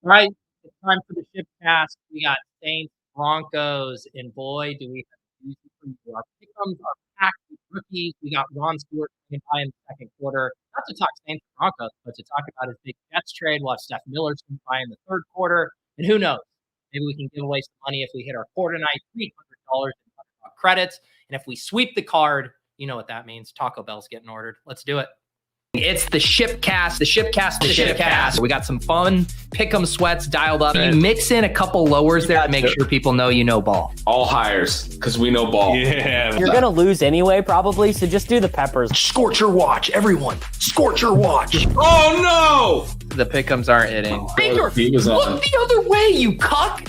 All right, it's time for the ship cast. We got Saints, Broncos, and boy, do we have easy for you. Our pick'ems are packed with rookies. We got Ron Stewart coming by in the second quarter. Not to talk Saints and Broncos, but to talk about his big Jets trade. We'll have Steph Miller come by in the third quarter. And who knows? Maybe we can give away some money if we hit our quarter night, $300 in credits. And if we sweep the card, you know what that means. Taco Bell's getting ordered. Let's do it. It's the shipcast. We got some fun pick'em sweats dialed up. You mix in a couple lowers there to make sure people know you know ball. All hires, because we know ball. Yeah. You're going to lose anyway, probably, so just do the peppers. Scorch your watch, everyone. Scorch your watch. Oh, no! The pick'ems aren't hitting. Baker, look the other way, you cuck!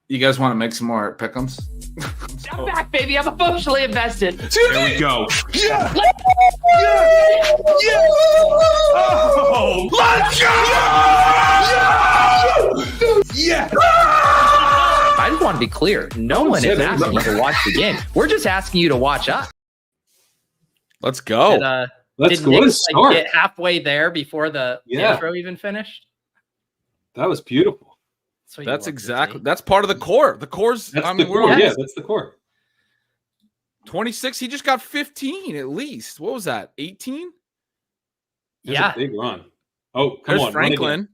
You guys want to make some more pick'ems? I'm back, baby. I'm emotionally invested. There we go. Yeah! Oh, let's go! Yeah! I just want to be clear. No one is asking you to watch the game. We're just asking you to watch us. Let's go. Did Nick get halfway there before the intro even finished? That was beautiful. That's exactly. That's part of the core. The core's. That's the core. Yeah, that's the core. 26. He just got 15 at least. What was that? 18? Yeah, a big run. Oh, come on, Franklin.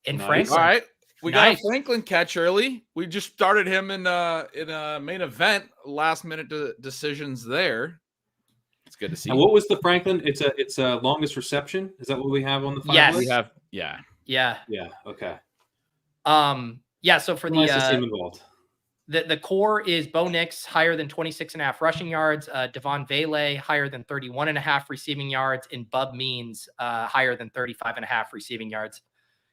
And Nice. Franklin. All right, we got a Franklin catch early. We just started him in a main event. Last minute decisions there. It's good to see. And what was the Franklin? It's a longest reception. Is that what we have on the five? Yes, we have. Yeah. Okay. So for Nice to see him involved. the core is Bo Nix higher than 26.5 rushing yards, Devon Vele higher than 31.5 receiving yards, and Bub Means higher than 35.5 receiving yards.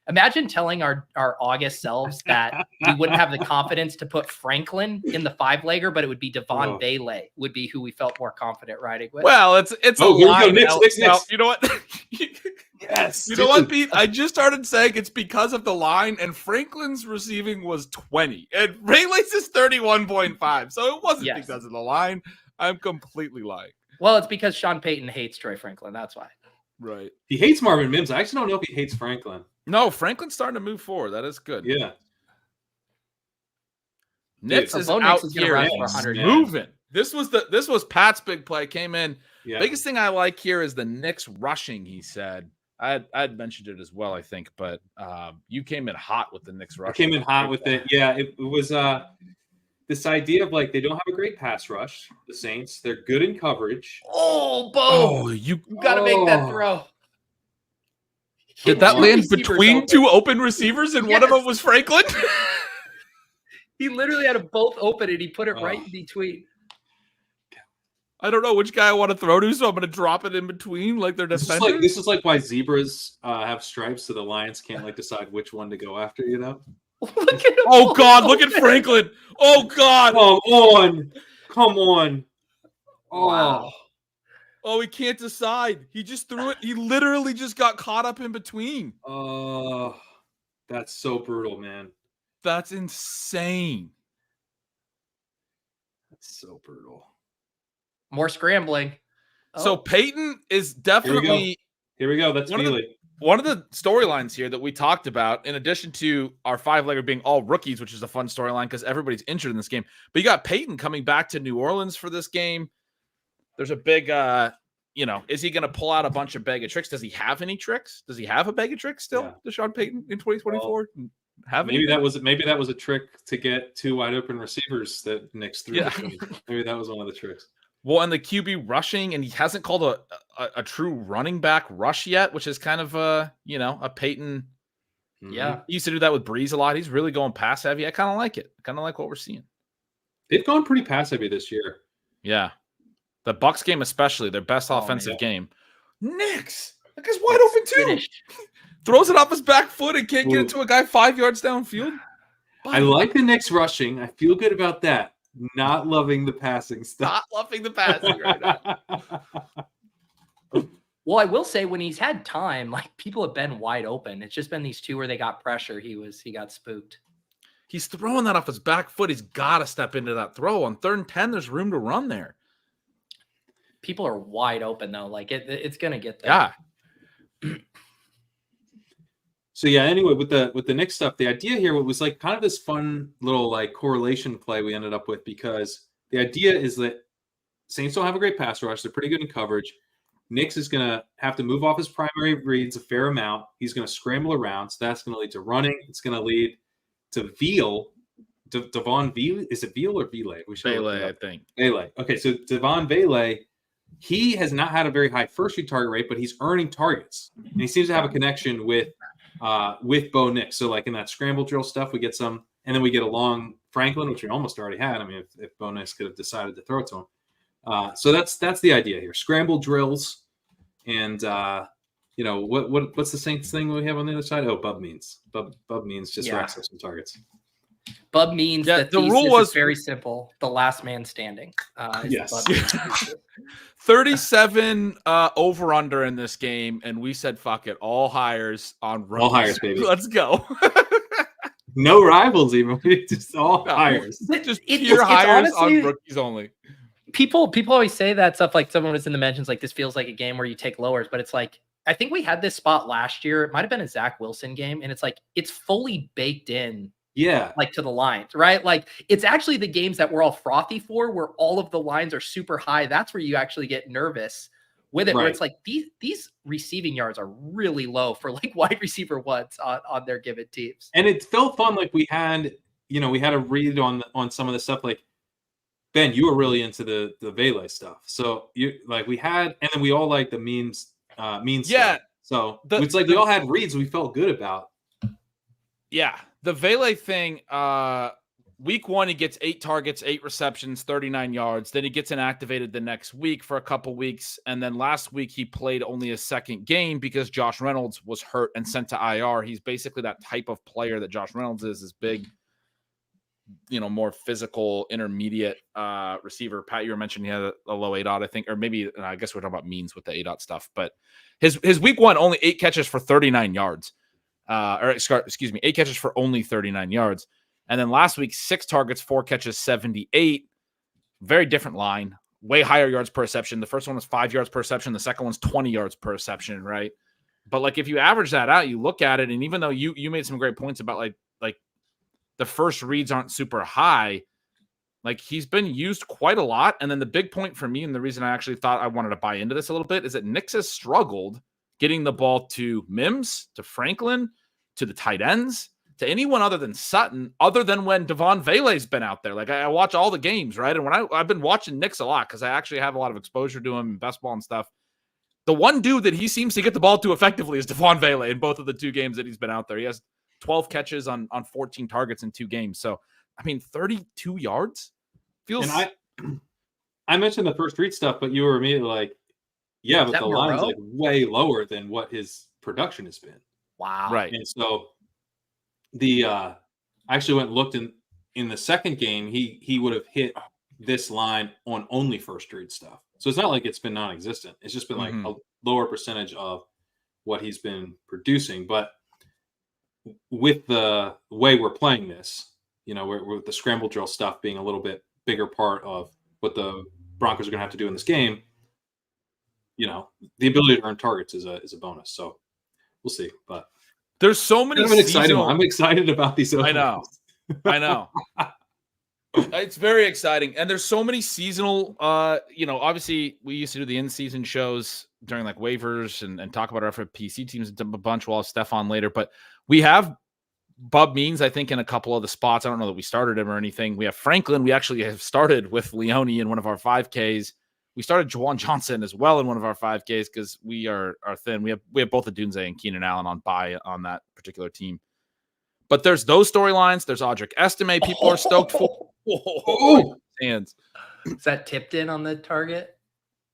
Imagine telling our August selves that we wouldn't have the confidence to put Franklin in the 5-legger, but it would be Devon Vele would be who we felt more confident riding with. Well, it's a line. Nix. You know what? Yes. You know what, Pete? I just started saying it's because of the line, and Franklin's receiving was 20, and Rayleigh's is 31.5. So it wasn't because of the line. I'm completely lying. Well, it's because Sean Payton hates Troy Franklin. That's why. Right. He hates Marvin Mims. I actually don't know if he hates Franklin. No, Franklin's starting to move forward. That is good. Yeah. Nix is Nix out is here. Rush for 100 Moving. This was Pat's big play. Came in. Yeah. Biggest thing I like here is the Knicks rushing, he said. I'd mentioned it as well, I think, but you came in hot with the Knicks rushing. I came in hot with it. Yeah, it was this idea of like they don't have a great pass rush, the Saints. They're good in coverage. Oh, Bo! Oh, you got to make that throw. Did that land between two open receivers and one of them was Franklin? He literally had them both open and he put it right in between. I don't know which guy I want to throw to, so I'm going to drop it in between like they're defenders. This is like why zebras have stripes, so the lions can't like decide which one to go after, you know? Oh, God, look at Franklin. Oh, God. Come on. Oh. Wow. Oh, he can't decide. He just threw it. He literally just got caught up in between. Oh, that's so brutal, man. That's insane. That's so brutal. More scrambling. So Peyton is definitely... Here we go. That's Feely. One of the storylines here that we talked about, in addition to our 5-legger being all rookies, which is a fun storyline because everybody's injured in this game, but you got Peyton coming back to New Orleans for this game. There's a big, is he going to pull out a bunch of bag of tricks? Does he have any tricks? Does he have a bag of tricks still, Deshaun Payton, in 2024? Maybe that was a trick to get two wide open receivers that Knicks threw. Yeah. Maybe that was one of the tricks. Well, and the QB rushing, and he hasn't called a true running back rush yet, which is kind of a Peyton. Yeah, he used to do that with Breeze a lot. He's really going pass heavy. I kind of like it. I kind of like what we're seeing. They've gone pretty pass heavy this year. Yeah, the Bucs game especially, their best offensive game. Knicks, that guy's wide open too. Finished. Throws it off his back foot and can't get it to a guy 5 yards downfield. I like the Knicks rushing. I feel good about that. Not loving the passing stuff. Not loving the passing right now. Well, I will say when he's had time, like people have been wide open. It's just been these two where they got pressure. He got spooked. He's throwing that off his back foot. He's got to step into that throw. On 3rd and 10, there's room to run there. People are wide open though. Like it's gonna get there. Yeah. So yeah, anyway, with the Knicks stuff, the idea here was like kind of this fun little like correlation play we ended up with, because the idea is that Saints don't have a great pass rush. They're pretty good in coverage. Knicks is going to have to move off his primary reads a fair amount. He's going to scramble around. So that's going to lead to running. It's going to lead to Veal. Devon Veal. Is it Veal or Vele? Vele, I think. Vele. Okay, so Devon Vele, he has not had a very high first read target rate, but he's earning targets. And he seems to have a connection with Bo Nix. So like in that scramble drill stuff, we get some, and then we get a long Franklin, which we almost already had. I mean, if Bo Nix could have decided to throw it to him. So that's the idea here. Scramble drills, and what's the Saints thing we have on the other side? Oh, Bub means just racks up some targets. Bub means that the rule was very simple. The last man standing. Yes. 37 over under in this game, and we said fuck it, all hires on rookies. All hires, baby. Let's go. No rivals, even just all hires. Just pure hires honestly, on rookies only. People always say that stuff, like someone was in the mentions, like this feels like a game where you take lowers, but it's like, I think we had this spot last year. It might have been a Zach Wilson game, and it's like it's fully baked in. Yeah. Like to the lines, right? Like it's actually the games that we're all frothy for, where all of the lines are super high. That's where you actually get nervous with it, where it's like these receiving yards are really low for like wide receiver ones on their given teams. And it felt fun. Like we had a read on some of the stuff. Like Ben, you were really into the Vele stuff. So you like we had, and then we all like the memes stuff. So it's like we all had reads we felt good about. Yeah. The Vele thing, week 1, he gets 8 targets, 8 receptions, 39 yards. Then he gets inactivated the next week for a couple weeks. And then last week he played only a second game because Josh Reynolds was hurt and sent to IR. He's basically that type of player that Josh Reynolds is big, more physical, intermediate receiver. Pat, you were mentioning he had a low ADOT, I think, or maybe I guess we're talking about means with the ADOT stuff. But his week 1, only 8 catches for 39 yards. 8 catches for only 39 yards. And then last week, 6 targets, 4 catches, 78. Very different line. Way higher yards per reception. The first one was 5 yards per reception. The second one's 20 yards per reception, right? But like if you average that out, you look at it, and even though you made some great points about like the first reads aren't super high, like he's been used quite a lot. And then the big point for me, and the reason I actually thought I wanted to buy into this a little bit, is that Knicks has struggled getting the ball to Mims, to Franklin, to the tight ends, to anyone other than Sutton, other than when Devon Vele's been out there. Like I watch all the games, right? And when I've been watching Knicks a lot because I actually have a lot of exposure to him in best ball and stuff. The one dude that he seems to get the ball to effectively is Devon Vele in both of the 2 games that he's been out there. He has 12 catches on 14 targets in 2 games. So, I mean, 32 yards feels. And I mentioned the first read stuff, but you were immediately like, yeah, but the line's like way lower than what his production has been. Wow. Right. And so I actually went and looked in the second game, he would have hit this line on only first read stuff. So it's not like it's been non-existent. It's just been like a lower percentage of what he's been producing. But with the way we're playing this, with the scramble drill stuff being a little bit bigger part of what the Broncos are going to have to do in this game, the ability to earn targets is a bonus. So we'll see. But there's so many. I'm excited about these. I know. It's very exciting, and there's so many seasonal. Obviously we used to do the in-season shows during like waivers and talk about our FFPC teams a bunch. We'll have Steph on later, but we have Bub Means, I think, in a couple of the spots. I don't know that we started him or anything. We have Franklin. We actually have started with Leone in one of our 5Ks. We started Juwan Johnson as well in one of our 5Ks because we are thin. We have both the Dunze and Keenan Allen on bye on that particular team. But there's those storylines. There's Audric Estime. People are stoked for. Hands. Is that tipped in on the target?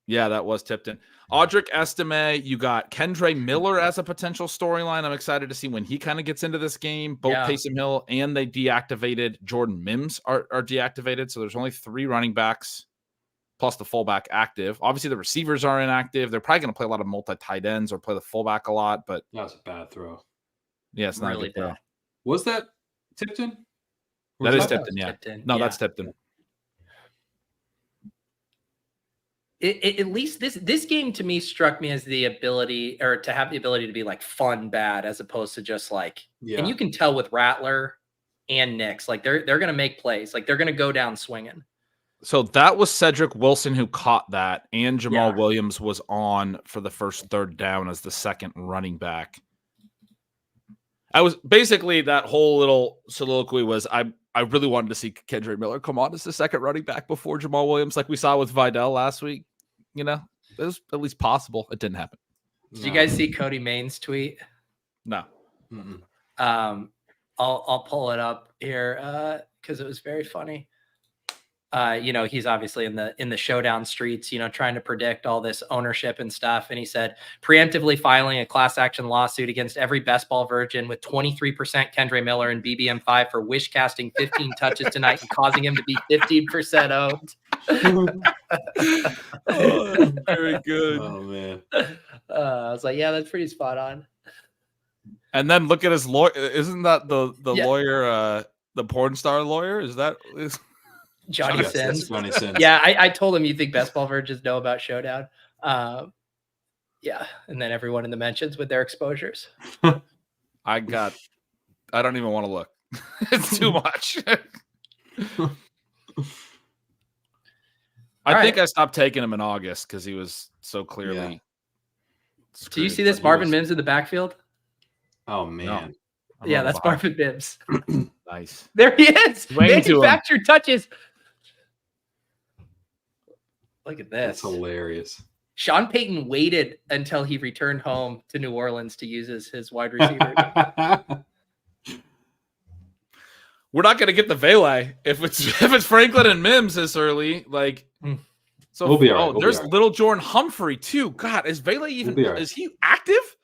Yeah, that was tipped in. Audric Estime. You got Kendre Miller as a potential storyline. I'm excited to see when he kind of gets into this game. Both Taysom Hill and they deactivated Jordan Mims are deactivated. So there's only 3 running backs plus the fullback active. Obviously, the receivers are inactive. They're probably going to play a lot of multi-tight ends or play the fullback a lot. But that was a bad throw. Yeah, it's not really bad. Was that tipped in? That is tipped in, yeah. No, that's tipped in. at least this game to me struck me as the ability, or to have the ability to be like fun bad, as opposed to just like, and you can tell with Rattler and Nix, like they're going to make plays, like they're going to go down swinging. So that was Cedric Wilson who caught that, and Jamal Williams was on for the first third down as the second running back. I was basically, that whole little soliloquy was I really wanted to see Kendre Miller come on as the second running back before Jamal Williams, like we saw with Vidal last week. You know, it was at least possible. It didn't happen. Did you guys see Cody Main's tweet? No. I'll pull it up here because it was very funny. You know, he's obviously in the showdown streets, you know, trying to predict all this ownership and stuff. And he said, preemptively filing a class action lawsuit against every best ball virgin with 23% Kendre Miller and BBM5 for wish casting 15 touches tonight and causing him to be 15% owned. Oh, very good. Oh man. I was like, yeah, that's pretty spot on. And then look at his lawyer. Isn't that the lawyer, the porn star lawyer? Is Johnny Sins. Johnny Sins. Yeah, I told him, you think best ball virgins know about Showdown? Yeah, and then everyone in the mentions with their exposures. I don't even want to look. It's too much. I think I stopped taking him in August because he was so clearly. Do you see this Marvin Mims in the backfield? Oh man. No, yeah, that's Marvin Mims. Nice. There he is. Waiting to Manufactured touches. Look at this. That's hilarious. Sean Payton waited until he returned home to New Orleans to use his wide receiver. We're not going to get the Vele if it's Franklin and Mims this early. Like, so we'll be all right. There's Little Jordan Humphrey too. God, is Vele even? Is he active?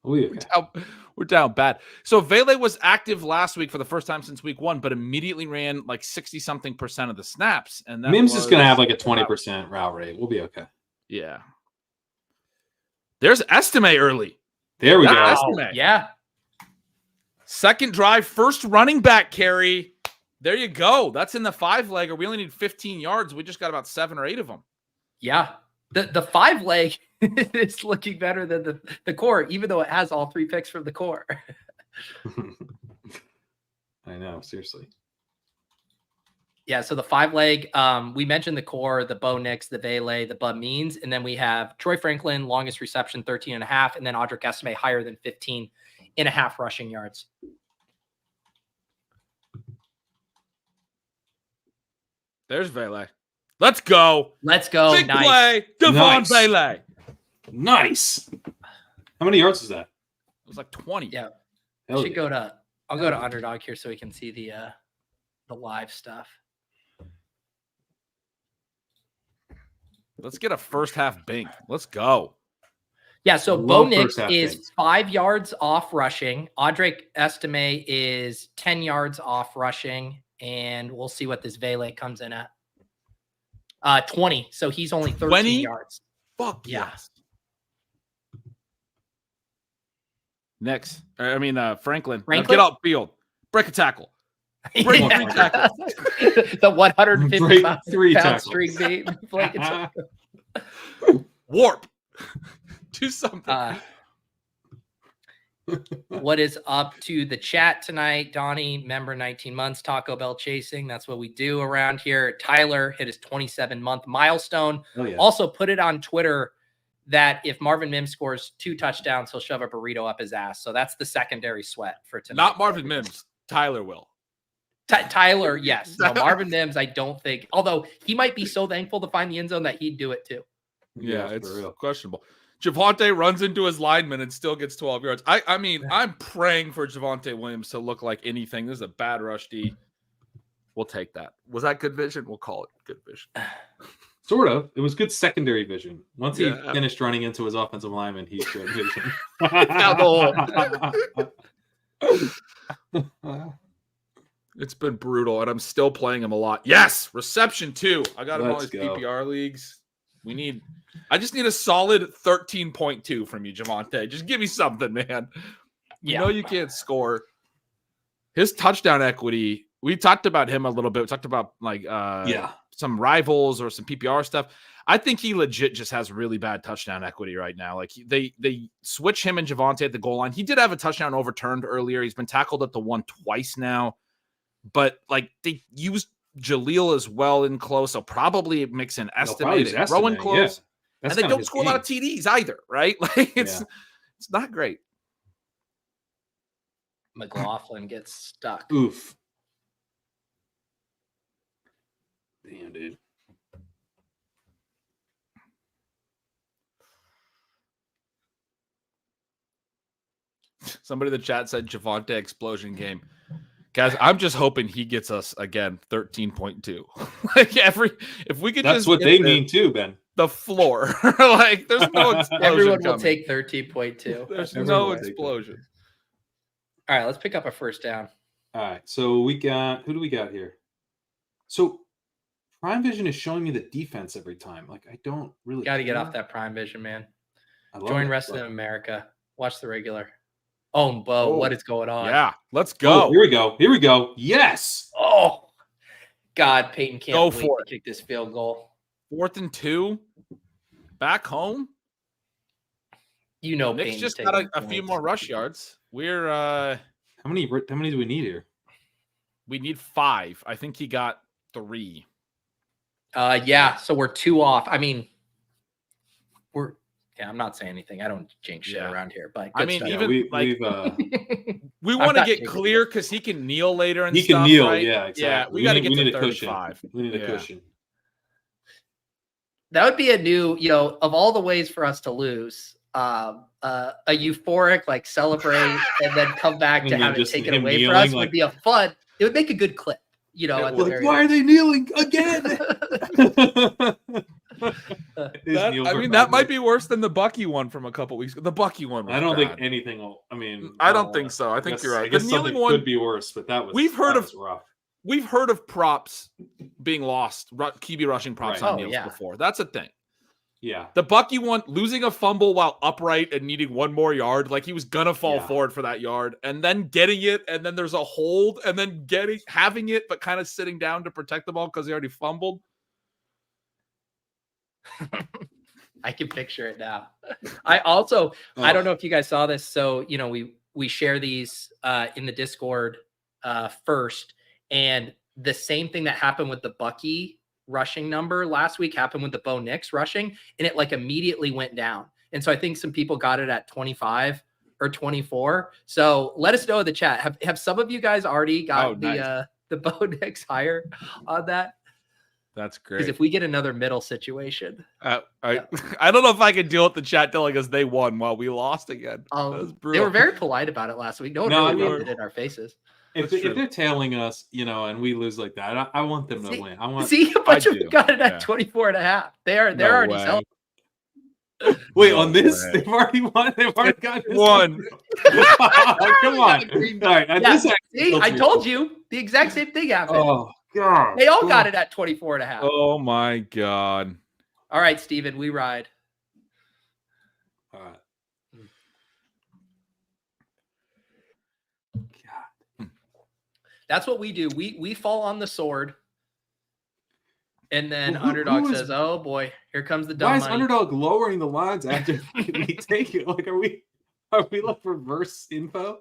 We're down bad. So Vele was active last week for the first time since week 1, but immediately ran like 60-something% of the snaps. And Mims is going to have like a 20% route rate. We'll be okay. Yeah. There's Estime early. There we go. Estime. Yeah. Second drive, first running back carry. There you go. That's in the 5-legger. We only need 15 yards. We just got about 7 or 8 of them. Yeah. The 5-leg is looking better than the core, even though it has all 3 picks from the core. I know, seriously. Yeah, so the 5-leg, we mentioned the core, the Bo Nix, the Vele, the Bud Means, and then we have Troy Franklin, longest reception, 13.5, and then Audric Estime higher than 15.5 rushing yards. There's Vele. Let's go. Let's go. Big nice. play. Devon Vele. Nice. How many yards is that? It was like 20. Yeah. Hell Should yeah. go to. I'll go to Underdog here so we can see the live stuff. Let's get a first half bink. Let's go. Yeah, so Love Bo Nix first half is things. 5 yards off rushing. Audric Estime is 10 yards off rushing, and we'll see what this Vele comes in at. 20. So he's only 13 20? yards. Fuck Yeah. yes. Next. Franklin. Now Franklin? get out field. Break a tackle. Break 3 tackles. The 150 Break pound 3 tackles. string beat. Warp. Do something. What is up to the chat tonight? Donnie, member 19 months, Taco Bell chasing. That's what we do around here. Tyler hit his 27-month milestone. Oh, yeah. Also put it on Twitter that if Marvin Mims scores 2 touchdowns, he'll shove a burrito up his ass. So that's the secondary sweat for tonight. Not Marvin Mims. Tyler will. Tyler, yes. No, Marvin Mims, I don't think. Although he might be so thankful to find the end zone that he'd do it too. Yeah, for it's real. questionable. Javonte runs into his lineman and still gets 12 yards. I mean, I'm praying for Javonte Williams to look like anything. This is a bad rush D. We'll take that. Was that good vision? We'll call it good vision. Sort of. It was good secondary vision. Once he finished running into his offensive lineman, he showed vision. It's been brutal, and I'm still playing him a lot. Yes, reception too. I got him all Let's these go. PPR leagues. I just need a solid 13.2 from you, Javonte. Just give me something, man. You know you can't score. His touchdown equity We talked about him a little bit. We talked about like some rivals or some PPR stuff. I think he legit just has really bad touchdown equity right now. Like they switch him and Javonte at the goal line. He did have a touchdown overturned earlier. He's been tackled at the one twice now, but like they used Jaleel as well in close. So probably mix in estimate and throw in close. Yeah. And they don't score a lot of TDs either, right? Like it's not great. McLaughlin gets stuck. Oof. Damn, dude. Somebody in the chat said Javonte explosion game. Guys, I'm just hoping he gets us again 13.2. Like if we could, that's what they mean too, Ben. The floor, like there's no explosion. Everyone coming. will take 13.2. There's no explosion. All right, let's pick up a first down. All right, so we got who do we got here? So Prime Vision is showing me the defense every time. Like I don't really got to get off that Prime Vision, man. Join Wrestling in America. Watch the regular. Oh, Bo, what is going on? Yeah, let's go. Oh, here we go. Here we go. Yes. Oh, God, Peyton can't go wait for to kick this field goal. 4th and 2. Back home. You know, Nick's just got a few more rush yards. We're how many do we need here? We need 5. I think he got 3. Yeah, so we're 2 off. I mean, I'm not saying anything. I don't jinx shit around here, but I mean, stuff. even we want to get clear because he can kneel later and he stuff, can kneel. right? Yeah, exactly. Yeah, we got to get to 35. cushion. We need a cushion. That would be a new, of all the ways for us to lose, a euphoric like celebrate and then come back to have it taken away for us would be a fun. It would make a good clip. Why are they kneeling again? That might be worse than the Bucky one from a couple weeks ago. The Bucky one was I don't bad. think anything will. I mean, I don't think so. I think you're right. I guess the something one could be worse, but that was rough. We've heard of props being lost, QB rushing props on kneels before. That's a thing. Yeah. The Bucky one, losing a fumble while upright and needing 1 more yard, like he was gonna fall forward for that yard, and then getting it, and then there's a hold, and then having it, but kind of sitting down to protect the ball because he already fumbled. I can picture it now. I also, I don't know if you guys saw this. So, we share these in the Discord first, and the same thing that happened with the Bucky rushing number last week happened with the Bo Nix rushing, and it like immediately went down. And so I think some people got it at 25 or 24. So let us know in the chat. Have some of you guys already got the Bo Nix higher on that? That's great. Because if we get another middle situation, I don't know if I can deal with the chat telling us they won while we lost again. They were very polite about it last week. No one really did it in our faces. If they're tailing us, and we lose like that, I want them to win. A bunch of them got it at 24.5. They're already selling. Wait, on this? Way. They've already won. They've already got this one. Come on. All right. I told you the exact same thing happened. Oh, God. They all got it at 24.5. Oh, my God. All right, Steven, we ride. All right. That's what we do. We fall on the sword, and then Underdog says, "Oh boy, here comes the dumb money." Why is Underdog lowering the lines after we take it? Like, are we like reverse info?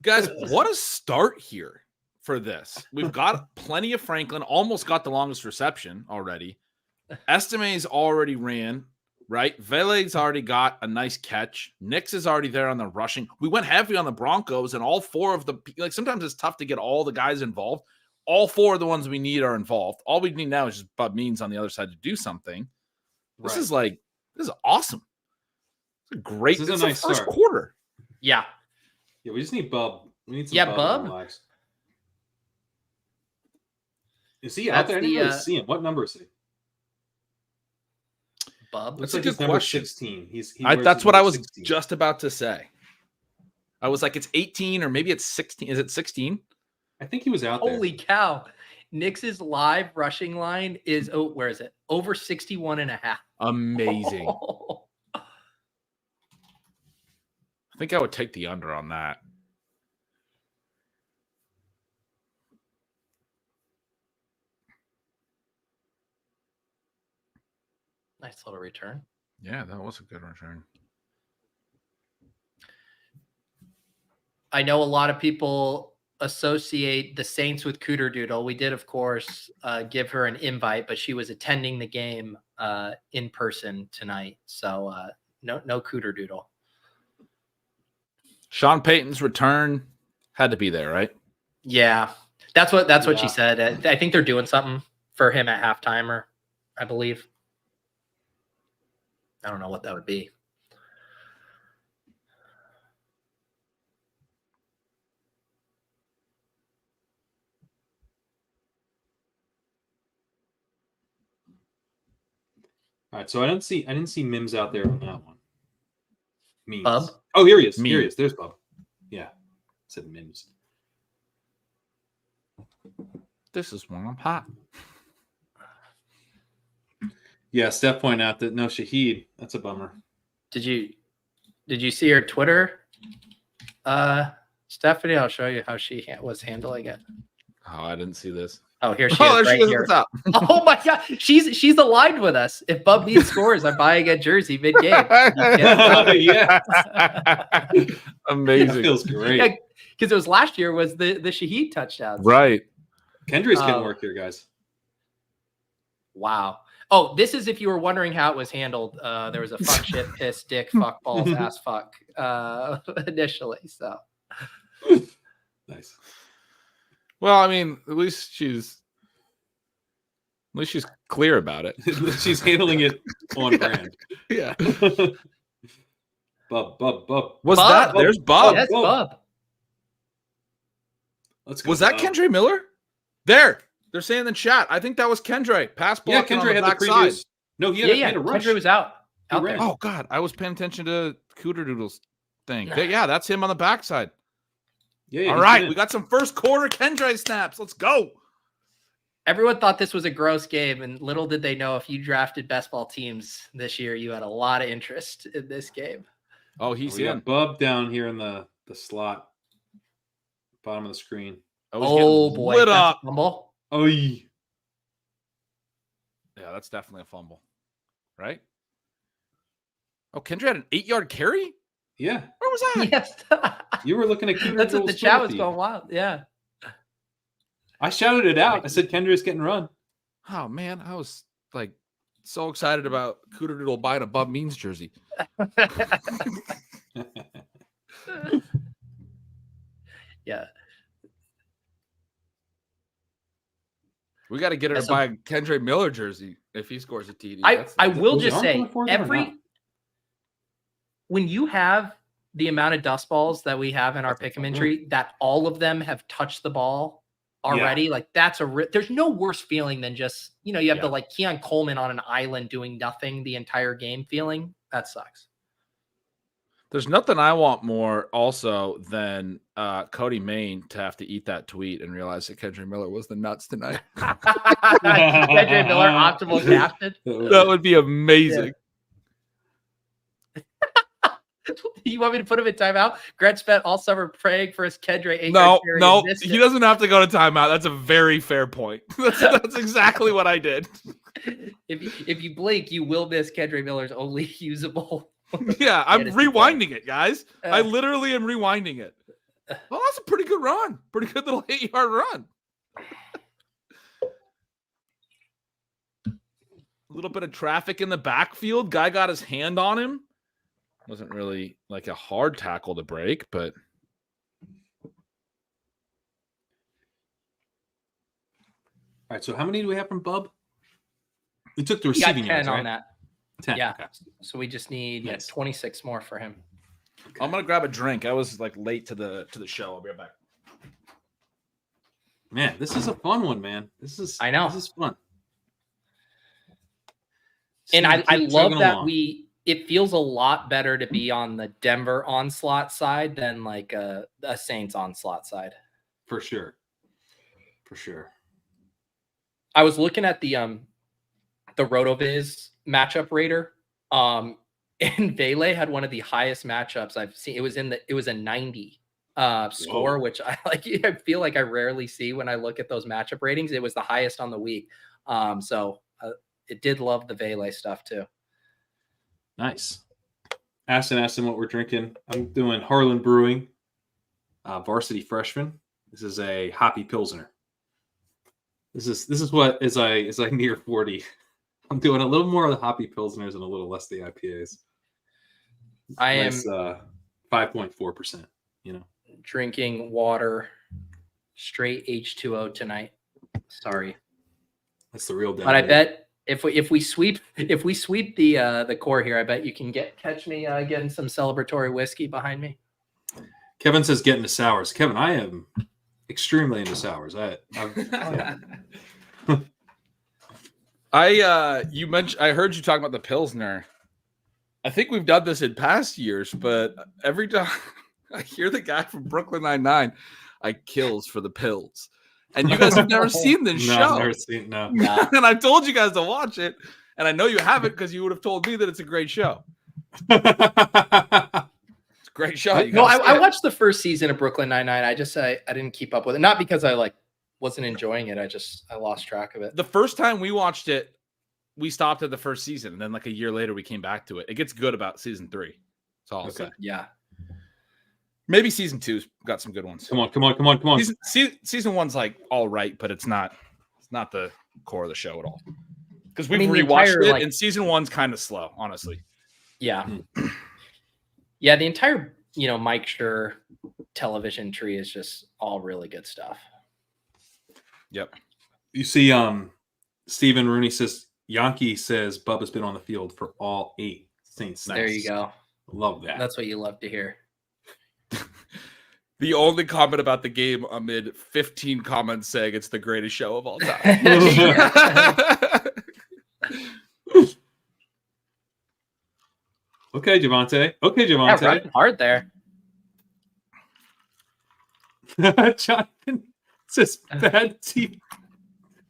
Guys, what a start here for this. We've got plenty of Franklin. Almost got the longest reception already. Estime's already ran. Right? Vele's already got a nice catch. Nix is already there on the rushing. We went heavy on the Broncos, and all 4 of the sometimes it's tough to get all the guys involved. All 4 of the ones we need are involved. All we need now is just Bub Means on the other side to do something. This is awesome. It's a great. This is a nice first start. quarter. Yeah. Yeah, we just need Bub. We need some Bub. Is he out there? I didn't really see him. What number is he? Bub. Looks like he's number 16. That's what I was 16. Just about to say. I was like, it's 18 or maybe it's 16. Is it 16? I think he was out there. Holy cow. Nix's live rushing line is, where is it? Over 61.5. Amazing. I think I would take the under on that. Nice little return. Yeah, that was a good return. I know a lot of people associate the Saints with Cooter Doodle. We did, of course, give her an invite, but she was attending the game in person tonight. So no Cooter Doodle. Sean Payton's return had to be there, right? Yeah, that's what she said. I think they're doing something for him at halftime, I believe. I don't know what that would be. All right, so I didn't see Mims out there on that one. Memes. Bub? Oh, here he is. Meme. Here he is. There's Bub. Yeah, I said Mims. This is when I'm hot. Yeah, Steph pointed out that no Shaheed. That's a bummer. Did you see her Twitter? Stephanie, I'll show you how she was handling it. Oh, I didn't see this. Oh, here she is. There right she is. here. What's up? Oh my god, she's aligned with us. If Bub needs scores, I'm buying a jersey mid game. Yeah, Amazing. that feels great. Because it was last year was the Shaheed touchdowns. Right. Kendrick's getting work here, guys. Wow. Oh, this is if you were wondering how it was handled. There was a fuck shit, piss, dick, fuck balls, ass fuck initially. So Nice. Well, I mean, at least she's clear about it. She's handling it on brand. Yeah. Bub. Was Bub. that? There's Bub. That's Bub. Let's go. Was that Kendra Miller? There. They're saying in the chat. I think that was Kendra. Pass Yeah, blocking Kendra on the had the backside. previous. No, he had a rush. Kendra was out there. ran. Oh God, I was paying attention to Cooter Doodle's thing. Yeah, that's him on the backside. Yeah. All right, we got some first quarter Kendra snaps. Let's go. Everyone thought this was a gross game, and little did they know if you drafted best ball teams this year, you had a lot of interest in this game. Oh, he's we in. got Bub down here in the slot, bottom of the screen. Oh boy, lit that's up. a fumble. Oh, yeah. Yeah, that's definitely a fumble, right? Oh, Kendra had an 8-yard carry. Yeah. Where was that? Yes, You were looking at Cooter that's what the Doodle's chat was feed. going wild. Yeah. I shouted it out. I said Kendra's getting run. Oh man, I was like so excited about Cooter Doodle buying a Bub Means jersey. Yeah. We got to get her to buy a Kendra Miller jersey if he scores a TD. I will was just your say arm coming forward or not? when you have the amount of dust balls that we have in our pick 'em entry, that all of them have touched the ball already, like that's there's no worse feeling than just, you have the like Keon Coleman on an island doing nothing the entire game feeling. That sucks. There's nothing I want more also than Cody Main to have to eat that tweet and realize that Kendra Miller was the nuts tonight. Kendra Miller, optimal captain. That would be amazing. You want me to put him in timeout? Grant spent all summer praying for his Kendra. No, he doesn't have to go to timeout. That's a very fair point. That's exactly what I did. If you blink, you will miss Kendra Miller's only usable. Yeah, I'm rewinding it, guys. I literally am rewinding it. Well, that's a pretty good run. Pretty good little 8-yard run. A little bit of traffic in the backfield. Guy got his hand on him. Wasn't really like a hard tackle to break, but All right, so how many do we have from Bub? We took the receiving got 10 yards, on right? that. 10. Yeah. Okay. So we just need 26 more for him. I'm gonna grab a drink. I was like late to the show. I'll be right back. Man, this is a fun one, man. I know. This is fun. And I Keep love chugging that along. it feels a lot better to be on the Denver onslaught side than like a Saints onslaught side. For sure. For sure. I was looking at the RotoViz matchup rater. And Vele had one of the highest matchups I've seen. It was a 90 score, Whoa. which I feel like I rarely see when I look at those matchup ratings. It was the highest on the week. So it did love the Valet stuff too. Nice. Asking what we're drinking. I'm doing Harlan Brewing, Varsity Freshman. This is a hoppy pilsner. This is what as I near 40. I'm doing a little more of the hoppy pilsners and a little less the IPAs. I am 5.4%. You know, drinking water, straight H2O tonight. Sorry, that's the real. But I bet if we sweep the core here, I bet you can catch me getting some celebratory whiskey behind me. Kevin says get into sours. Kevin, I am extremely into sours. You mentioned. I heard you talking about the Pilsner. I think we've done this in past years, but every time I hear the guy from Brooklyn Nine-Nine, I kills for the pills. And you guys have never seen this show. I've never seen no. And I told you guys to watch it, and I know you haven't because you would have told me that it's a great show. It's a great show. No, I watched the first season of Brooklyn Nine-Nine. I didn't keep up with it, not because I wasn't enjoying it. I lost track of it. The first time we watched it, we stopped at the first season, and then like a year later, we came back to it. It gets good about season 3. That's all I'll say. Yeah. Maybe season 2's got some good ones. Come on. Season 1's like all right, but it's not the core of the show at all. Because we've rewatched it, and season 1's kind of slow, honestly. Yeah. Yeah, the entire Mike Schur television tree is just all really good stuff. Yep. You see, Stephen Rooney says Yankee says Bubba's been on the field for all 8 Saints snaps. There you go. Love that. That's what you love to hear. The only comment about the game amid 15 comments saying it's the greatest show of all time. Okay, Javante. Yeah, running hard there. Jonathan says bad team.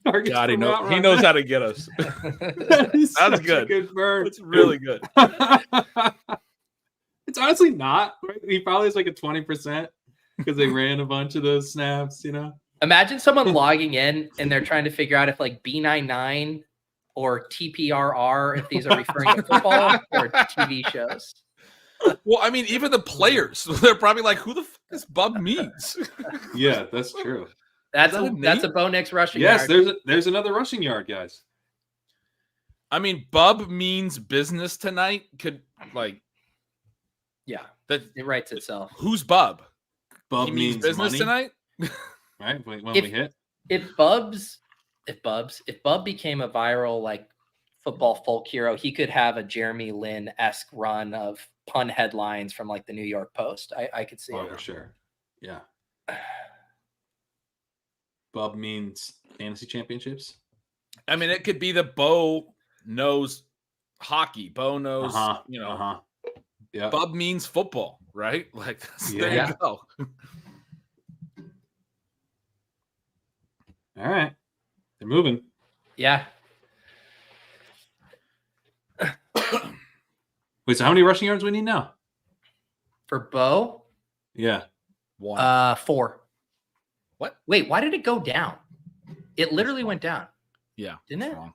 God, he knows how to get us. That's good. Good burn. It's really good. It's honestly not. Right? He probably has like a 20% because they ran a bunch of those snaps, Imagine someone logging in and they're trying to figure out if like B99 or TPRR, if these are referring to football or TV shows. Well, I mean, even the players, they're probably like, who the fuck is Bub means? Yeah, that's true. That's a Bo Nix rushing yard. Yes, there's another rushing yard, guys. I mean, Bub means business tonight. Yeah, it writes itself. Who's Bub? Bub he means business money tonight. Right when we hit. If Bub became a viral football folk hero, he could have a Jeremy Lin-esque run of pun headlines from the New York Post. I could see it for sure. Yeah. Bub means fantasy championships. I mean, it could be the Bo knows hockey. Bo knows, Yeah. Bub means football, right? There you go. All right. They're moving. Yeah. Wait, so how many rushing yards do we need now? For Bo? Yeah. 1. 4. What? Wait, why did it go down? It literally went down. Yeah. Didn't it? Wrong.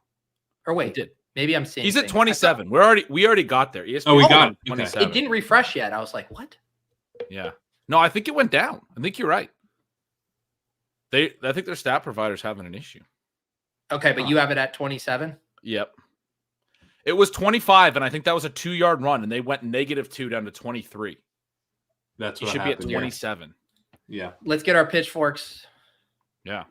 Or wait, it did. Maybe I'm seeing. He's at 27. We already got there. ESPN we got 27. It didn't refresh yet. I was like, what? Yeah. No, I think it went down. I think you're right. I think their stat provider's having an issue. Okay, but you have it at 27? Yep. It was 25, and I think that was a 2-yard run, and they went -2 down to 23. That's he what should happened, be at 27. Yeah. Let's get our pitchforks. Yeah.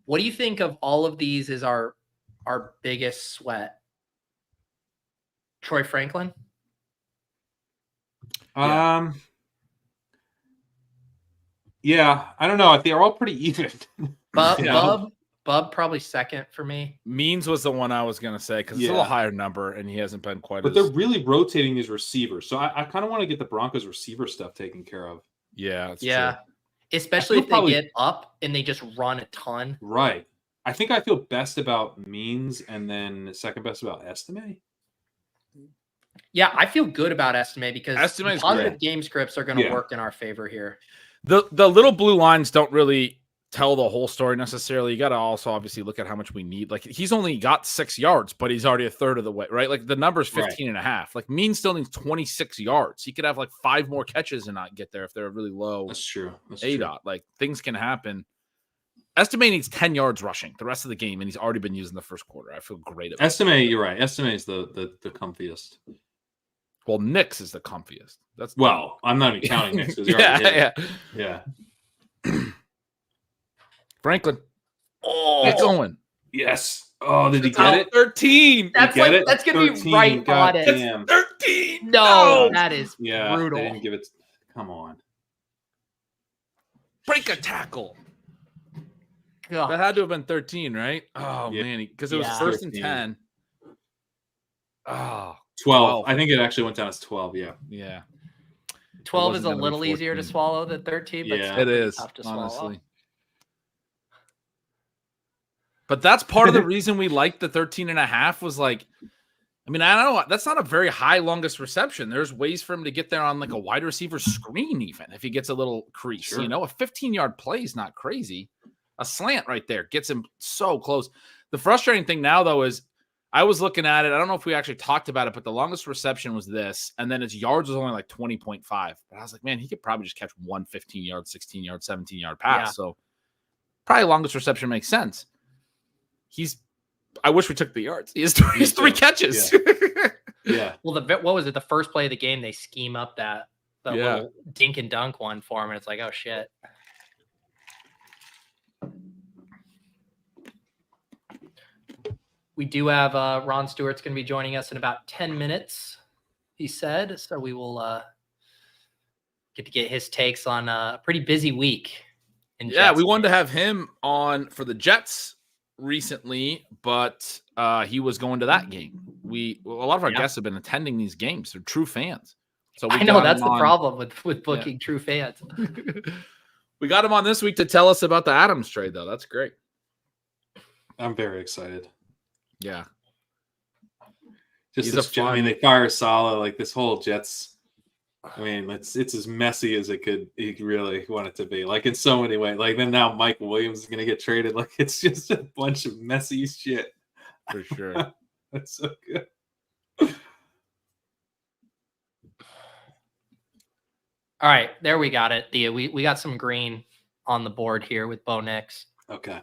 What do you think of all of these as our biggest sweat? Troy Franklin? Yeah, I don't know. I think they're all pretty even. Bub probably second for me. Means was the one I was going to say because it's a little higher number, and he hasn't been quite. But they're really rotating these receivers, so I kind of want to get the Broncos receiver stuff taken care of. Yeah, true. Especially if they get up and they just run a ton. Right. I think I feel best about Means and then second best about Estime. Yeah, I feel good about Estimate because Estimate's positive great. game scripts are going to work in our favor here. The little blue lines don't really tell the whole story necessarily. You got to also obviously look at how much we need. Like he's only got 6 yards, but he's already a third of the way, right? Like the number's 15 and a half. Like Mean still needs 26 yards. He could have like 5 more catches and not get there if they're really low. That's true. That's ADOT. Like things can happen. Estimate needs 10 yards rushing the rest of the game, and he's already been used in the first quarter. I feel great about Estimate, you're right. Estimate is the comfiest. Well, Knicks is the comfiest. I'm not even counting Knicks. Yeah. Franklin. Oh, Get going. Yes. Oh, did he get it? 13. That's that's going to be right God on it. damn. 13. No, that is Yeah, brutal. they didn't give it. Come on. Break a tackle. God. That had to have been 13, right? Oh, man. Because it was first and 13. 10. Oh, 12. I think it actually went down as 12. Yeah. Yeah. 12 is a gonna be little easier to 14. swallow than 13, but Yeah. still It is, tough to swallow. honestly. But that's part of the reason we liked the 13 and a half was like, I mean, I don't know. That's not a very high longest reception. There's ways for him to get there on like a wide receiver screen, even if he gets a little crease. Sure. You know, a 15-yard play is not crazy. A slant right there gets him so close. The frustrating thing now, though, is I was looking at it. I don't know if we actually talked about it, but the longest reception was this. And then his yards was only like 20.5. But I was like, man, he could probably just catch one 15-yard, 16-yard, 17-yard pass. Yeah. So probably longest reception makes sense. I wish we took the yards. He has 3 catches. Yeah. Well, what was it? The first play of the game, they scheme up the little dink and dunk one for him, and it's like, oh shit. We do have Ron Stewart's going to be joining us in about 10 minutes, he said. So we will get his takes on a pretty busy week. Yeah, we wanted to have him on for the Jets recently, but he was going to that game. A lot of our guests have been attending these games. They're true fans. So I know that's the problem with booking true fans. We got him on this week to tell us about the Adams trade, though. That's great. I'm very excited. Yeah. I mean, they fire Saleh, like this whole Jets. I mean, it's as messy as it could really want it to be. Like in so many ways. Like then now Mike Williams is going to get traded. Like it's just a bunch of messy shit. For sure. That's so good. All right, there we got it. We got some green on the board here with Bo Nix. Okay.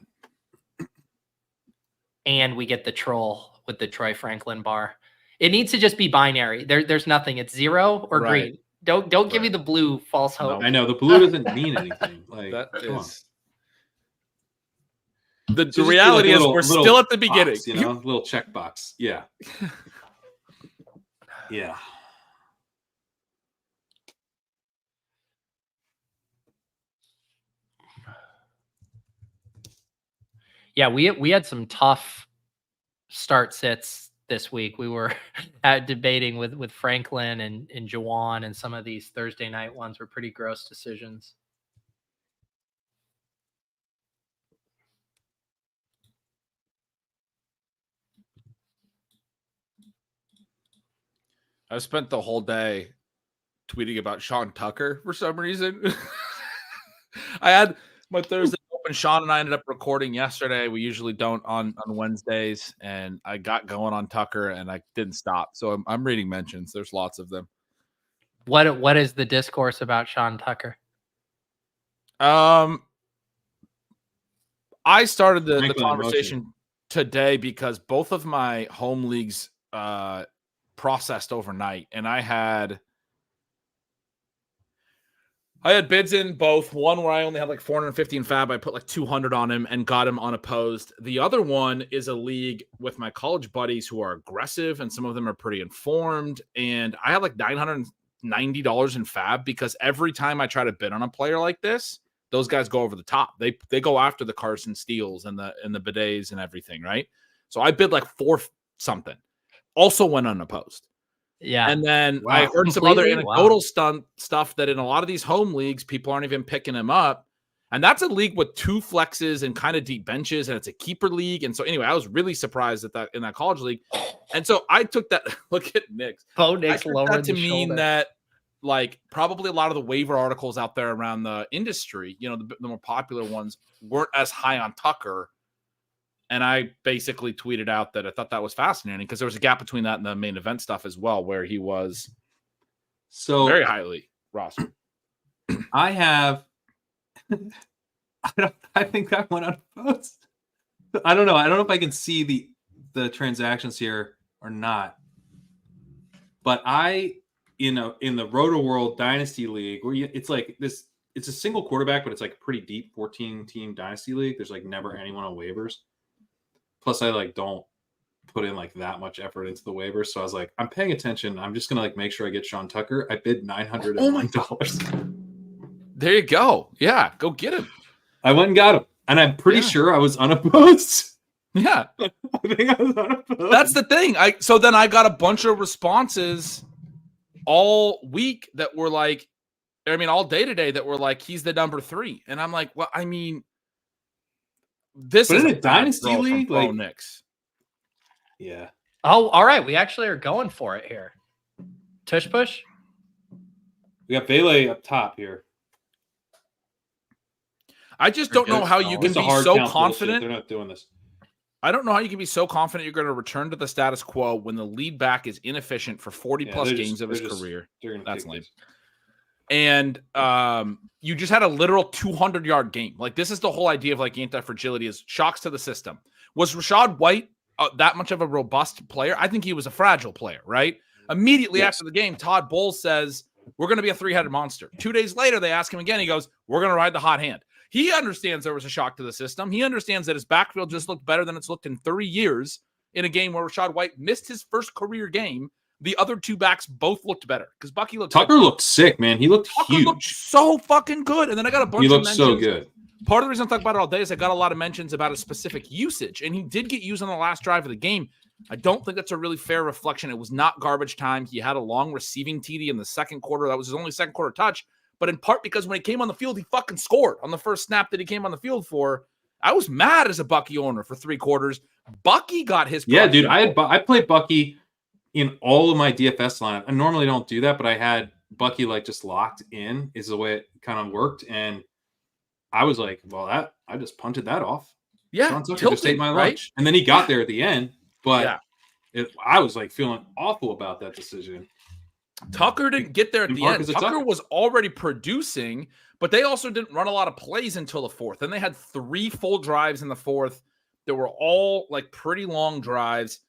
And we get the troll with the Troy Franklin bar. It needs to just be binary. There's nothing. It's 0 or green. Don't give me the blue false hope. I know the blue doesn't mean anything. Like That come is the reality is we're still at the box, beginning. You know, little checkbox. Yeah. Yeah. Yeah, we had some tough start sits this week. We were debating with Franklin and Juwan, and some of these Thursday night ones were pretty gross decisions. I spent the whole day tweeting about Sean Tucker for some reason. I had my Thursday open. Sean and I ended up recording yesterday. We usually don't on Wednesdays, and I got going on Tucker, and I didn't stop. So I'm reading mentions. There's lots of them. What is the discourse about Sean Tucker? I started the conversation today because both of my home leagues processed overnight, and I had bids in both. One where I only had like 450 in fab. I put like 200 on him and got him unopposed. The other one is a league with my college buddies who are aggressive, and some of them are pretty informed. And I had like $990 in fab because every time I try to bid on a player like this, those guys go over the top. They go after the Carson Steeles and the bidets and everything, right? So I bid like 4 something. Also went unopposed. Yeah. And then I heard some other anecdotal stuff that in a lot of these home leagues, people aren't even picking him up. And that's a league with 2 flexes and kind of deep benches, and it's a keeper league. And so anyway, I was really surprised at that in that college league. And so I took that look at Nick's. Nick's lowering to the mean shoulder. that like probably a lot of the waiver articles out there around the industry, you know, the more popular ones weren't as high on Tucker. And I basically tweeted out that I thought that was fascinating because there was a gap between that and the main event stuff as well, where he was very highly rostered. I have. I think that went unopposed. I don't know. I don't know if I can see the transactions here or not. But in the Roto World Dynasty League, where it's like this, it's a single quarterback, but it's like a pretty deep 14-team Dynasty League. There's like never anyone on waivers. Plus, I like don't put in like that much effort into the waivers. So I was like, I'm paying attention. I'm just gonna like make sure I get Sean Tucker. I bid $901. There you go. Yeah, go get him. I went and got him, and I'm pretty sure I was unopposed. Yeah, I think I was unopposed. That's the thing. So then I got a bunch of responses all week that were like, I mean, all day today that were like, he's the number 3, and I'm like, well, I mean, this is a dynasty league, like Knicks. Yeah. Oh, all right. We actually are going for it here. Tush push. We got Bailey up top here. I just don't know how you can be so confident. They're not doing this. I don't know how you can be so confident you're going to return to the status quo when the lead back is inefficient for 40-plus games of his career. That's lame. And you just had a literal 200-yard game. Like, this is the whole idea of, like, anti-fragility is shocks to the system. Was Rachaad White that much of a robust player? I think he was a fragile player, right? Immediately after the game, Todd Bowles says, we're going to be a 3-headed monster. 2 days later, they ask him again. He goes, we're going to ride the hot hand. He understands there was a shock to the system. He understands that his backfield just looked better than it's looked in 30 years in a game where Rachaad White missed his first career game. The other 2 backs both looked better because Bucky looked Tucker looked sick, man. He looked Tucker huge. Looked so fucking good. And then I got a bunch of mentions. He looked so good. Part of the reason I'm talking about it all day is I got a lot of mentions about his specific usage, and he did get used on the last drive of the game. I don't think that's a really fair reflection. It was not garbage time. He had a long receiving TD in the second quarter. That was his only second quarter touch. But in part because when he came on the field, he fucking scored on the first snap that he came on the field for. I was mad as a Bucky owner for 3 quarters. Bucky got his. Yeah, dude. I played Bucky in all of my DFS lineup. I normally don't do that, but I had Bucky like just locked in is the way it kind of worked. And I was like, well, I just punted that off. Yeah, Sean Tucker just ate my lunch. Right? And then he got there at the end. But I was like feeling awful about that decision. Tucker didn't get there at the end. Tucker was already producing, but they also didn't run a lot of plays until the 4th. And they had 3 full drives in the 4th that were all like pretty long drives.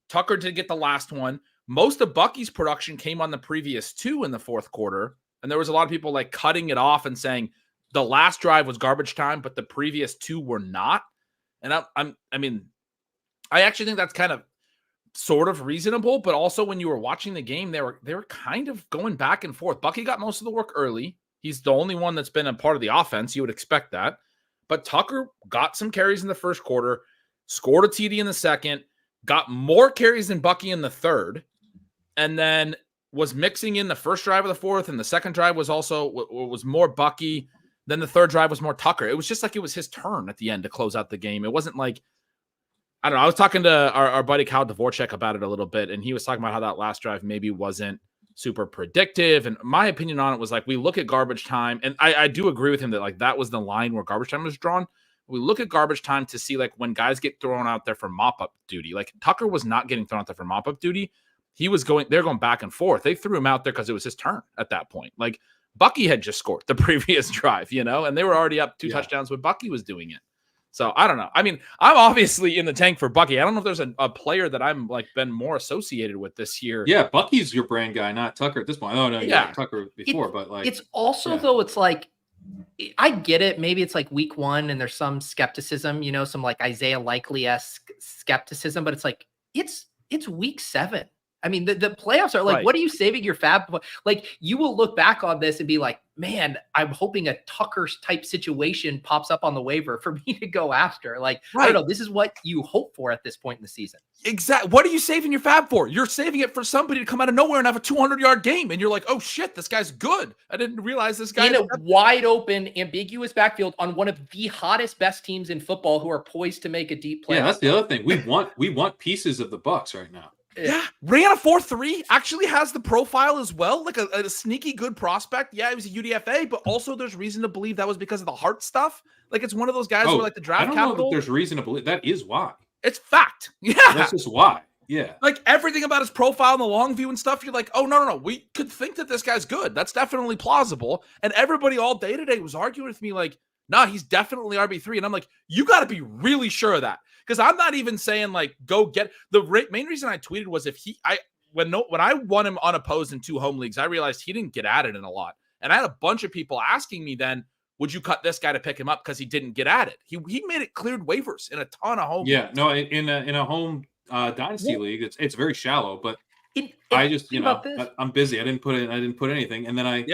Tucker did get the last one. Most of Bucky's production came on the previous 2 in the 4th quarter. And there was a lot of people like cutting it off and saying the last drive was garbage time, but the previous 2 were not. And I mean, I actually think that's kind of sort of reasonable, but also when you were watching the game, they were kind of going back and forth. Bucky got most of the work early. He's the only one that's been a part of the offense. You would expect that. But Tucker got some carries in the first quarter, scored a TD in the second, got more carries than Bucky in the third, and then was mixing in the first drive of the 4th, and the second drive was more Bucky. Then the third drive was more Tucker. It was just like it was his turn at the end to close out the game. It wasn't like, I don't know. I was talking to our buddy Kyle Dvorak about it a little bit, and he was talking about how that last drive maybe wasn't super predictive. And my opinion on it was like, we look at garbage time, and I do agree with him that like that was the line where garbage time was drawn. We look at garbage time to see like when guys get thrown out there for mop-up duty. Like Tucker was not getting thrown out there for mop-up duty. They're going back and forth. They threw him out there because it was his turn at that point. Like Bucky had just scored the previous drive, and they were already up 2 touchdowns when Bucky was doing it. So I don't know. I mean, I'm obviously in the tank for Bucky. I don't know if there's a player that I'm like been more associated with this year. Yeah, Bucky's your brand guy, not Tucker at this point. Oh no, yeah, Tucker before, but like it's also though it's like I get it. Maybe it's like week 1 and there's some skepticism, some like Isaiah Likely-esque skepticism, but it's like it's week 7. I mean, the playoffs are like, Right. what are you saving your fab? Like, you will look back on this and be like, man, I'm hoping a Tucker type situation pops up on the waiver for me to go after. Like, I don't know. This is what you hope for at this point in the season. Exactly. What are you saving your fab for? You're saving it for somebody to come out of nowhere and have a 200-yard game. And you're like, oh shit, this guy's good. I didn't realize this guy. In a wide open, ambiguous backfield on one of the hottest, best teams in football who are poised to make a deep play. Yeah, that's the other thing. We want pieces of the Bucks right now. Yeah, ran a 4.3, actually has the profile as well, like a sneaky good prospect. Yeah, he was a UDFA, but also there's reason to believe that was because of the heart stuff. Like, it's one of those guys who are like the draft I don't capital. know that there's reason to believe. That is why. It's fact. Yeah. That's just why. Yeah. Like, everything about his profile and the long view and stuff, you're like, oh, no. We could think that this guy's good. That's definitely plausible. And everybody all day today was arguing with me like, nah, he's definitely RB3. And I'm like, you got to be really sure of that. Because I'm not even saying like go get the main reason I tweeted was when I won him unopposed in 2 home leagues, I realized he didn't get added in a lot, and I had a bunch of people asking me then, would you cut this guy to pick him up because he didn't get added? He made it cleared waivers in a ton of home. Yeah, leagues. no, in a home dynasty league, it's very shallow, but I just I'm busy. I didn't put anything, and then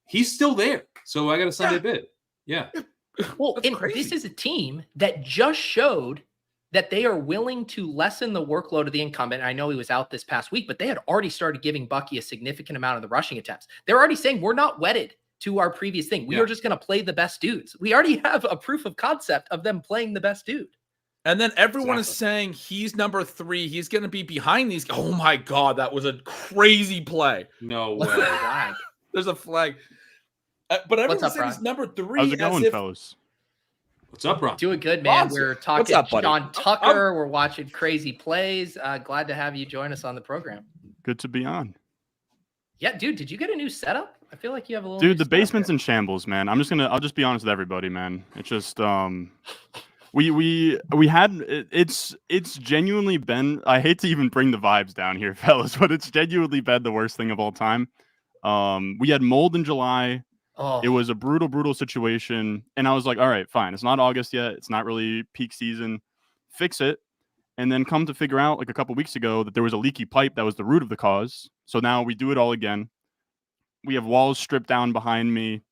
he's still there, so I got a Sunday bid. Yeah. Well, and this is a team that just showed that they are willing to lessen the workload of the incumbent. I know he was out this past week, but they had already started giving Bucky a significant amount of the rushing attempts. They're already saying we're not wedded to our previous thing. We are just going to play the best dudes. We already have a proof of concept of them playing the best dude. And then everyone is saying he's number 3. He's going to be behind these. Oh my God, that was a crazy play. No way. There's a flag. But everyone's saying he's number 3. How's it going, fellas? What's up, Ron? Doing good, man. Bonzo. We're talking What's up, Sean Tucker. We're watching crazy plays. Glad to have you join us on the program. Good to be on. Yeah, dude, did you get a new setup? I feel like you have a little. Dude, the basement's in shambles, man. I'll just be honest with everybody, man. It's just we had it's genuinely been, I hate to even bring the vibes down here, fellas, but it's genuinely been the worst thing of all time. We had mold in July. It was a brutal situation. And I was like, all right, fine. It's not August yet. It's not really peak season. Fix it. And then come to figure out like a couple weeks ago that there was a leaky pipe that was the root of the cause. So now we do it all again. We have walls stripped down behind me.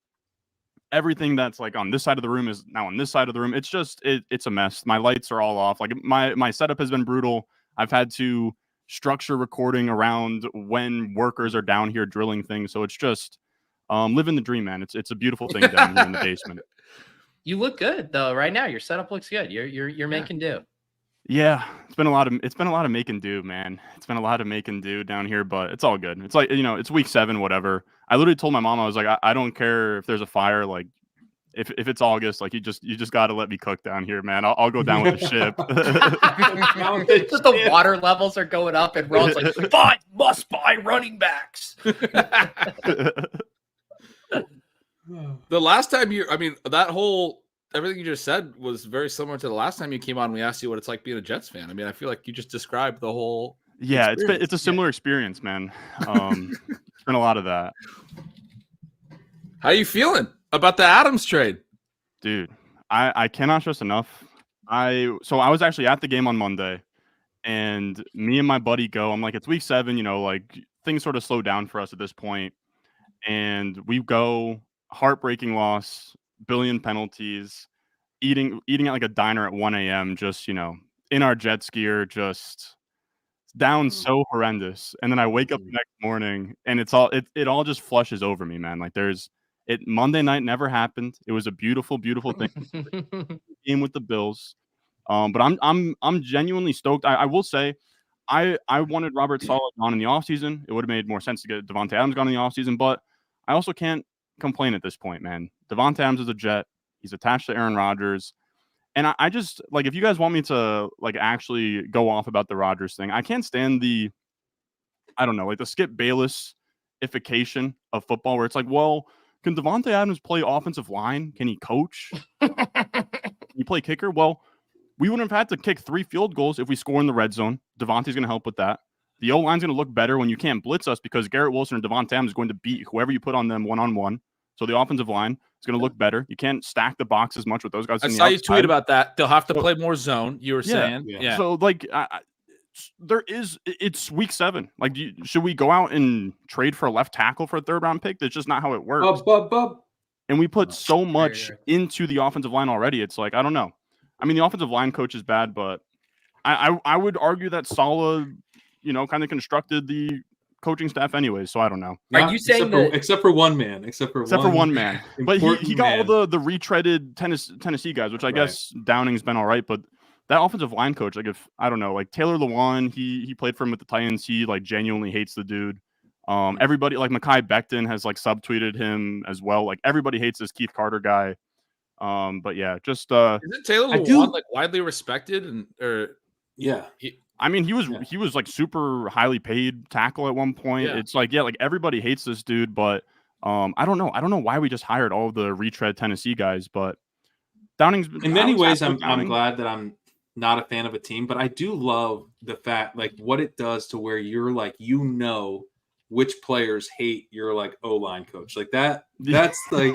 Everything that's like on this side of the room is now on this side of the room. It's just, it's a mess. My lights are all off. Like my setup has been brutal. I've had to structure recording around when workers are down here drilling things. So it's just, living the dream, man. It's a beautiful thing down here in the basement. You look good though. Right now, your setup looks good. You're making do. Yeah, it's been a lot of making do, man. It's been a lot of making do down here, but it's all good. It's like, it's week 7, whatever. I literally told my mom, I was like, I don't care if there's a fire. Like, if it's August, like you just got to let me cook down here, man. I'll go down with the ship. Just the water levels are going up, and Ron's like, "But must buy running backs." The last time everything you just said was very similar to the last time you came on. We asked you what it's like being a Jets fan. I mean, I feel like you just described the whole. Yeah, it's a similar experience, man. It's been a lot of that. How you feeling about the Adams trade? Dude, I cannot stress enough. I was actually at the game on Monday, and me and my buddy go. I'm like, it's week 7, like things sort of slow down for us at this point, and we go. Heartbreaking loss, billion penalties, eating at like a diner at 1 a.m. Just in our jet skier, just down so horrendous. And then I wake up the next morning, and it all just flushes over me, man. Like Monday night never happened. It was a beautiful thing. Game with the Bills, but I'm genuinely stoked. I will say, I wanted Robert Saleh gone in the offseason. It would have made more sense to get Davante Adams gone in the offseason, but I also can't complain at this point, man. Davante Adams is a Jet. He's attached to Aaron Rodgers. And I just, like, if you guys want me to, like, actually go off about the Rodgers thing, I can't stand the Skip Bayless-ification of football where it's like, well, can Davante Adams play offensive line? Can he coach? Can he play kicker? Well, we wouldn't have had to kick 3 field goals if we score in the red zone. Davante's going to help with that. The O-line's going to look better when you can't blitz us because Garrett Wilson or Davante Adams is going to beat whoever you put on them one-on-one. So the offensive line is going to look better. You can't stack the box as much with those guys. I saw you tweet about that. They'll have to play more zone. You were saying, yeah. So like, it's week 7. Like, should we go out and trade for a left tackle for a 3rd round pick? That's just not how it works. And we put so much into the offensive line already. It's like, I don't know. I mean, the offensive line coach is bad, but I would argue that Saleh, kind of constructed the coaching staff anyway. So I don't know. Are you saying except for one man? Except for one man. But he got all the retreaded Tennessee guys, which I guess Downing's been all right. But that offensive line coach, like, if I don't know, like Taylor Lewan, he played for him with the Titans. He like genuinely hates the dude. Everybody, like Mekhi Becton has like subtweeted him as well. Like, everybody hates this Keith Carter guy. But yeah, just is it Taylor Lewan like widely respected he was like super highly paid tackle at one point. Yeah. It's like, like everybody hates this dude, but I don't know why we just hired all of the retread Tennessee guys, but Downing's in many ways I'm glad that I'm not a fan of a team, but I do love the fact like what it does to where you're like, which players hate your like O-line coach. Like that's like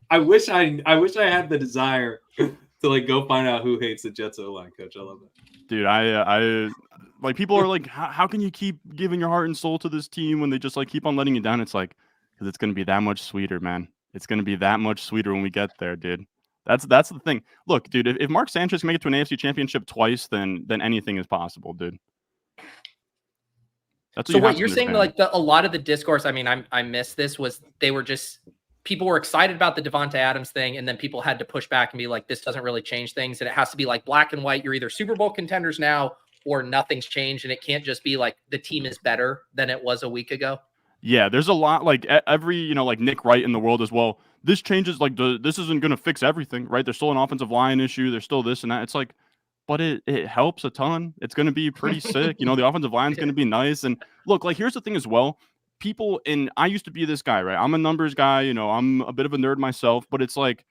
I wish I had the desire to like go find out who hates the Jets O-line coach. I love it. Dude, I like, people are like, how can you keep giving your heart and soul to this team when they just like keep on letting you down? It's like, because it's going to be that much sweeter, man. It's going to be that much sweeter when we get there, dude. That's the thing. Look, dude, if Mark Sanchez can make it to an AFC championship twice, then anything is possible, dude. That's what you're saying, like a lot of the discourse, I mean, I missed this, was people were excited about the Davante Adams thing, and then people had to push back and be like, this doesn't really change things, and it has to be like black and white. You're either Super Bowl contenders now or nothing's changed, and it can't just be like the team is better than it was a week ago. Yeah, there's a lot, like every, like Nick Wright in the world as well. This changes, like this isn't going to fix everything, right? There's still an offensive line issue. There's still this and that. It's like, but it helps a ton. It's going to be pretty sick. The offensive line is going to be nice. And look, like, here's the thing as well. People, and I used to be this guy, right? I'm a numbers guy, I'm a bit of a nerd myself, but it's like,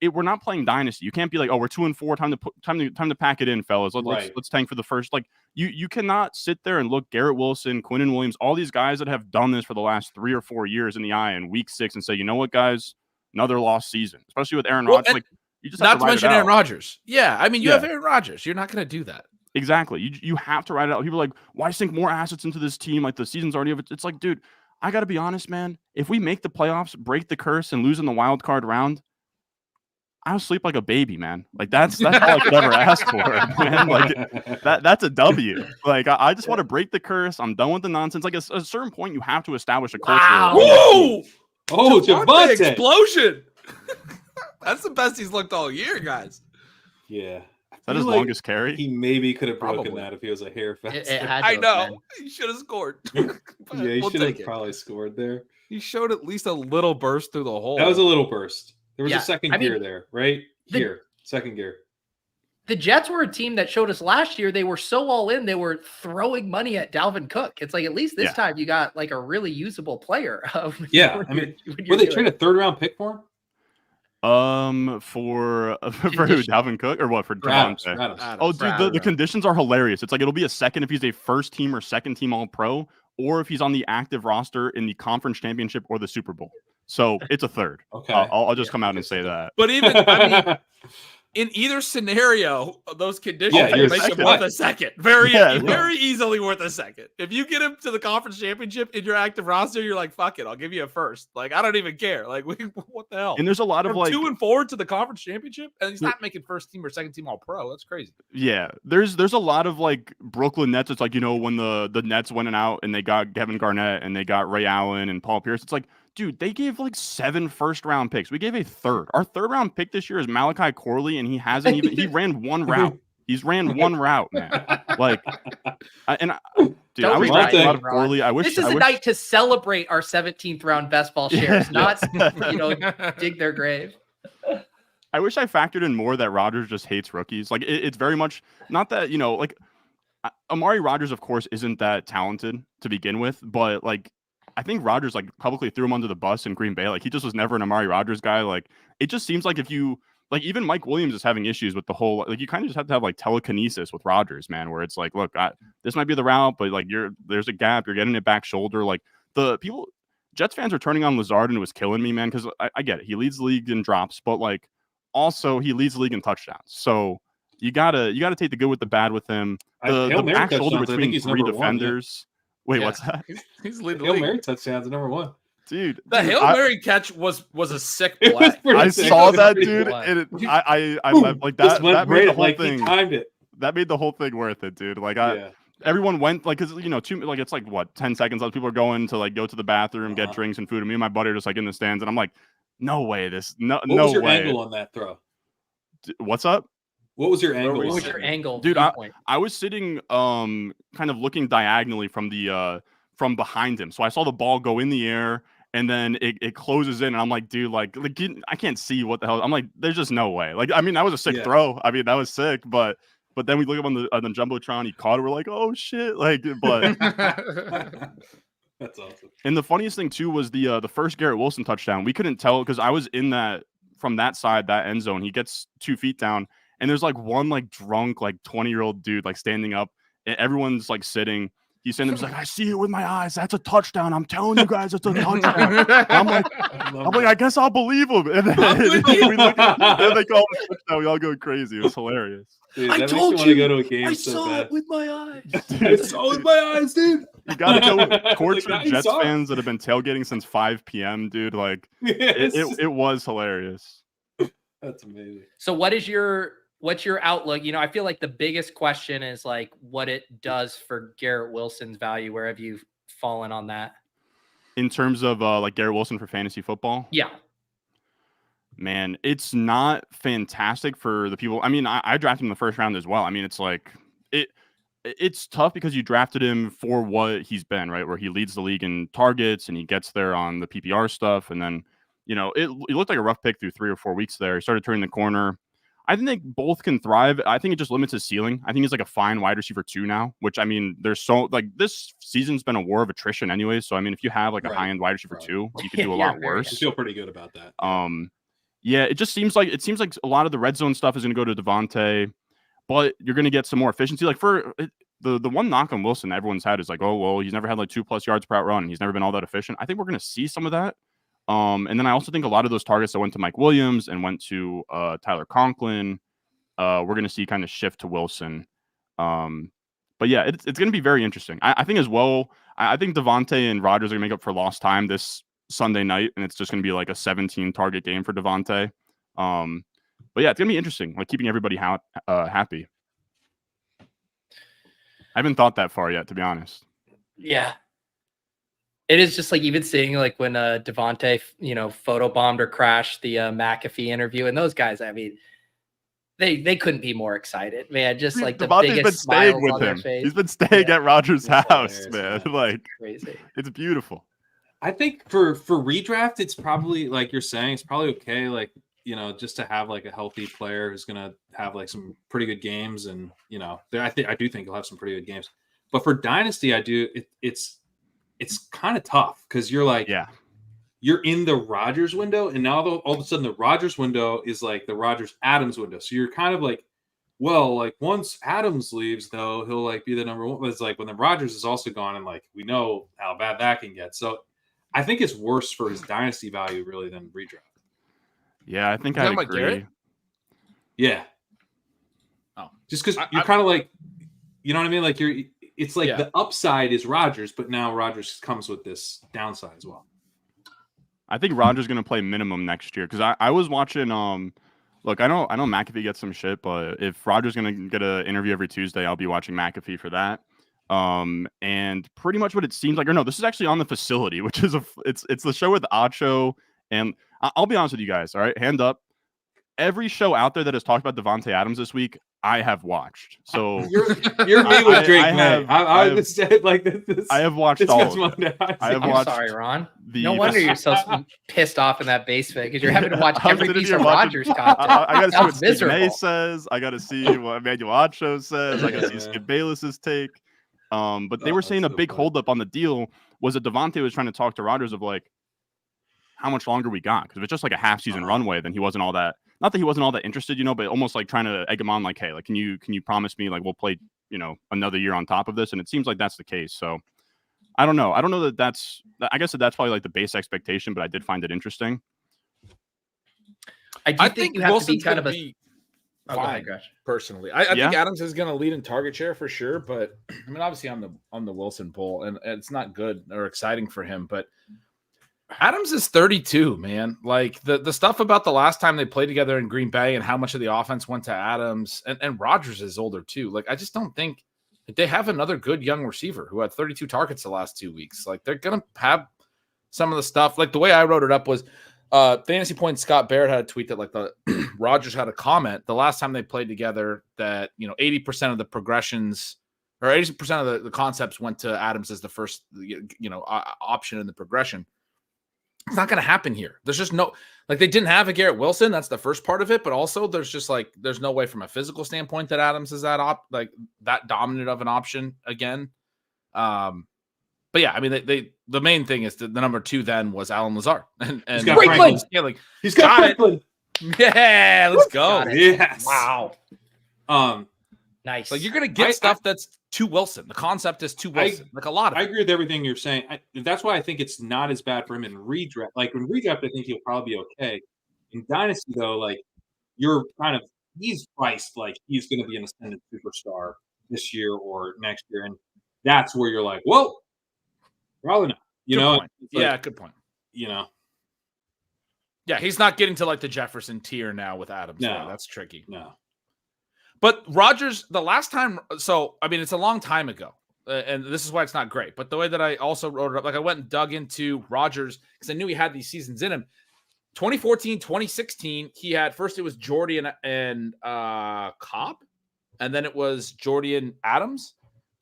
we're not playing dynasty. You can't be like, oh, we're 2-4, time to pack it in, fellas. Let's tank for the first. Like, you cannot sit there and look Garrett Wilson, Quinnen Williams, all these guys that have done this for the last 3 or 4 years in the eye in week 6 and say, you know what, guys, another lost season, especially with Aaron Rodgers. Like, you just have not to mention Aaron Rodgers. Yeah, I mean, you have Aaron Rodgers. You're not going to do that. Exactly. You have to ride it out. People are like, why sink more assets into this team? Like, the season's already over. It's like, dude, I got to be honest, man. If we make the playoffs, break the curse, and lose in the wild card round, I'll sleep like a baby, man. Like, that's all I could ever ask for, man. Like, that's a W. Like, I just want to break the curse. I'm done with the nonsense. Like, at a certain point, you have to establish a culture. Wow. Whoa! Oh, Davante explosion! That's the best he's looked all year, guys. Yeah. Is that his longest carry? He maybe could have broken that if he was a hair faster. I know. He should have scored. Yeah, he should have probably scored there. He showed at least a little burst through the hole. That was a little burst. There was a second gear there, right? Second gear. The Jets were a team that showed us last year they were so all in, they were throwing money at Dalvin Cook. It's like, at least this time you got like a really usable player. Yeah. I mean, were they trade a 3rd round pick for him? For who, Dalvin Cook, or what, for Adams. Oh, dude, the conditions are hilarious. It's like, it'll be a second if he's a first team or second team All Pro, or if he's on the active roster in the conference championship or the Super Bowl. So it's a 3rd. Okay, I'll just come out and say that. But even, I mean, in either scenario, those conditions make him worth a second. Very easily worth a second. If you get him to the conference championship in your active roster, you're like, fuck it, I'll give you a first. Like, I don't even care. Like, what the hell? And there's a lot of like 2-4 to the conference championship, and he's not making first team or second team All Pro. That's crazy. Yeah, there's a lot of like Brooklyn Nets. It's like, when the Nets went out and they got Kevin Garnett and they got Ray Allen and Paul Pierce. It's like, dude, they gave like 7 first-round picks. We gave a 3rd. Our 3rd-round pick this year is Malachi Corley, and he ran one route. He's ran one route, man. Like, dude, I was talking about Corley. This is a night to celebrate our 17th round best ball shares, not dig their grave. I wish I factored in more that Rodgers just hates rookies. Like, it's very much not that, like, Amari Rodgers, of course, isn't that talented to begin with, but like, I think Rodgers like publicly threw him under the bus in Green Bay. Like, he just was never an Amari Rodgers guy. Like, it just seems like if you like, even Mike Williams is having issues with the whole, like, you kind of just have to have like telekinesis with Rodgers, man, where it's like, look, this might be the route, but like, there's a gap. You're getting it back shoulder. Like, Jets fans are turning on Lazard, and it was killing me, man. Cause I get it. He leads the league in drops, but like, also he leads the league in touchdowns. So you gotta take the good with the bad with him. The back shoulder between three defenders. Wait, what's that? He's leading the Hail league. Mary touchdowns are number 1. Dude, The Hail Mary catch was a sick play. I saw that, dude, and I like that. That made the whole thing. He timed it. That made the whole thing worth it, dude. Like everyone went like, cause it's like what 10 seconds. Other people are going to like go to the bathroom, get drinks and food, and me and my buddy are just like in the stands, and I'm like, no way, What was your angle on that throw? What's up? What was your angle? What was your angle, dude? I was sitting kind of looking diagonally from the from behind him, so I saw the ball go in the air. And then it closes in, and I'm like, dude, like I can't see what the hell. I'm like, there's just no way. Like, I mean, that was a sick throw. I mean, that was sick. But then we look up on the jumbotron, he caught it. We're like, oh shit, like, but that's awesome. And the funniest thing too was the first Garrett Wilson touchdown. We couldn't tell because I was in that from that side, that end zone. He gets 2 feet down, and there's like one like drunk like 20-year-old dude like standing up, and everyone's like sitting. He's saying, "He's like, I see it with my eyes. That's a touchdown. I'm telling you guys, it's a touchdown." I'm like, I guess I'll believe him. And then, they call it a touchdown. We all go crazy. It was hilarious. Dude, I told you. Go to a game I saw it with my eyes. I saw it with my eyes, dude. You gotta go torture Jets fans that have been tailgating since 5 p.m., dude. Like, it was hilarious. That's amazing. So, what's your outlook? I feel like the biggest question is like what it does for Garrett Wilson's value. Where have you fallen on that? In terms of like Garrett Wilson for fantasy football? Yeah. Man, it's not fantastic for the people. I mean, I drafted him in the first round as well. I mean, it's like it's tough because you drafted him for what he's been, right? Where he leads the league in targets and he gets there on the PPR stuff. And then, it looked like a rough pick through 3 or 4 weeks there. He started turning the corner. I think they both can thrive. I think it just limits his ceiling. I think he's like a fine wide receiver 2 now, which I mean, there's so like this season's been a war of attrition anyway. So I mean, if you have like a high end wide receiver 2, you can do a lot worse. I feel pretty good about that. Yeah, it seems like a lot of the red zone stuff is going to go to Davante, but you're going to get some more efficiency. Like for the one knock on Wilson everyone's had is like, oh well, he's never had like 2+ yards per out run, and he's never been all that efficient. I think we're going to see some of that. And then I also think a lot of those targets that went to Mike Williams and went to Tyler Conklin, we're going to see kind of shift to Wilson. But yeah, it's going to be very interesting. I think as well, I think Davante and Rodgers are going to make up for lost time this Sunday night, and it's just going to be like a 17 target game for Davante. But yeah, it's going to be interesting, like keeping everybody happy. I haven't thought that far yet, to be honest. Yeah. It is just like even seeing like when Davante, photobombed or crashed the McAfee interview, and those guys, I mean, they couldn't be more excited, man. Just like the biggest smiles on their face. He's been staying at Rodgers' house, man. Like crazy. It's beautiful. I think for redraft, it's probably like you're saying, it's probably okay. Like, just to have like a healthy player who's going to have like some pretty good games. And, I do think he'll have some pretty good games, but for dynasty, it's kind of tough because you're like, you're in the Rodgers window. And now all of a sudden the Rodgers window is like the Rodgers Adams window. So you're kind of like, well, like once Adams leaves though, he'll like be the number one. But it's like when the Rodgers is also gone, and like, we know how bad that can get. So I think it's worse for his dynasty value really than redraft. Yeah, I think I agree. Garrett? Yeah. Oh, just because you're kind of like, you know what I mean? Like it's like the upside is Rodgers, but now Rodgers comes with this downside as well. I think Rodgers going to play minimum next year because I was watching. Look, I know McAfee gets some shit, but if Rodgers going to get an interview every Tuesday, I'll be watching McAfee for that. And pretty much what it seems like, or no, this is actually on the facility, which is it's the show with Acho. And I'll be honest with you guys. All right, hand up. Every show out there that has talked about Davante Adams this week, I have watched. So you're me with Drake, man. I have said like this. I have watched all of it. I'm sorry, Ron. No wonder you're so pissed off in that base fit because you're having to watch every piece of Rodgers content. I got to see what Stepahnie says. I got to see what Emmanuel Acho says. I got to see Skip Bayless's take. But they were saying a big holdup on the deal was that Davante was trying to talk to Rodgers of like how much longer we got, because if it's just like a half season runway, then he wasn't all that. Not that he wasn't all that interested, but almost like trying to egg him on, like, hey, like, can you promise me like we'll play, another year on top of this? And it seems like that's the case. So I don't know. I don't know that's. I guess that's probably like the base expectation, but I did find it interesting. I think you have to be kind of a. fine personally. I think Adams is going to lead in target share for sure, but I mean, obviously on the Wilson poll, and it's not good or exciting for him. But Adams is 32, man. Like the stuff about the last time they played together in Green Bay and how much of the offense went to Adams, and Rodgers is older too. Like I just don't think they have another good young receiver who had 32 targets the last 2 weeks. Like they're going to have some of the stuff. Like the way I wrote it up was. Fantasy Points Scott Barrett had a tweet that like the Rodgers had a comment the last time they played together that 80% of the progressions or 80% of the concepts went to Adams as the first option in the progression. It's not going to happen here. There's just no they didn't have a Garrett Wilson. That's the first part of it, but also there's just there's no way from a physical standpoint that Adams is that that dominant of an option again. But yeah, I mean, the main thing is the number 2 then was Alan Lazard. And he's got Franklin. He's got Franklin. Yeah, let's go. Yes. Wow. Nice. You're going to get stuff that's to Wilson. The concept is to Wilson. A lot of it. I agree with everything you're saying. That's why I think it's not as bad for him in redraft. In redraft, I think he'll probably be okay. In Dynasty, though, you're he's priced he's going to be an ascendant superstar this year or next year. And that's where you're whoa. Probably not. Good point. Yeah, he's not getting to the Jefferson tier now with Adams. No, that's tricky. No. But Rodgers, the last time, so I mean, it's a long time ago, and this is why it's not great. But the way that I also wrote it up, I went and dug into Rodgers because I knew he had these seasons in him. 2014, 2016, he had first it was Jordy and Cobb, and then it was Jordy and Adams.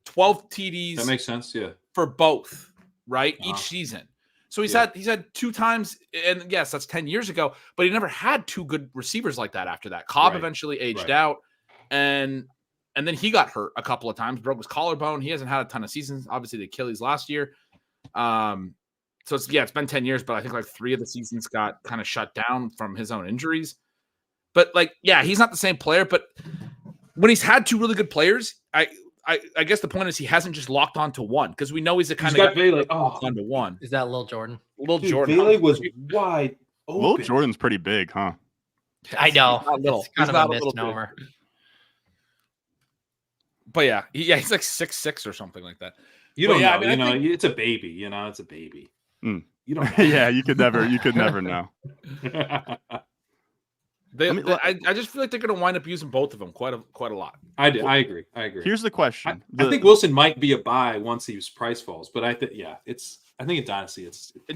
12 TDs. That makes sense. Yeah, for both. Right, each season. So he's had 2 times, and yes, that's 10 years ago. But he never had 2 good receivers like that after that. Cobb eventually aged out, and then he got hurt a couple of times, broke his collarbone. He hasn't had a ton of seasons. Obviously, the Achilles last year. So it's been 10 years, but I think 3 of the seasons got kind of shut down from his own injuries. But he's not the same player. But when he's had 2 really good players, I guess the point is he hasn't just locked onto one because we know he's the kind of guy locked onto one. Is that Lil Jordan? Jordan. Bailey was wide open. Lil Jordan's pretty big, huh? I know. It's kind of a misnomer. But yeah, he's 6'6" or something like that. You don't know. It's a baby. It's a baby. Mm. You don't know. Yeah, you could never know. I just feel like they're going to wind up using both of them quite a lot. I agree. Here's the question. I think Wilson might be a buy once his price falls, but I think in Dynasty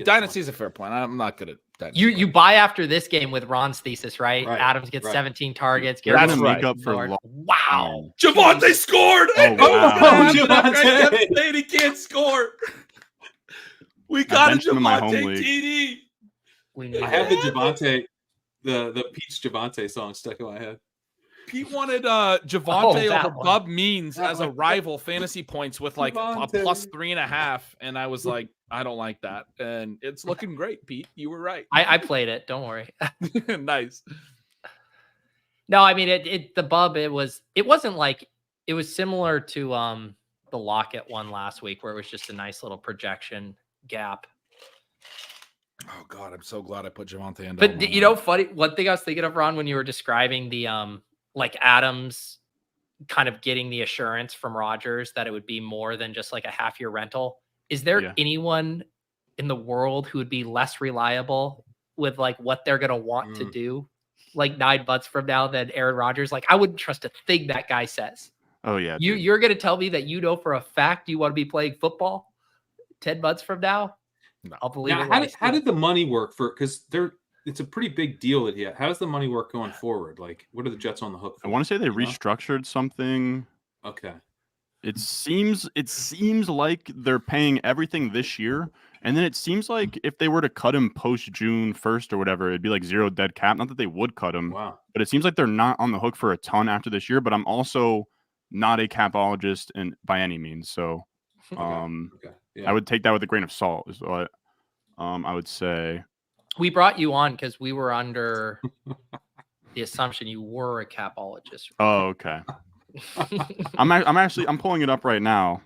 Dynasty is a fair point. I'm not good at that. You buy after this game with Ron's thesis, right? Adams gets 17 targets. That's make up for wow. Javonte scored. Oh, wow. Javonte, he can't score. We got a Javonte TD. I have the Javonte. The Peach Javonte song stuck in my head. Pete wanted Javonte over Bub Means as a rival fantasy points with a plus 3.5, and I was like, I don't like that, and it's looking great, Pete. You were right. I played it. Don't worry. Nice. No, I mean the Bub. It wasn't it was similar to the Lockett one last week where it was just a nice little projection gap. Oh God, I'm so glad I put Javonte in. But funny, one thing I was thinking of, Ron, when you were describing the Adams kind of getting the assurance from Rodgers that it would be more than just a half-year rental. Is there anyone in the world who would be less reliable with what they're gonna want to do 9 months from now than Aaron Rodgers? I wouldn't trust a thing that guy says. Oh yeah. You're gonna tell me that for a fact you want to be playing football 10 months from now? No. I'll believe it. How did the money work because it's a pretty big deal that he had. How does the money work going forward? What are the Jets on the hook for? I want to say they restructured something. Okay. It seems like they're paying everything this year, and then it seems like if they were to cut him post June 1st or whatever, it'd be 0 dead cap. Not that they would cut him, but it seems like they're not on the hook for a ton after this year. But I'm also not a capologist by any means, so I would take that with a grain of salt. Is what I would say. We brought you on because we were under the assumption you were a capologist. Oh, okay. I'm pulling it up right now.